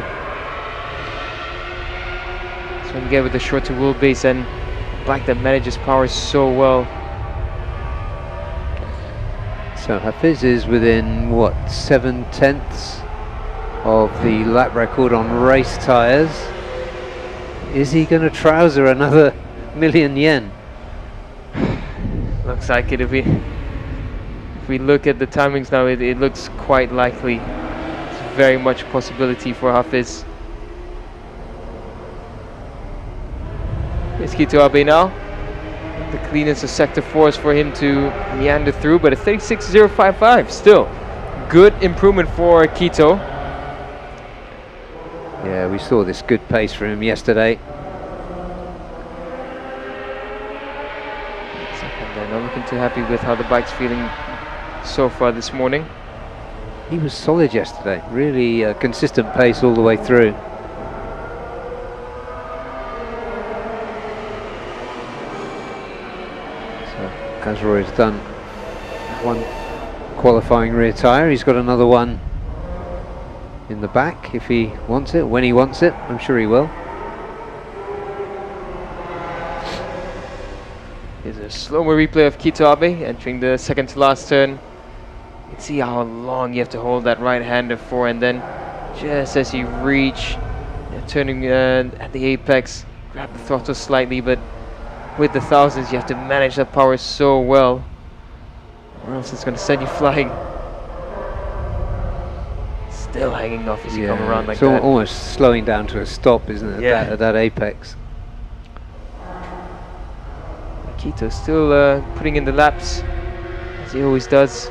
So when you get with the shorter wheelbase and a bike that manages power so well. So Hafiz is within, what, 7/10 of the lap record on race tyres. Is he going to trouser another $1,000,000 yen? Looks like it. If we look at the timings now, it looks quite likely. It's very much a possibility for Hafiz. It's Kito Abe now. The cleanest of Sector 4 is for him to meander through, but a 36.055 still. Good improvement for Kito. Yeah, we saw this good pace for him yesterday. And they're not looking too happy with how the bike's feeling so far this morning. He was solid yesterday, really consistent pace all the way through. Azroy's done one qualifying rear tyre. He's got another one in the back if he wants it, when he wants it. I'm sure he will. Here's a slow-mo replay of Kito Abe entering the second to last turn. You can see how long you have to hold that right hander for, and then just as you reach, turning at the apex, grab the throttle slightly, but with the thousands you have to manage that power so well, or else it's going to send you flying. Still hanging off as you come around like that. It's almost slowing down to a stop, isn't it? Yeah. At that apex. Kito still putting in the laps, as he always does.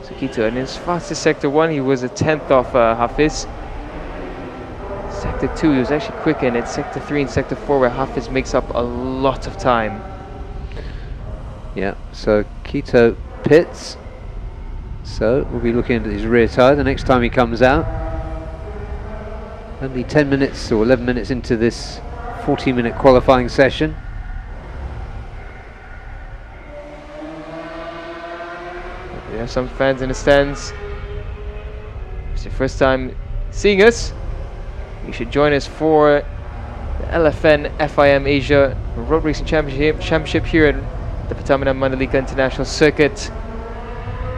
So Kito, in his fastest sector 1, he was a 10th off Hafiz. Sector 2, he was actually quicker, and it's sector 3 and sector 4 where Hafiz makes up a lot of time. Yeah, so Kito pits. So we'll be looking at his rear tyre the next time he comes out. Only 10 minutes or 11 minutes into this 40-minute qualifying session. We have some fans in the stands. If it's your first time seeing us, you should join us for the LFN FIM Asia Road Racing Championship here at the Pertamina Mandalika International Circuit.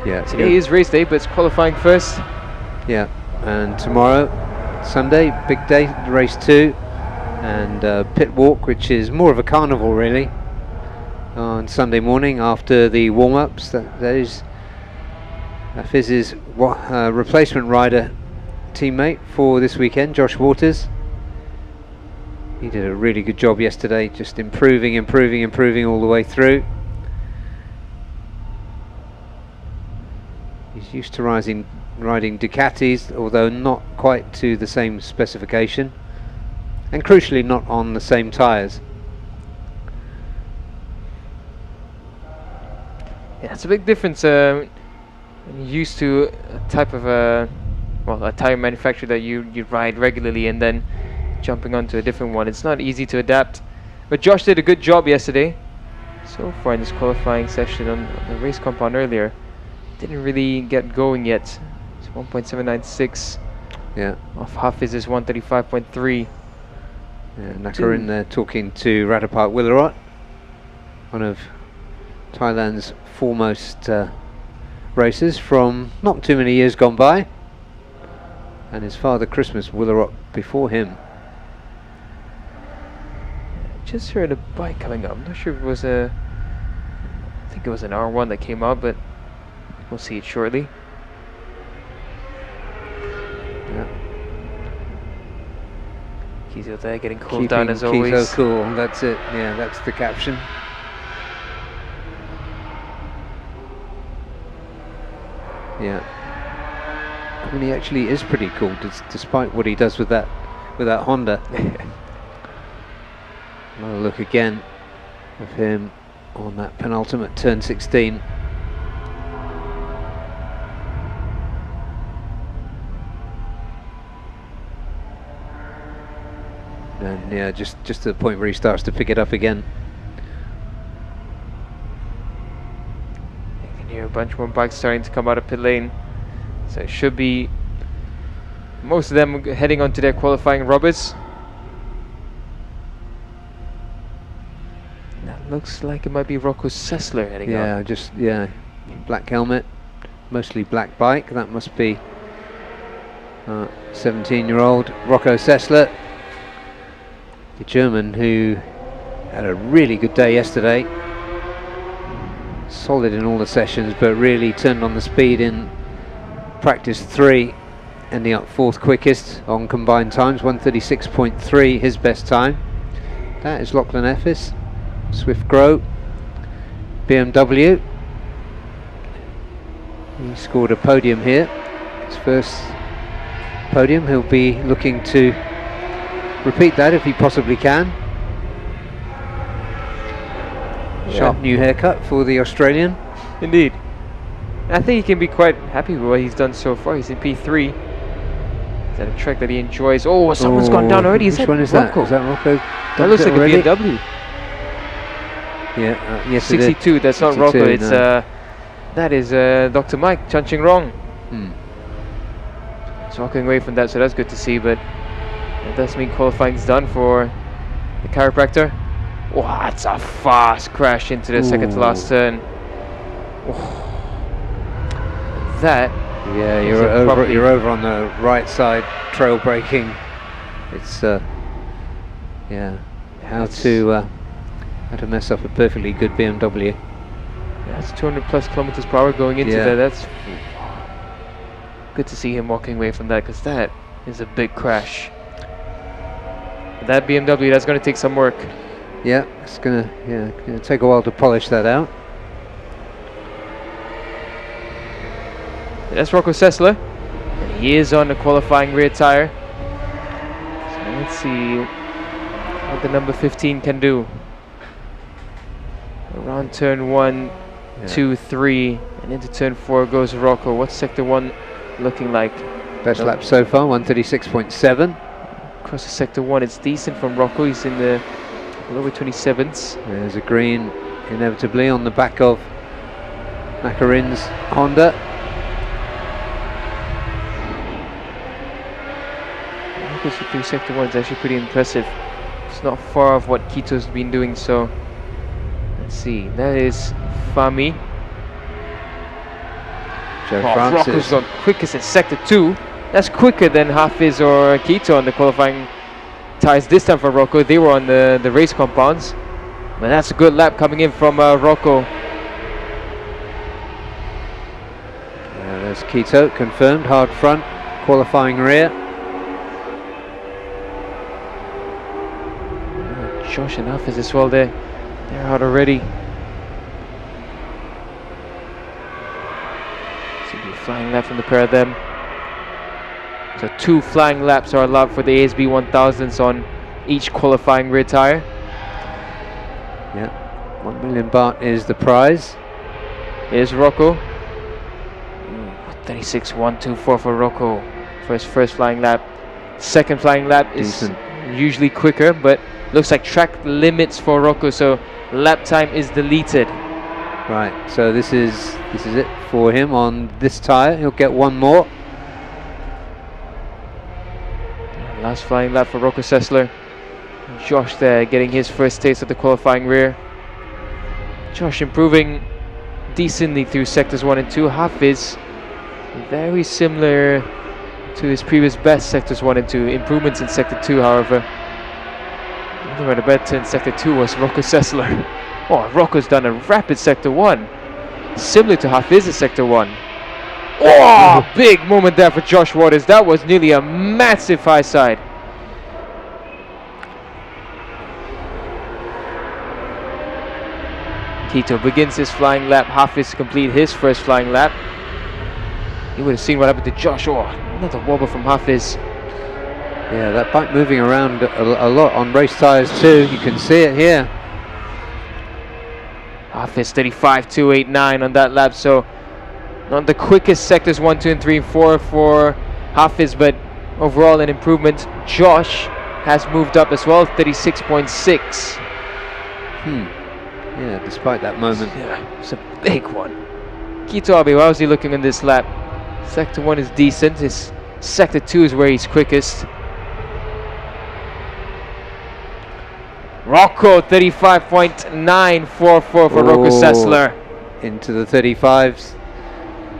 Yeah, today is race day, but it's qualifying first. Yeah, and tomorrow, Sunday, big day, race 2, and pit walk, which is more of a carnival really. On Sunday morning after the warm-ups, that is Fiz's replacement rider teammate for this weekend, Josh Waters. He did a really good job yesterday, just improving all the way through. He's used to riding Ducatis, although not quite to the same specification, and crucially not on the same tyres. Yeah, it's a big difference when you're used to a type of a tyre manufacturer that you ride regularly, and then jumping onto a different one. It's not easy to adapt, but Josh did a good job yesterday so far in this qualifying session on the race compound earlier. Didn't really get going yet. It's 1.796. Yeah. Off Hafiz's 135.3. Yeah, Nakarin there talking to Ratapat Willarot, one of Thailand's foremost racers from not too many years gone by, and his father Christmas Willarot before him. Just heard a bike coming up. I'm not sure if it was I think it was an R1 that came out, but we'll see it shortly. Yeah. Kizo there getting cooled down as always. Kizo cool, that's it. Yeah, that's the caption. Yeah. I mean, he actually is pretty cool, despite what he does with that Honda. Another look again of him on that penultimate turn 16. And yeah, just to the point where he starts to pick it up again. You can hear a bunch more bikes starting to come out of pit lane, so it should be most of them heading on to their qualifying rubbers. That looks like it might be Rocco Sessler heading on. Yeah, black helmet, mostly black bike. That must be 17-year-old Rocco Sessler, the German who had a really good day yesterday. Solid in all the sessions, but really turned on the speed in practice 3, ending up 4th quickest on combined times, 136.3 his best time. That is Lachlan Effis, Swift Grow, BMW. He scored a podium here, his first podium. He'll be looking to repeat that if he possibly can. Sharp new haircut for the Australian. Indeed. I think he can be quite happy with what he's done so far. He's in P3. Is that a track that he enjoys? Oh, someone's gone down already. Which one is Rocco? Is that Rocco? That looks like a BMW. Yeah, yes, 62. That's 62, not Rocco. No. It's that is Dr. Mike Chanching Rong. He's walking away from that, so that's good to see. But it does mean qualifying's done for the chiropractor. Oh, that's a fast crash into the second to last turn. Oh. That. Yeah, you're over on the right side, trail braking. It's yeah, how to mess up a perfectly good BMW. Yeah, that's 200 plus kilometers per hour going into there. That's good to see him walking away from that, because that is a big crash. That BMW, that's going to take some work. Yeah, it's gonna take a while to polish that out. That's Rocco Sessler, and he is on the qualifying rear tire. So let's see what the number 15 can do. Around turn 1, 2, 3, and into turn 4 goes Rocco. What's sector 1 looking like? Best lap so far, 136.7. Across the sector 1, it's decent from Rocco. He's in the lower 27s. There's a green inevitably on the back of Macarin's Honda. Rocco's through sector 1 is actually pretty impressive. It's not far off what Quito's been doing, so let's see. That is Fami. Joe Rocco's Francis. gone quickest in sector 2. That's quicker than Hafiz or Quito on the qualifying tires this time for Rocco. They were on the race compounds. But that's a good lap coming in from Rocco. There's Quito, confirmed, hard front, qualifying rear. Josh and Hafiz as well there. They're out already. So be a flying lap from the pair of them. So 2 flying laps are allowed for the ASB 1000s on each qualifying rear tire. Yeah, 1 million baht is the prize. Here's Rocco. 36.124 for Rocco for his first flying lap. Second flying lap is usually quicker, but looks like track limits for Rocco, so lap time is deleted. Right, so this is it for him on this tire. He'll get 1 more. Last flying lap for Rocco Sessler. Josh there getting his first taste of the qualifying rear. Josh improving decently through sectors 1 and 2. Hafiz very similar to his previous best sectors 1 and 2. Improvements in sector 2, however. Where the better in sector 2 was Rocco Sessler. Oh, Rocco's done a rapid sector 1, similar to Hafiz's sector 1. Oh, big moment there for Josh Waters. That was nearly a massive high side. Quito begins his flying lap. Hafiz complete his first flying lap. You would have seen what happened to Josh. Oh, another wobble from Hafiz. Yeah, that bike moving around a lot on race tires too. You can see it here. Hafiz 35.289 on that lap, so not the quickest sectors 1, 2, and 3, and 4 for Hafiz, but overall an improvement. Josh has moved up as well, 36.6. Yeah, despite that moment. Yeah, it's a big one. Quito Abe, how is he looking on this lap? Sector 1 is decent. His sector 2 is where he's quickest. Rocco 35.944 for Rocco Sessler. Into the 35s.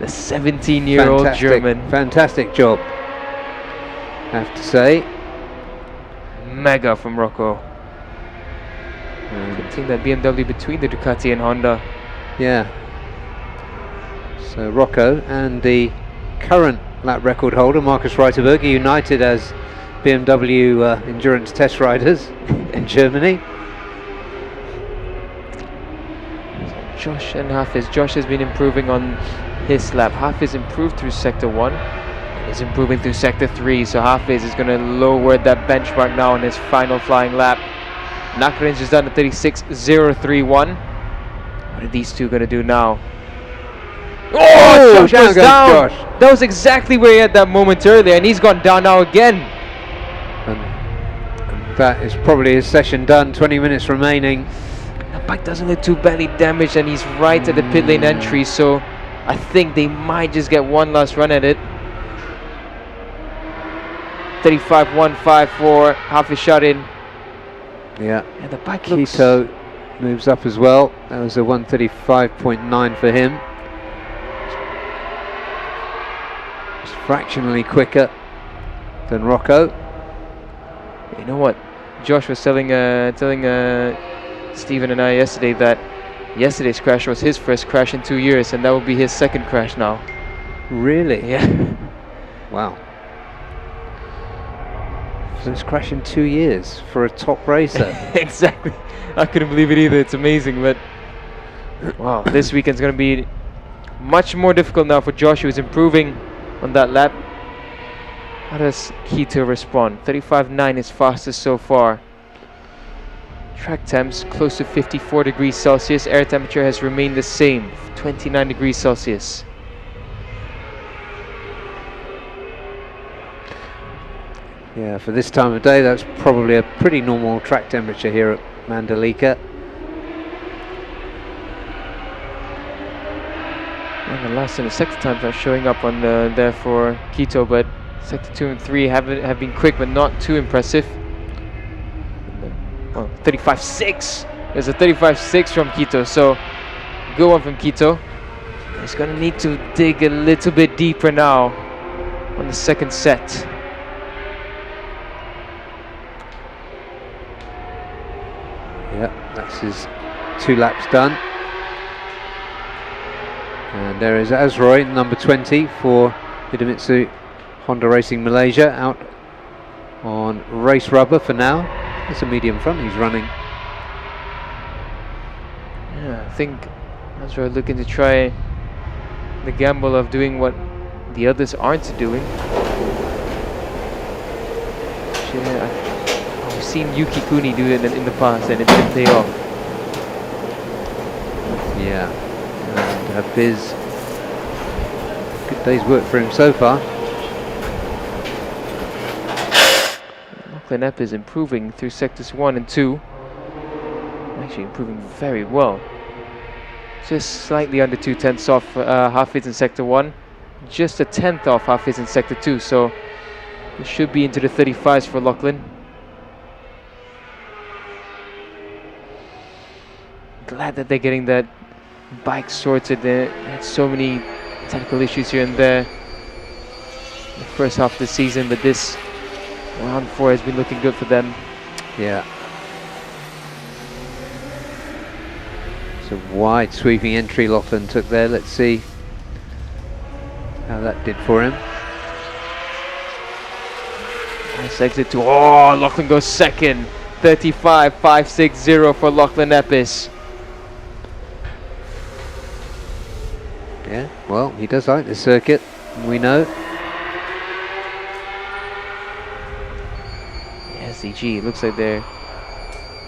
The 17-year-old German. Fantastic job, have to say. Mega from Rocco. Putting that BMW between the Ducati and Honda. Yeah. So Rocco and the current lap record holder, Marcus Reiterberg, are united as BMW endurance test riders in Germany. Josh and Hafiz. Josh has been improving on his lap. Hafiz improved through sector 1. He's improving through sector 3. So Hafiz is going to lower that benchmark now on his final flying lap. Nakarin's just done a 36.031. What are these two going to do now? Oh, Josh goes down. Josh. That was exactly where he had that moment earlier, and he's gone down now again. And that is probably his session done. 20 minutes remaining. That bike doesn't look too badly damaged, and he's right at the pit lane entry, so I think they might just get one last run at it. 35.154, Hafiz shot in. Yeah, and the bike Quito moves up as well. That was a 135.9 for him. It's fractionally quicker than Rocco. You know what? Josh was telling Stephen and I yesterday that yesterday's crash was his first crash in 2 years, and that will be his second crash now. Really? Yeah. Wow. First crash in 2 years for a top racer. Exactly. I couldn't believe it either. It's amazing, but wow, this weekend's going to be much more difficult now for Josh, who's improving on that lap. How does Keto respond? 35.9 is fastest so far. Track temps close to 54 degrees Celsius. Air temperature has remained the same, 29 degrees Celsius. Yeah, for this time of day, that's probably a pretty normal track temperature here at Mandalika. And the last and the sector times are showing up on there for Keto, but sector 2 and 3 have been quick, but not too impressive. Well, 35.6. There's a 35.6 from Keto, so good one from Keto. He's going to need to dig a little bit deeper now on the second set. Yeah, that's his 2 laps done. And there is Azroy, number 20 for Hidemitsu Honda Racing Malaysia, out on race rubber for now. It's a medium front he's running. Yeah, I think Azroy looking to try the gamble of doing what the others aren't doing. Yeah, I've seen Yuki Kuni do it in the past and it didn't pay off. Yeah, and Biz, good day's work for him so far. Lachlan Epp is improving through sectors 1 and 2. Actually improving very well. Just slightly under 2/10 off half-hits in sector 1. Just a 10th off half-hits in sector 2, so it should be into the 35s for Lachlan. Glad that they're getting that bike sorted. They had so many technical issues here and there in the first half of the season, but this round 4 has been looking good for them. Yeah. It's a wide sweeping entry Lachlan took there. Let's see how that did for him. Nice exit to, oh, Lachlan goes second. 35.560 for Lachlan Eppes. Yeah, well, he does like this circuit, we know. Yeah, SDG, looks like they're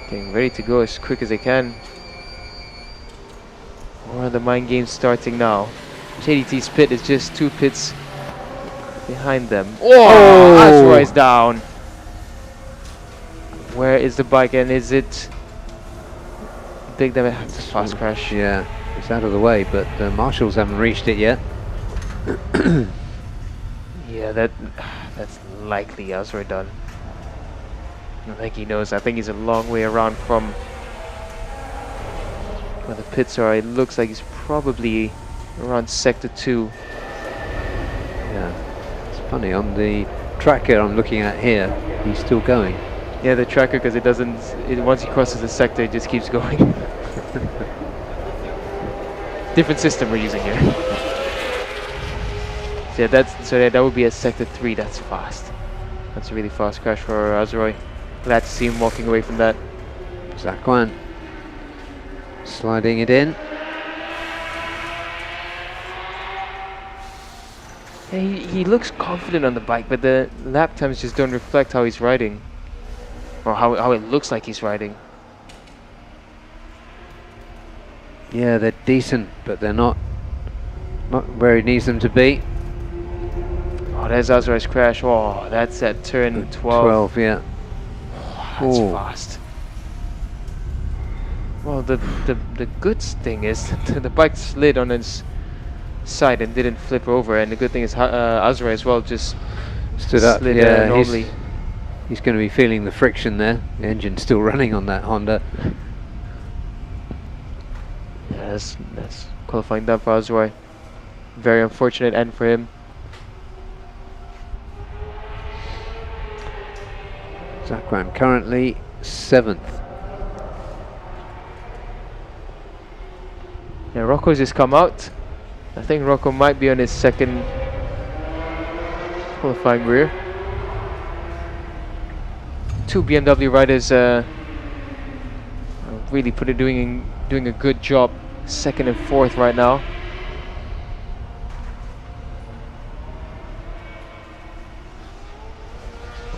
getting ready to go as quick as they can. More of the mind games starting now. JDT's pit is just 2 pits behind them. Oh! Azroy's down. Where is the bike, and is it big damage? Fast crash. Yeah, it's out of the way, but the marshals haven't reached it yet. Yeah, that's likely Azroy done. I think he knows. I think he's a long way around from where the pits are. It looks like he's probably around sector 2. Yeah, it's funny, on the tracker I'm looking at here, he's still going. Yeah, the tracker, because it doesn't, once he crosses the sector, it just keeps going. Different system we're using here. So yeah, that would be a sector 3. That's fast. That's a really fast crash for Azroy. Glad to see him walking away from that. Zakwan sliding it in. Yeah, he looks confident on the bike, but the lap times just don't reflect how he's riding. Or how it looks like he's riding. Yeah, they're decent, but they're not where he needs them to be. Oh, there's Azroy's crash. Oh, that's at turn 12. 12, yeah. That's fast. Well, the good thing is the bike slid on its side and didn't flip over, and the good thing is Azroy as well just stood up. Slid, yeah, normally. He's going to be feeling the friction there. The engine's still running on that Honda. Yeah, that's qualifying down for Azroy. Very unfortunate end for him. Zakwan currently 7th. Yeah, Rocco's just come out. I think Rocco might be on his second qualifying rear. two BMW riders really doing a good job, second and fourth right now.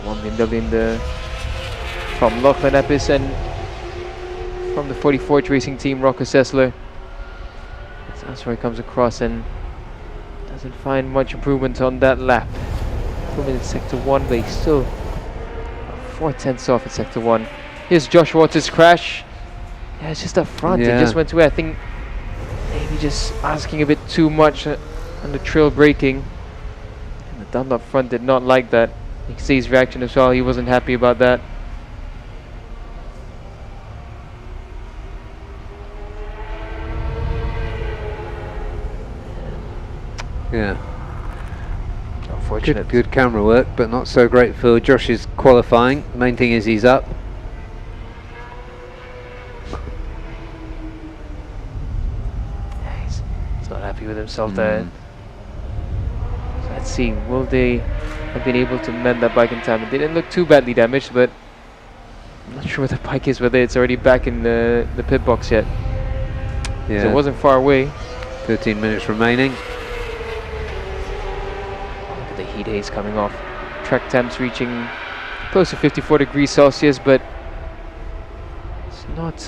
One BMW from Lachlan Epis and from the 44th racing team, Rocco Sessler. That's where he comes across and doesn't find much improvement on that lap. Improvement in sector 1, but he's still 4/10 off in sector 1. Here's Josh Waters' crash. Yeah, it's just up front. Yeah. He just went away. I think maybe just asking a bit too much on the trail braking. And the Dunlop front did not like that. You can see his reaction as well. He wasn't happy about that. Yeah. Unfortunate. Good camera work, but not so great for Josh's qualifying. The main thing is he's up. Yeah, he's not happy with himself there. So let's see, will they have been able to mend that bike in time? It didn't look too badly damaged, but I'm not sure where the bike is, whether it's already back in the pit box yet. Yeah. So it wasn't far away. 13 minutes remaining. Look at the heat haze coming off. Track temps reaching close to 54 degrees Celsius, but it's not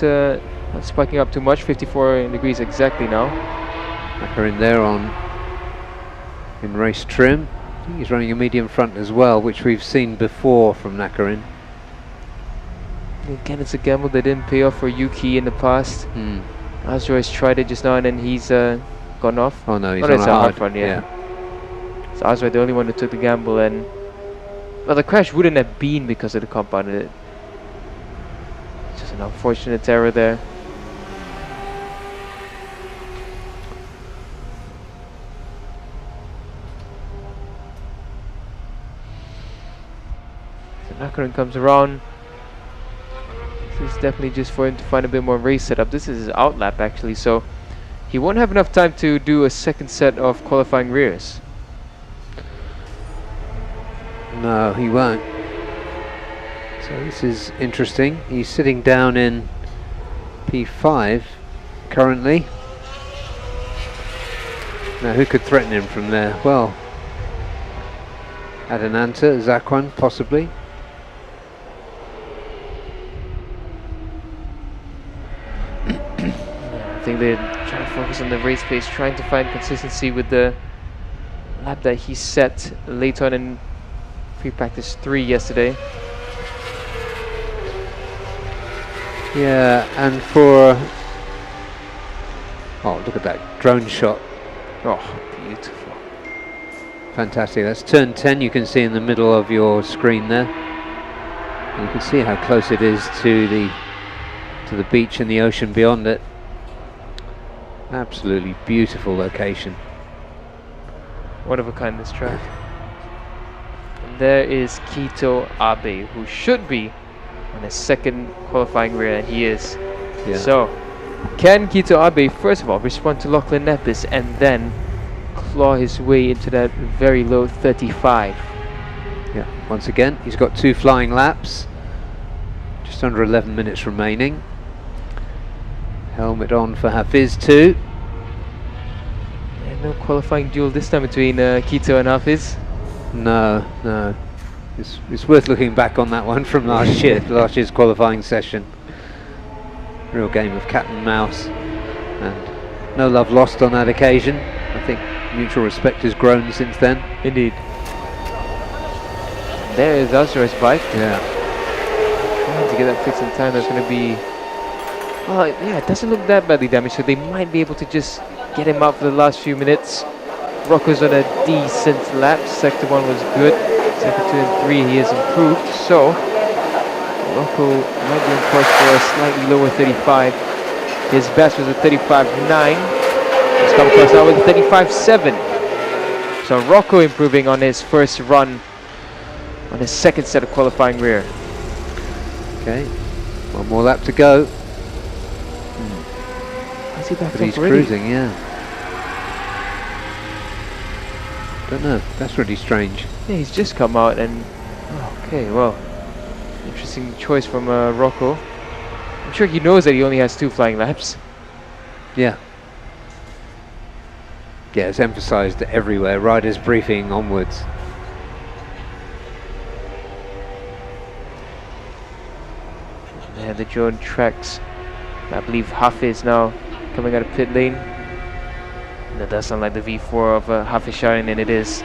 spiking up too much. 54 degrees exactly now. Backer in there in race trim. I think he's running a medium front as well, which we've seen before from Nakarin. Again, it's a gamble that didn't pay off for Yuki in the past. Azroy's tried it just now and then he's gone off. Oh no, he's it's on a a hard hard front, yeah. So Azroy the only one who took the gamble, and well, the crash wouldn't have been because of the compound. It's just an unfortunate error there. So Nakarin comes around. This is definitely just for him to find a bit more race setup. This is his out lap actually, so he won't have enough time to do a second set of qualifying rears. No, he won't. So this is interesting. He's sitting down in P5 currently. Now who could threaten him from there? Well, Adananta, Zakwan possibly. I think they're trying to focus on the race pace, trying to find consistency with the lap that he set late on in free practice 3 yesterday. Yeah, and for... Oh, look at that drone shot. Oh, beautiful. Fantastic. That's turn 10, you can see in the middle of your screen there. You can see how close it is to the beach and the ocean beyond it. Absolutely beautiful location. One of a kind, this track. And there is Kito Abe, who should be on his second qualifying rear, and he is. Yeah. So, can Kito Abe first of all respond to Lachlan Nepis and then claw his way into that very low 35? Yeah, once again, he's got 2 flying laps. Just under 11 minutes remaining. Helmet on for Hafiz too. Yeah, no qualifying duel this time between Kito and Hafiz. No, no. It's worth looking back on that one from last year, last year's qualifying session. Real game of cat and mouse. And no love lost on that occasion. I think mutual respect has grown since then. Indeed. There is Azra's bike. Yeah. Trying to get that fixed in time. That's going to be... Well, yeah, it doesn't look that badly damaged, so they might be able to just get him out for the last few minutes. Rocco's on a decent lap. Sector 1 was good. Sector 2 and 3 he has improved. So, Rocco might be on course for a slightly lower 35. His best was a 35.9. He's come across now with a 35.7. So Rocco improving on his first run on his second set of qualifying rear. Okay, one more lap to go. Is he back But up he's already? cruising, yeah. Don't know, that's really strange. Yeah, he's just come out and... Okay, well... Interesting choice from Rocco. I'm sure he knows that he only has 2 flying laps. Yeah. Yeah, it's emphasised everywhere. Riders briefing onwards. Yeah, the drone tracks. I believe Hafiz now coming out of pit lane. And that does sound like the V4 of Hafiz Sharin, and it is.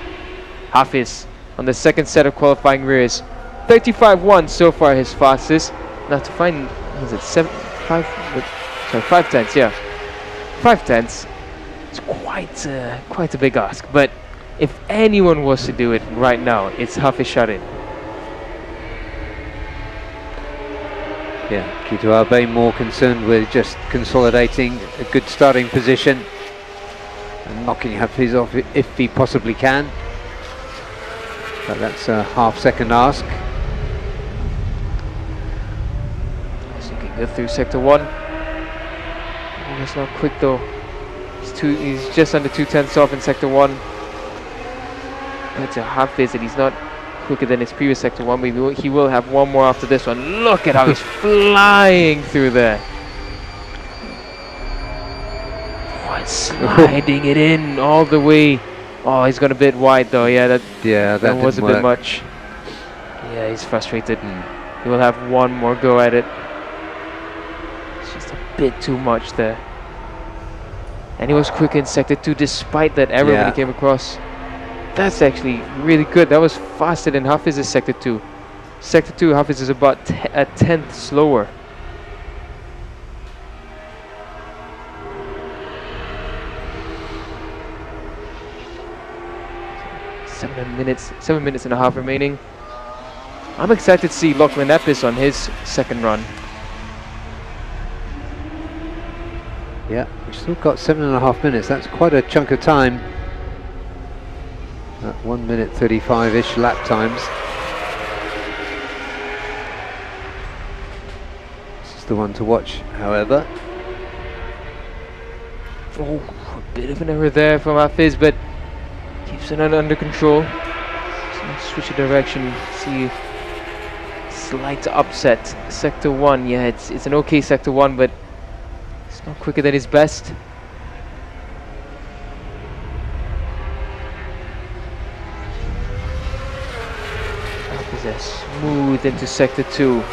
Hafiz on the second set of qualifying rears. 35.1 so far, his fastest. Now to find, is it 5 tenths, yeah. 5 tenths. It's quite a big ask, but if anyone was to do it right now, it's Hafiz Sharin. Yeah, Kito Abe more concerned with just consolidating a good starting position and knocking Hafiz off if he possibly can. But that's a half-second ask. So you can go through sector 1. Oh, that's not quick though. He's just under 2 tenths off in sector 1. That's a Hafiz, and he's not quicker than his previous sector 1, but he will have one more after this one. Look at how he's flying through there. Oh, sliding it in all the way. Oh, he's gone a bit wide though. Yeah, that was a bit much. Yeah, he's frustrated. He will have one more go at it. It's just a bit too much there. And he was quick in sector 2 despite that error when he came across. That's actually really good. That was faster than Hafiz's sector 2. Sector 2, Hafiz is about a tenth slower. Seven minutes and a half remaining. I'm excited to see Lachlan Epis on his second run. Yeah, we've still got 7.5 minutes. That's quite a chunk of time. At 1 minute 35-ish lap times. This is the one to watch, however. Oh, a bit of an error there from Hafiz, but keeps it under control. So switch of direction, see slight upset. Sector 1, yeah, it's an okay sector 1, but it's not quicker than his best. Smooth into sector 2.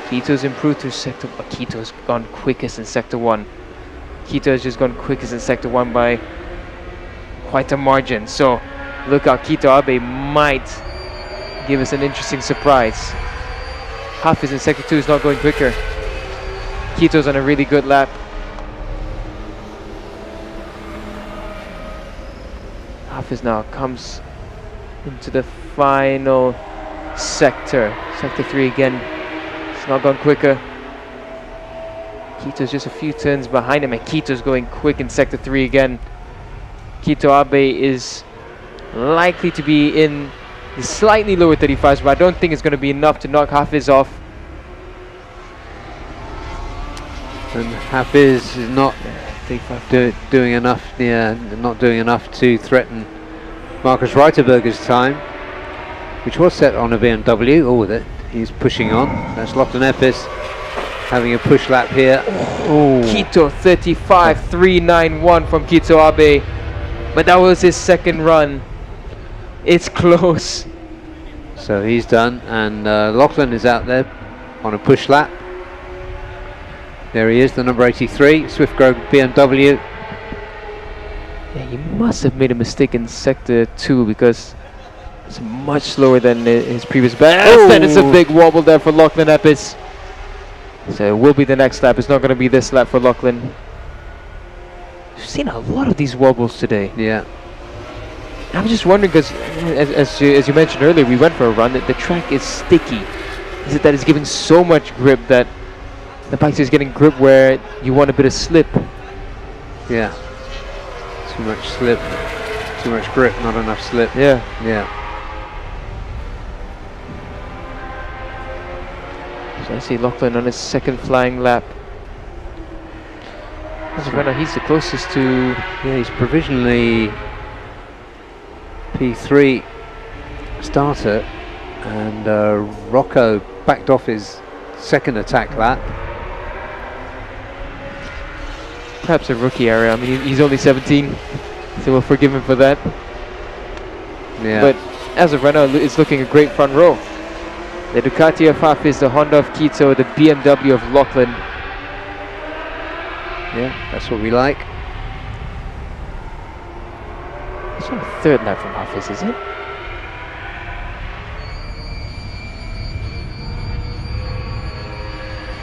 Kito's improved through sector. Kito's gone quickest in sector 1. Kito has just gone quickest in sector 1 by quite a margin. So look out, Kito Abe might give us an interesting surprise. Hafiz in sector 2 is not going quicker. Kito's on a really good lap. Hafiz now comes into the final sector. Sector 3 again. It's not gone quicker. Kito's just a few turns behind him, and Kito's going quick in sector 3 again. Kito Abe is likely to be in the slightly lower 35s, but I don't think it's going to be enough to knock Hafiz off. And Hafiz is not doing enough. Yeah, not doing enough to threaten Marcus Reiterberger's time, which was set on a BMW. Oh, that he's pushing on. That's Lachlan Epis having a push lap here. Oh, Kito 35.391 from Kito Abe, but that was his second run. It's close. So he's done, and Lachlan is out there on a push lap. There he is, the number 83, Swift Grove BMW. Yeah, he must have made a mistake in sector 2 because it's much slower than his previous best. Oh. And it's a big wobble there for Lachlan Epis. So it will be the next lap. It's not going to be this lap for Lachlan. We've seen a lot of these wobbles today. Yeah. I'm just wondering because, as you mentioned earlier, we went for a run. The track is sticky. Is it that it's giving so much grip that the bike is getting grip where you want a bit of slip? Yeah. Too much slip, too much grip, not enough slip. Yeah. Yeah. So I see Lachlan on his second flying lap. As a runner, he's the closest to... Yeah, he's provisionally P3 starter, And Rocco backed off his second attack lap. Perhaps a rookie error. I mean, he's only 17, so we'll forgive him for that. Yeah. But as of right now, it's looking a great front row. The Ducati of Hafiz, the Honda of Quito, the BMW of Lachlan. Yeah, that's what we like. It's on the third lap from Hafiz, is it?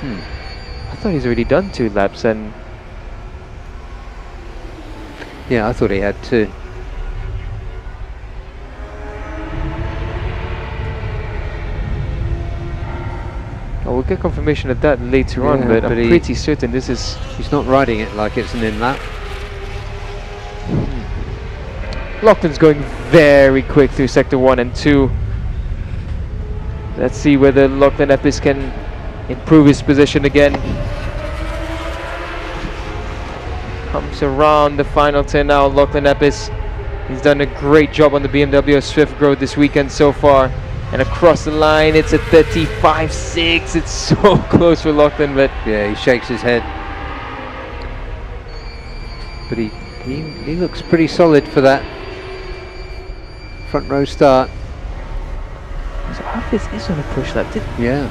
I thought he's already done 2 laps, and Yeah, I thought he had 2. oh, we'll get confirmation of that later on, Yeah, but but I'm pretty certain this is... He's not riding it like it's an in-lap. Lachlan's going very quick through sector 1 and 2. Let's see whether Lachlan Epis can improve his position again. Comes around the final turn now, Lachlan Epis. He's done a great job on the BMW Swift Growth this weekend so far. And across the line, it's a 35.6. It's so close for Lachlan, but... Yeah, he shakes his head. But he looks pretty solid for that front row start. So Hafiz is on a push lap. Yeah.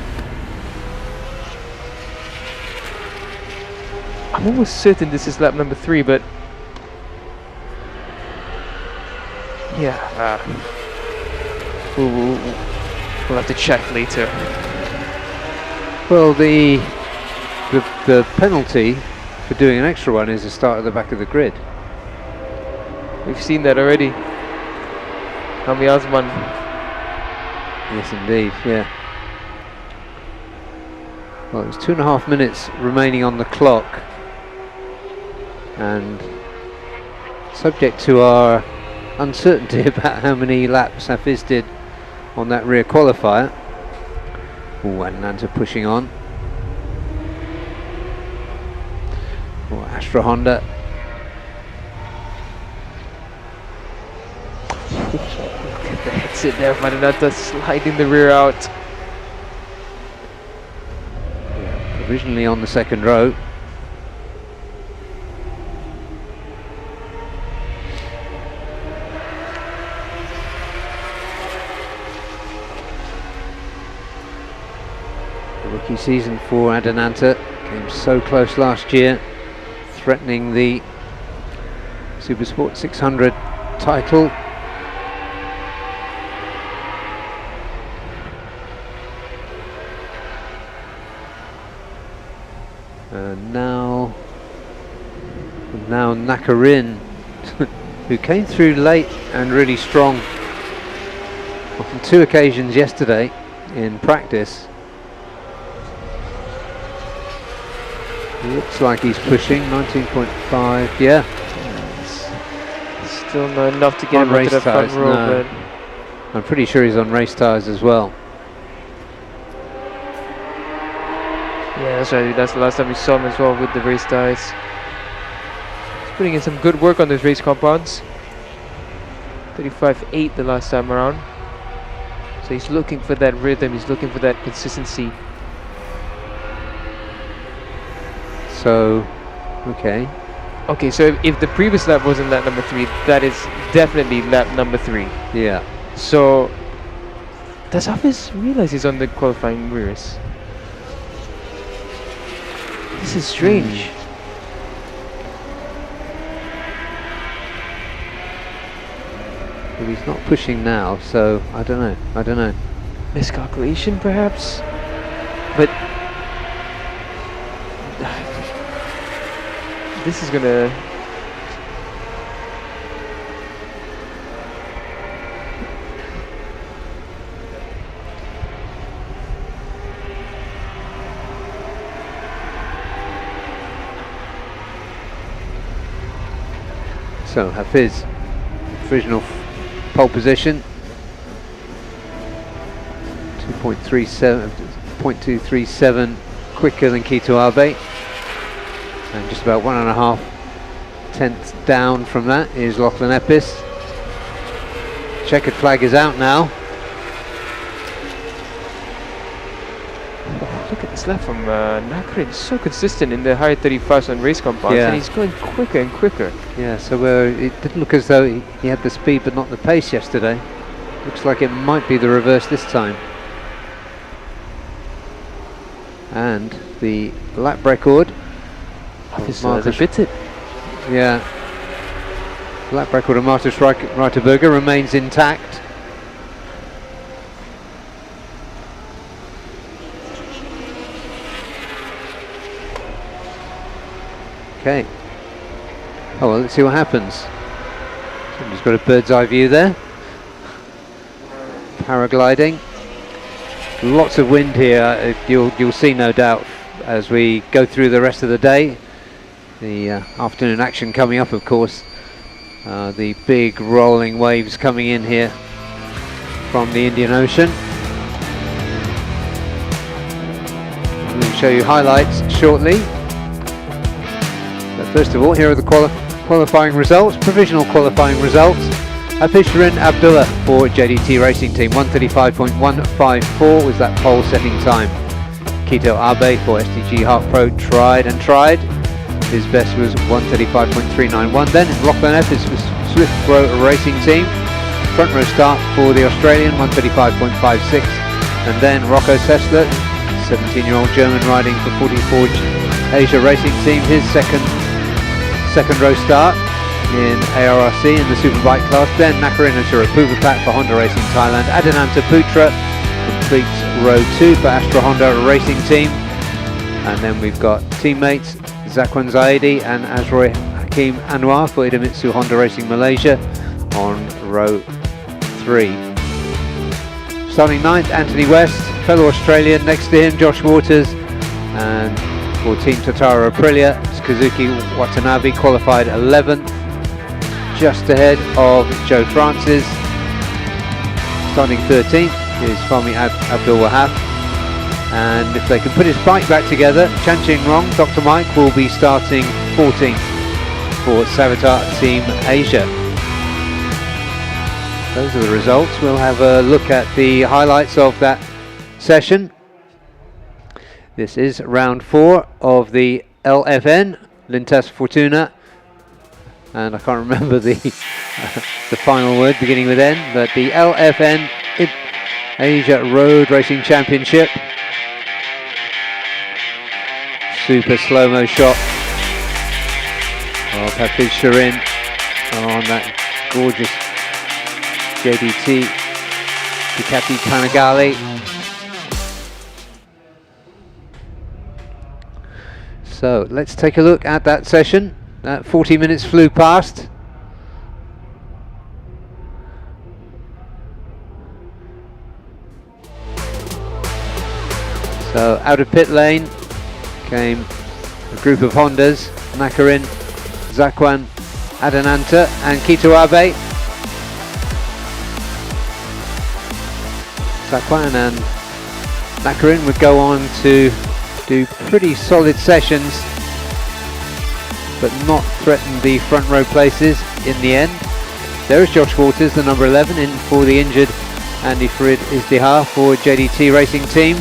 I'm almost certain this is lap number 3, but... Yeah, we'll have to check later. Well, the penalty for doing an extra one is the start at the back of the grid. We've seen that already. Hami Azman. Yes, indeed. Yeah. Well, it was 2.5 minutes remaining on the clock, and subject to our uncertainty about how many laps Hafiz did on that rear qualifier. Oh, Atlanta pushing on. Oh, Astra Honda. Look at the exit there, Marinata sliding the rear out. Yeah, provisionally on the second row. Rookie season for Adananta, came so close last year, threatening the Supersport 600 title. And now Nakarin, who came through late and really strong on 2 occasions yesterday in practice. Looks like he's pushing 19.5. Yeah. Still not enough to get him into the front row, no. but I'm pretty sure he's on race tyres as well. yeah, that's right. That's the last time we saw him as well with the race tyres. He's putting in some good work on those race compounds. 35.8 the last time around. So he's looking for that rhythm. He's looking for that consistency. So, okay. Okay, so if the previous lap wasn't lap number 3, that is definitely lap number 3. Yeah. So, does Hafiz realize he's on the qualifying mirrors? This is strange. Well, he's not pushing now, so I don't know. Miscalculation, perhaps? But this is gonna... So Hafiz, provisional pole position. 0.237 quicker than Kito Abe. And just about 1.5 tenths down from that is Lachlan Epis. Checkered flag is out now. minutes left from Nakarin. So consistent in the higher 35s on race compounds, Yeah. and he's going quicker and quicker. Yeah, so it didn't look as though he had the speed but not the pace yesterday. Looks like it might be the reverse this time. And the lap record Is Marcus, bitted. yeah, lap record of Marcus Reiterberger remains intact. Okay. Oh well, let's see what happens. Somebody's got a bird's eye view there. Paragliding. Lots of wind here. You'll see, no doubt, as we go through the rest of the day. The afternoon action coming up, of course. The big rolling waves coming in here from the Indian Ocean. We'll show you highlights shortly. But first of all, here are the qualifying results, provisional qualifying results. Pisharin Abdullah for JDT Racing Team, 135.154 was that pole setting time. Kito Abe for STG Hart Pro tried and tried. His best was 135.391. Then Lachlan Effis was Swift Row Racing Team. Front row start for the Australian, 135.56. And then Rocco Sessler, 17-year-old German riding for 44 Asia Racing Team, his second row start in ARRC in the Superbike class. Then Nakarina Chirapuvapat for Honda Racing Thailand. Adinanta Putra completes row 2 for Astra Honda Racing Team. And then we've got teammates Zakwan Zaidi and Azroy Hakim Anwar for Idemitsu Honda Racing Malaysia on row 3. Starting 9th, Anthony West, fellow Australian. Next to him, Josh Waters. And for Team Totara Aprilia, Kazuki Watanabe qualified 11th, just ahead of Joe Francis. Starting 13th is Fahmi Abdul Wahab. And if they can put his bike back together, Chan Ching Rong, Dr. Mike, will be starting 14th for Savitar Team Asia. Those are the results. We'll have a look at the highlights of that session. This is round 4 of the LFN, Lintas Fortuna. And I can't remember the final word beginning with N, but the LFN Asia Road Racing Championship. Super slow-mo shot of Hafiz Shirin on that gorgeous JDT Ducati Panigale. So let's take a look at that session. 40 minutes flew past. So out of pit lane came a group of Hondas, Nakarin, Zakwan, Adananta and Kito Abe. Zakwan and Nakarin would go on to do pretty solid sessions, but not threaten the front row places in the end. There is Josh Waters, the number 11, in for the injured Andy Farid Izdihar for JDT Racing Team.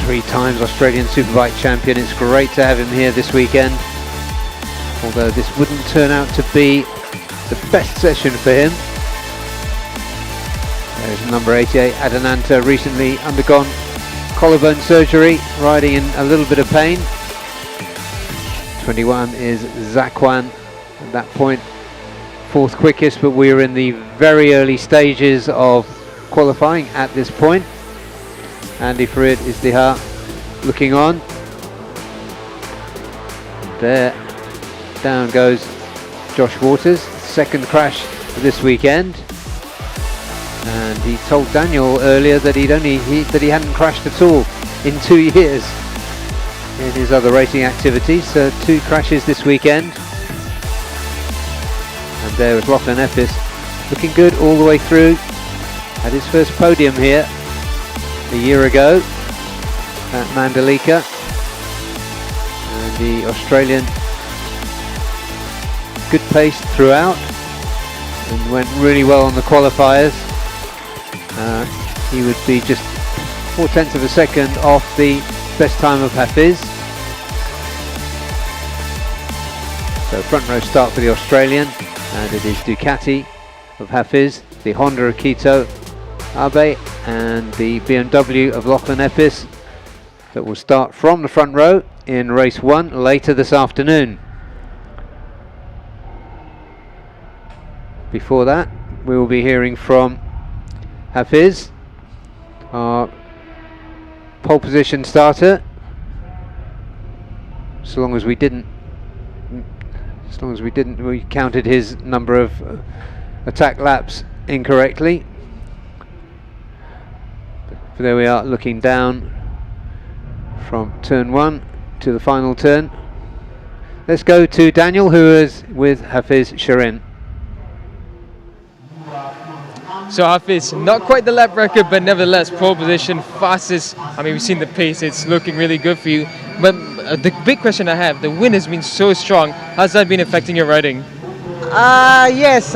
3 times Australian Superbike champion. It's great to have him here this weekend, although this wouldn't turn out to be the best session for him. There's number 88, Adananta, recently undergone collarbone surgery, riding in a little bit of pain. 21 is Zakwan, at that point 4th quickest, but we were in the very early stages of qualifying at this point. Andy Farid Izdihar looking on. There, down goes Josh Waters, 2nd crash this weekend. And he told Daniel earlier that he hadn't crashed at all in 2 years in his other racing activities. So 2 crashes this weekend. And there was Lachlan Effis, looking good all the way through. Had his first podium here a year ago at Mandalika. And the Australian, good pace throughout and went really well on the qualifiers. He would be just 4/10 of a second off the best time of Hafiz. So front row start for the Australian, and it is Ducati of Hafiz, the Honda of Quito, Abe, and the BMW of Lachlan Epis that will start from the front row in race 1 later this afternoon. Before that, we will be hearing from Hafiz, our pole position starter, we counted his number of attack laps incorrectly. But there we are, looking down from turn 1 to the final turn. Let's go to Daniel, who is with Hafiz Shirin. So Hafiz, not quite the lap record, but nevertheless, pole position, fastest. I mean, we've seen the pace, it's looking really good for you. But the big question I have, the wind has been so strong. How's that been affecting your riding? Yes,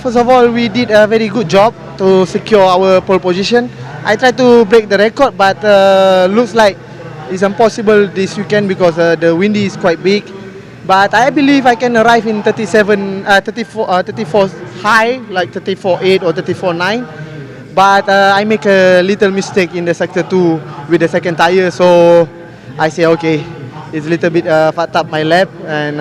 first of all, we did a very good job to secure our pole position. I tried to break the record, but looks like it's impossible this weekend because the wind is quite big. But I believe I can arrive in 34 high, like 34.8 or 34.9. But I make a little mistake in the sector 2 with the second tire, so I say okay, it's a little bit fucked up my lap. And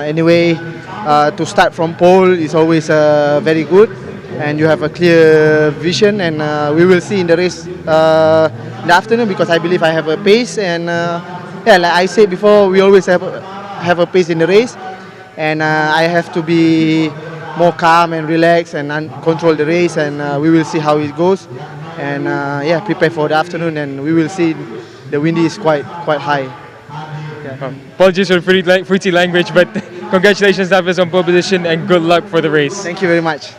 anyway, to start from pole is always very good, and you have a clear vision. And we will see in the race in the afternoon, because I believe I have a pace. And yeah, like I said before, we always have a pace in the race, and I have to be more calm and relax and control the race, and we will see how it goes. And yeah, prepare for the afternoon, and we will see. The wind is quite high. Yeah. Apologies for fruity language, but congratulations, Hafiz, on pole position, and good luck for the race. Thank you very much.